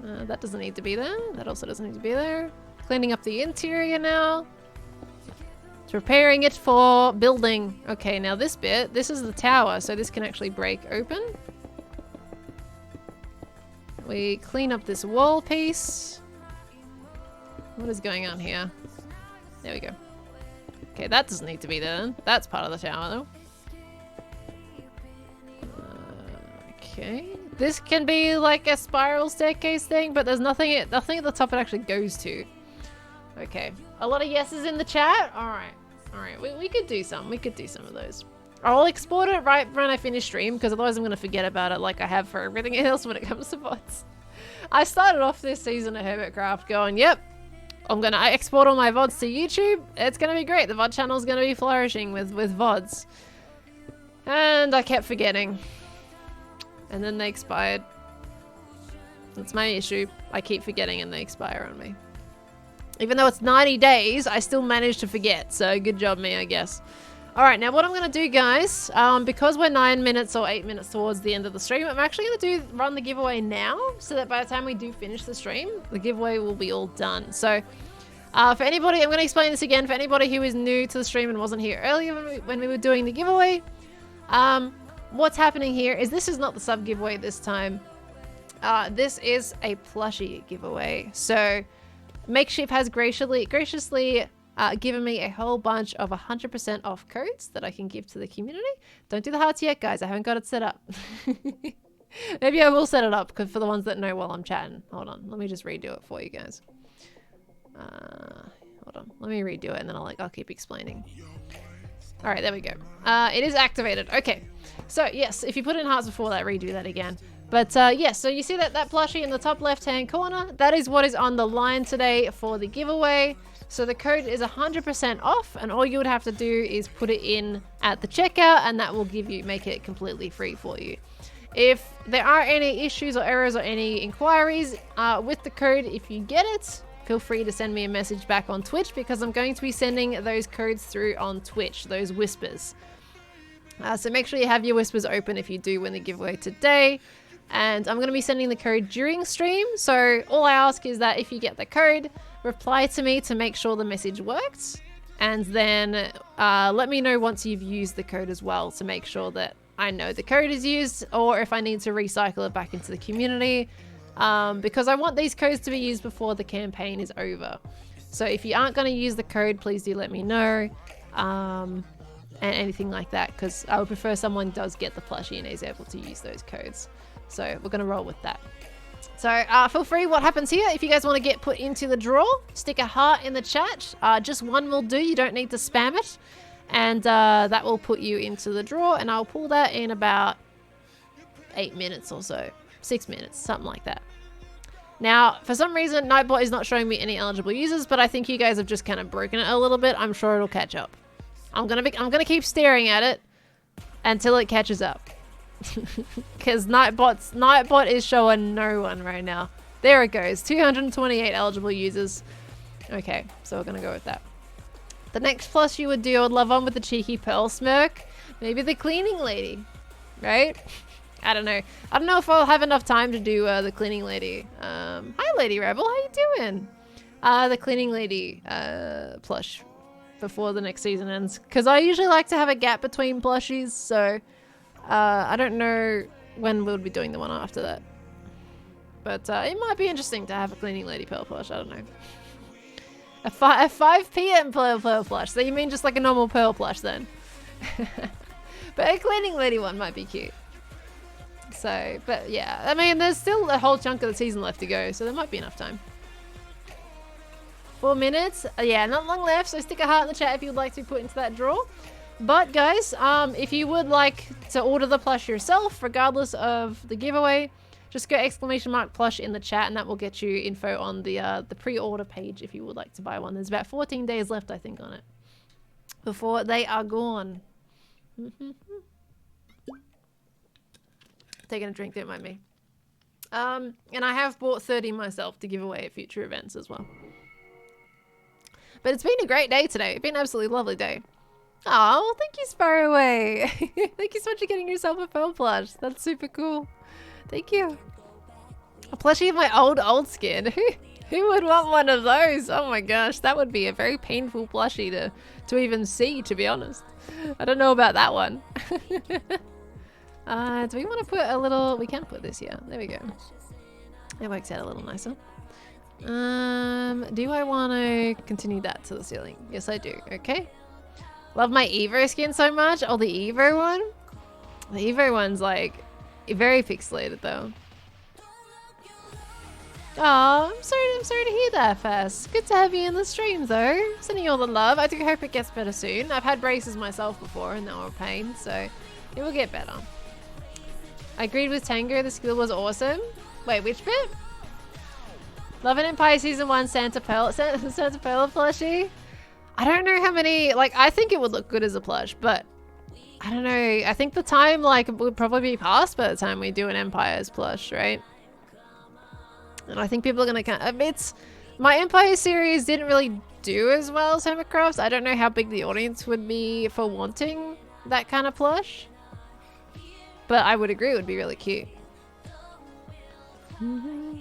That doesn't need to be there. That also doesn't need to be there. Cleaning up the interior now. Preparing it for building. Okay, now this bit, this is the tower, so this can actually break open. We clean up this wall piece. What is going on here? There we go. Okay, that doesn't need to be there then. That's part of the tower though. Okay. This can be like a spiral staircase thing, but there's nothing at the top it actually goes to. Okay. A lot of yeses in the chat? Alright. Alright, we could do some. We could do some of those. I'll export it right when I finish stream, because otherwise I'm going to forget about it like I have for everything else when it comes to VODs. I started off this season of Hermitcraft going, yep, I'm going to export all my VODs to YouTube. It's going to be great. The VOD channel is going to be flourishing with VODs. And I kept forgetting. And then they expired. That's my issue. I keep forgetting and they expire on me. Even though it's 90 days, I still managed to forget. So good job me, I guess. Alright, now what I'm going to do, guys, because we're 9 minutes or 8 minutes towards the end of the stream, I'm actually going to run the giveaway now, so that by the time we do finish the stream, the giveaway will be all done. So, for anybody, I'm going to explain this again, for anybody who is new to the stream and wasn't here earlier when we were doing the giveaway, what's happening here is this is not the sub giveaway this time. This is a plushie giveaway. So, Makeshift has graciously given me a whole bunch of 100% off codes that I can give to the community. Don't do the hearts yet, guys. I haven't got it set up. Maybe I will set it up for the ones that know while I'm chatting. Hold on. Let me just redo it for you guys. Hold on. Let me redo it and then I'll keep explaining. All right, there we go. It is activated. Okay. So yes, if you put in hearts before that, redo that again. But yeah, so you see that plushie in the top left-hand corner? That is what is on the line today for the giveaway. So the code is 100% off, and all you would have to do is put it in at the checkout, and that will make it completely free for you. If there are any issues or errors or any inquiries with the code, if you get it, feel free to send me a message back on Twitch, because I'm going to be sending those codes through on Twitch, those whispers. So make sure you have your whispers open if you do win the giveaway today. And I'm going to be sending the code during stream. So all I ask is that if you get the code, reply to me to make sure the message worked. And then let me know once you've used the code as well, to make sure that I know the code is used, or if I need to recycle it back into the community. Because I want these codes to be used before the campaign is over. So if you aren't going to use the code, please do let me know. And anything like that, because I would prefer someone does get the plushie and is able to use those codes. So we're going to roll with that. So feel free, what happens here, if you guys want to get put into the draw, stick a heart in the chat. Just one will do, you don't need to spam it. And that will put you into the draw, and I'll pull that in about 8 minutes or so. 6 minutes, something like that. Now, for some reason, Nightbot is not showing me any eligible users, but I think you guys have just kind of broken it a little bit. I'm sure it'll catch up. I'm gonna keep staring at it until it catches up. Because Nightbot is showing no one right now. There it goes, 228 eligible users. Okay, so we're gonna go with that. The next plush you would do, I would love on with the cheeky pearl smirk. Maybe the cleaning lady, right? I don't know. I don't know if I'll have enough time to do the cleaning lady. Hi, Lady Rebel. How you doing? The cleaning lady plush before the next season ends. Because I usually like to have a gap between plushies. So I don't know when we'll be doing the one after that. But it might be interesting to have a cleaning lady pearl plush. I don't know. A 5 p.m. pearl plush. So you mean just like a normal pearl plush then? But a cleaning lady one might be cute. So, but yeah, I mean, there's still a whole chunk of the season left to go, so there might be enough time. 4 minutes. Yeah, not long left, so stick a heart in the chat if you'd like to be put into that draw. But guys, if you would like to order the plush yourself, regardless of the giveaway, just go !plush in the chat, and that will get you info on the pre-order page if you would like to buy one. There's about 14 days left, I think, on it before they are gone. Taking a drink, don't mind me. And I have bought 30 myself to give away at future events as well. But it's been a great day today. It's been an absolutely lovely day. Oh, thank you, Sparroway. Thank you so much for getting yourself a pearl plush. That's super cool. Thank you. A plushie of my old skin. Who would want one of those? Oh my gosh, that would be a very painful plushie to even see, to be honest. I don't know about that one. Do we want to put a little... We can put this here. There we go. It works out a little nicer. Do I want to continue that to the ceiling? Yes, I do. Okay. Love my Evo skin so much. Oh, the Evo one? The Evo one's like very pixelated though. Oh, I'm sorry to hear that, Fast. Good to have you in the stream though. Sending you all the love. I do hope it gets better soon. I've had braces myself before and they were a pain, so it will get better. I agreed with Tango, the skill was awesome. Wait, which bit? Love and Empire Season 1 Santa Pearl plushie. I don't know how many, like, I think it would look good as a plush, but I don't know. I think the time, like, would probably be past by the time we do an Empire's plush, right? And I think people are going to my Empire series didn't really do as well as Hermitcraft. I don't know how big the audience would be for wanting that kind of plush. But I would agree it would be really cute.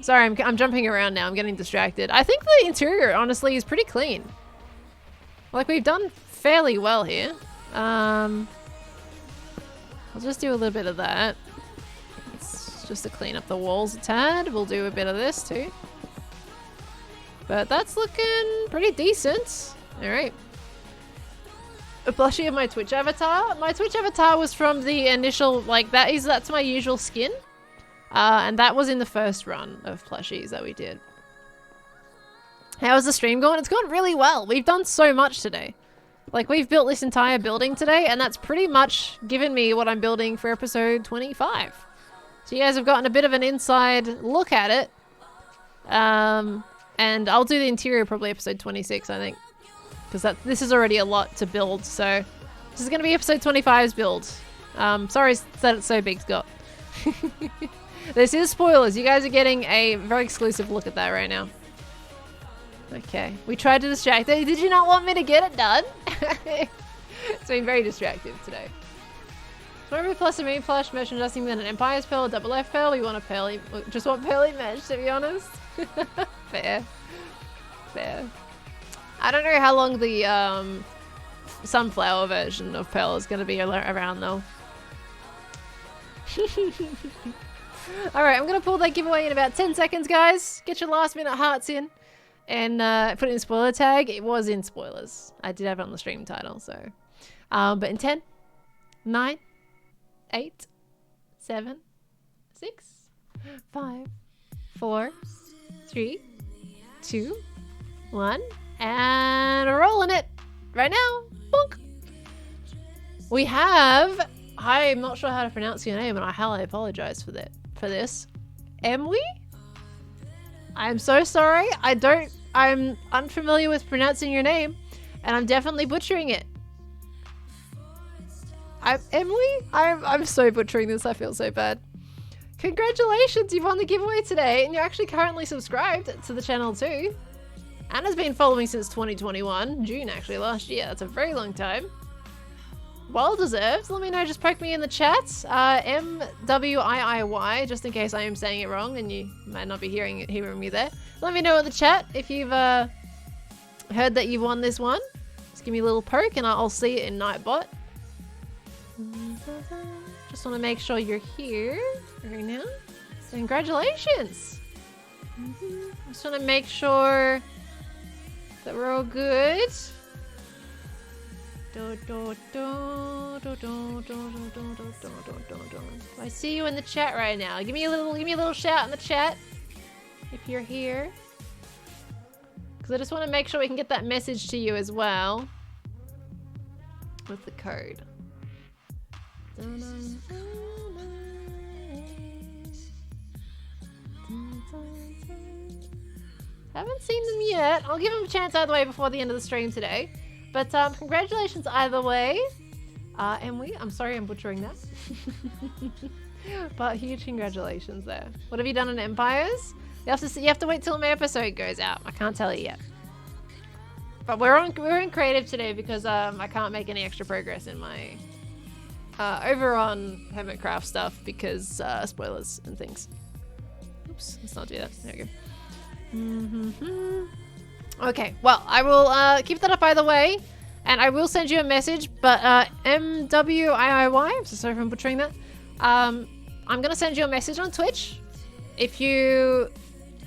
Sorry, I'm jumping around now. I'm getting distracted. I think the interior, honestly, is pretty clean. Like, we've done fairly well here. I'll just do a little bit of that. It's just to clean up the walls a tad. We'll do a bit of this too. But that's looking pretty decent. Alright. A plushie of my Twitch avatar. My Twitch avatar was from the initial, like, that's my usual skin. And that was in the first run of plushies that we did. How's the stream going? It's gone really well. We've done so much today. Like, we've built this entire building today, and that's pretty much given me what I'm building for episode 25. So you guys have gotten a bit of an inside look at it. And I'll do the interior probably episode 26, I think. Because this is already a lot to build, so... This is going to be episode 25's build. Sorry that it's so big, Scott. This is spoilers. You guys are getting a very exclusive look at that right now. Okay. We tried to distract it. Did you not want me to get it done? It's been very distractive today. So every plus a mini plush merchandising than an Empire's Pearl, a double F Pearl. We want a Pearly... Just want Pearly Mesh, to be honest. Fair. Fair. I don't know how long the sunflower version of Pearl is going to be around though. Alright, I'm going to pull that giveaway in about 10 seconds, guys. Get your last minute hearts in. And put it in spoiler tag. It was in spoilers. I did have it on the stream title, so. But in 10, 9, 8, 7, 6, 5, 4, 3, 2, 1, and rolling it right now. Bonk. We have, I'm not sure how to pronounce your name, and I apologize for this. Emily? I'm so sorry. I'm unfamiliar with pronouncing your name, and I'm definitely butchering it. I'm so butchering this. I feel so bad. Congratulations, you've won the giveaway today, and you're actually currently subscribed to the channel too. Anna's been following since 2021, June actually, last year. That's a very long time. Well deserved. Let me know, just poke me in the chat. MWIIY, just in case I am saying it wrong and you might not be hearing me there. Let me know in the chat if you've heard that you've won this one. Just give me a little poke and I'll see it in Nightbot. Just want to make sure you're here right now. So congratulations! Just want to make sure that we're all good. I see you in the chat right now. Give me a little shout in the chat if you're here. Because I just want to make sure we can get that message to you as well with the code. Haven't seen them yet. I'll give them a chance either way before the end of the stream today. But congratulations either way. And I'm sorry I'm butchering that. But huge congratulations there. What have you done in Empires? You have to wait till my episode goes out. I can't tell you yet. But we're in creative today because I can't make any extra progress in my over on Hermitcraft stuff because spoilers and things. Oops, let's not do that. There we go. Okay, well, I will keep that up either way, and I will send you a message, but MWIIY, I'm so sorry if I'm butchering that, I'm going to send you a message on Twitch. If you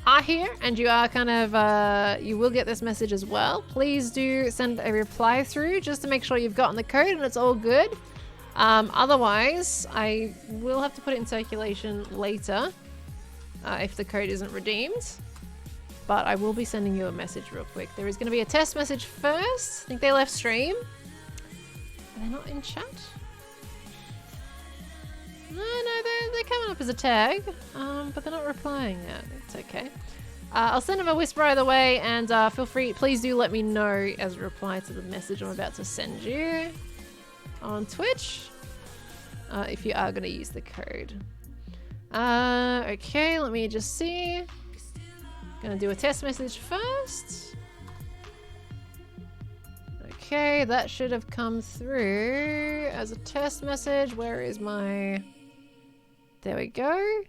are here and you are kind of, you will get this message as well, please do send a reply through just to make sure you've gotten the code and it's all good. Otherwise, I will have to put it in circulation later if the code isn't redeemed. But I will be sending you a message real quick. There is going to be a test message first. I think they left stream. Are they not in chat? No, they're coming up as a tag. But they're not replying yet. It's okay. I'll send them a whisper either way, and feel free, please do let me know as a reply to the message I'm about to send you on Twitch. If you are going to use the code. Okay, let me just see. Gonna do a test message first. Okay, that should have come through as a test message. Where is my... There we go.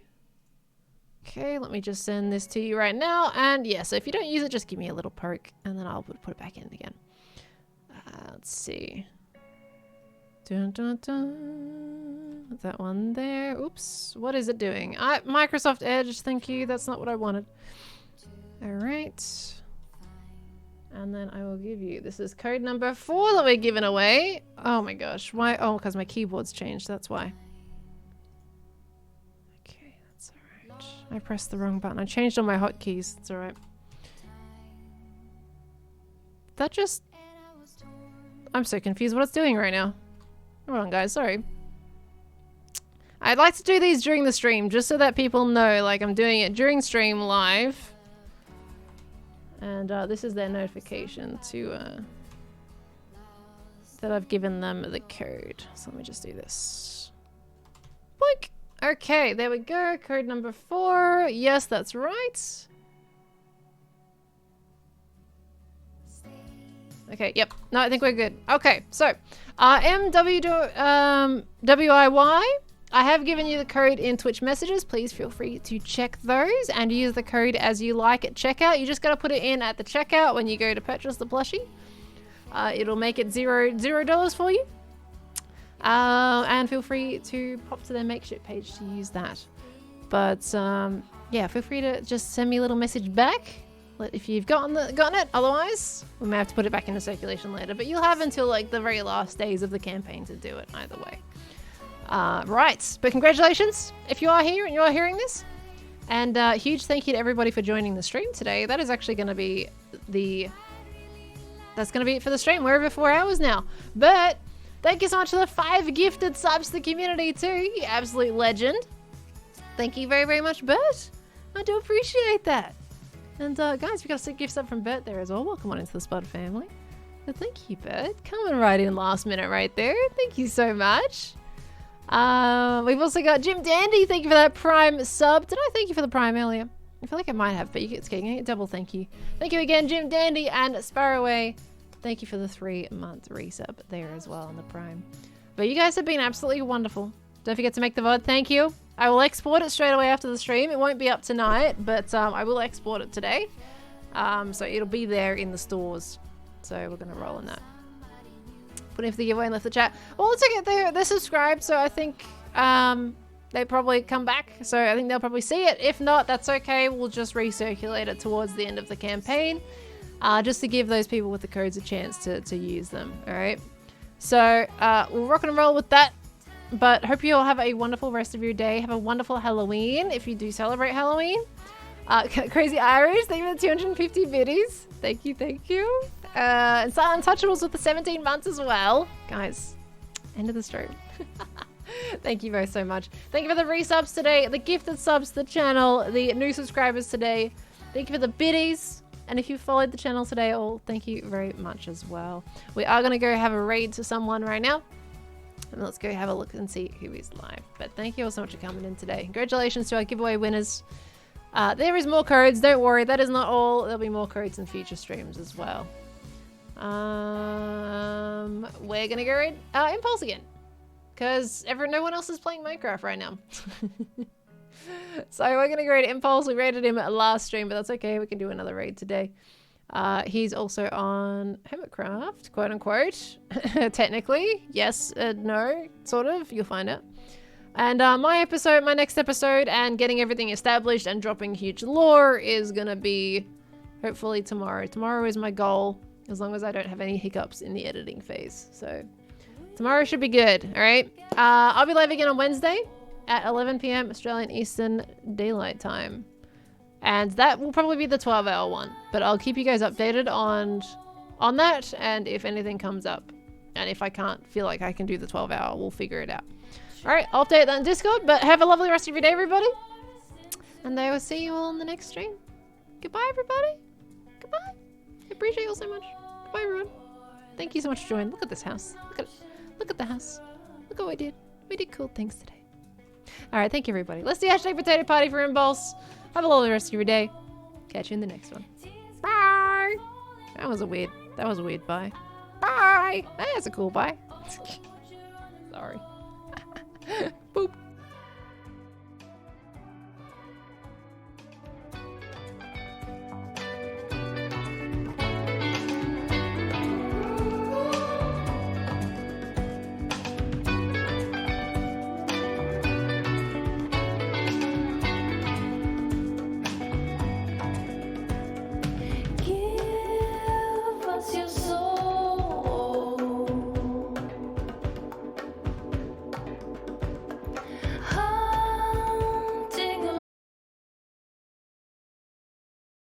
Okay, let me just send this to you right now. And yeah, so if you don't use it, just give me a little poke and then I'll put it back in again. Let's see. Dun, dun, dun. That one there. Oops. What is it doing? Microsoft Edge, thank you. That's not what I wanted. Alright. And then I will give you, this is code number 4 that we're giving away. Oh my gosh. Why? Oh, because my keyboard's changed. That's why. Okay, that's alright. I pressed the wrong button. I changed all my hotkeys. It's alright. That just... I'm so confused what it's doing right now. Hold on, guys. Sorry. I'd like to do these during the stream, just so that people know, like, I'm doing it during stream live. And this is their notification to that I've given them the code. So let me just do this. Boink. Okay, there we go. Code number 4. Yes, that's right. Okay, yep. No, I think we're good. Okay, so MWIY. I have given you the code in Twitch messages. Please feel free to check those and use the code as you like at checkout. You just got to put it in at the checkout when you go to purchase the plushie. It'll make it $0 for you. And feel free to pop to their makeshift page to use that. But yeah, feel free to just send me a little message back if you've gotten it. Otherwise, we may have to put it back into circulation later. But you'll have until like the very last days of the campaign to do it either way. Right, but congratulations if you are here and you are hearing this. And huge thank you to everybody for joining the stream today. That is actually going to be that's going to be it for the stream. We're over 4 hours now. But thank you so much for the 5 gifted subs to the community too. You absolute legend. Thank you very, very much, Bert. I do appreciate that. And guys, we got a gift sub from Bert there as well. Welcome on into the Spud family. But thank you, Bert. Coming right in last minute right there. Thank you so much. We've also got Jim Dandy. Thank you for that Prime sub. Did I thank you for the Prime earlier? I feel like I might have, but you get a double thank you. Thank you again, Jim Dandy and Sparrowway. Thank you for the 3-month resub there as well on the Prime. But you guys have been absolutely wonderful. Don't forget to make the VOD. Thank you. I will export it straight away after the stream. It won't be up tonight, but I will export it today. So it'll be there in the stores. So we're going to roll in that. Put in for the giveaway and left the chat. Well, let's get they're subscribed, so I think they probably come back. So I think they'll probably see it. If not, that's okay. We'll just recirculate it towards the end of the campaign, just to give those people with the codes a chance to use them. All right. So we'll rock and roll with that. But hope you all have a wonderful rest of your day. Have a wonderful Halloween if you do celebrate Halloween. Crazy Irish, thank you for the 250 biddies. Thank you, thank you. And Silent Untouchables with the 17 months as well. Guys, end of the stream. Thank you both so much. Thank you for the resubs today, the gifted subs to the channel, the new subscribers today. Thank you for the biddies. And if you followed the channel today, all thank you very much as well. We are going to go have a raid to someone right now. And let's go have a look and see who is live. But thank you all so much for coming in today. Congratulations to our giveaway winners. There is more codes. Don't worry. That is not all. There'll be more codes in future streams as well. We're going to go raid Impulse again. Because no one else is playing Minecraft right now. So we're going to go raid Impulse. We raided him at last stream, but that's okay. We can do another raid today. He's also on Hermitcraft, quote unquote. Technically, yes, no, sort of. You'll find out. And my next episode, and getting everything established and dropping huge lore is gonna be hopefully tomorrow. Tomorrow is my goal, as long as I don't have any hiccups in the editing phase. So tomorrow should be good. All right. I'll be live again on Wednesday at 11 p.m. Australian Eastern Daylight Time. And that will probably be the 12-hour one, but I'll keep you guys updated on that, and if anything comes up. And if I can't feel like I can do the 12-hour, we'll figure it out. All right, I'll update that in Discord, but have a lovely rest of your day, everybody. And I will see you all in the next stream. Goodbye, everybody. Goodbye. I appreciate you all so much. Goodbye, everyone. Thank you so much for joining. Look at this house. Look at it. Look at the house. Look what we did. We did cool things today. All right, thank you, everybody. Let's do hashtag potato party for Impulse. Have a lovely rest of your day. Catch you in the next one. Bye. That was a weird bye. Bye. That's a cool bye. Sorry.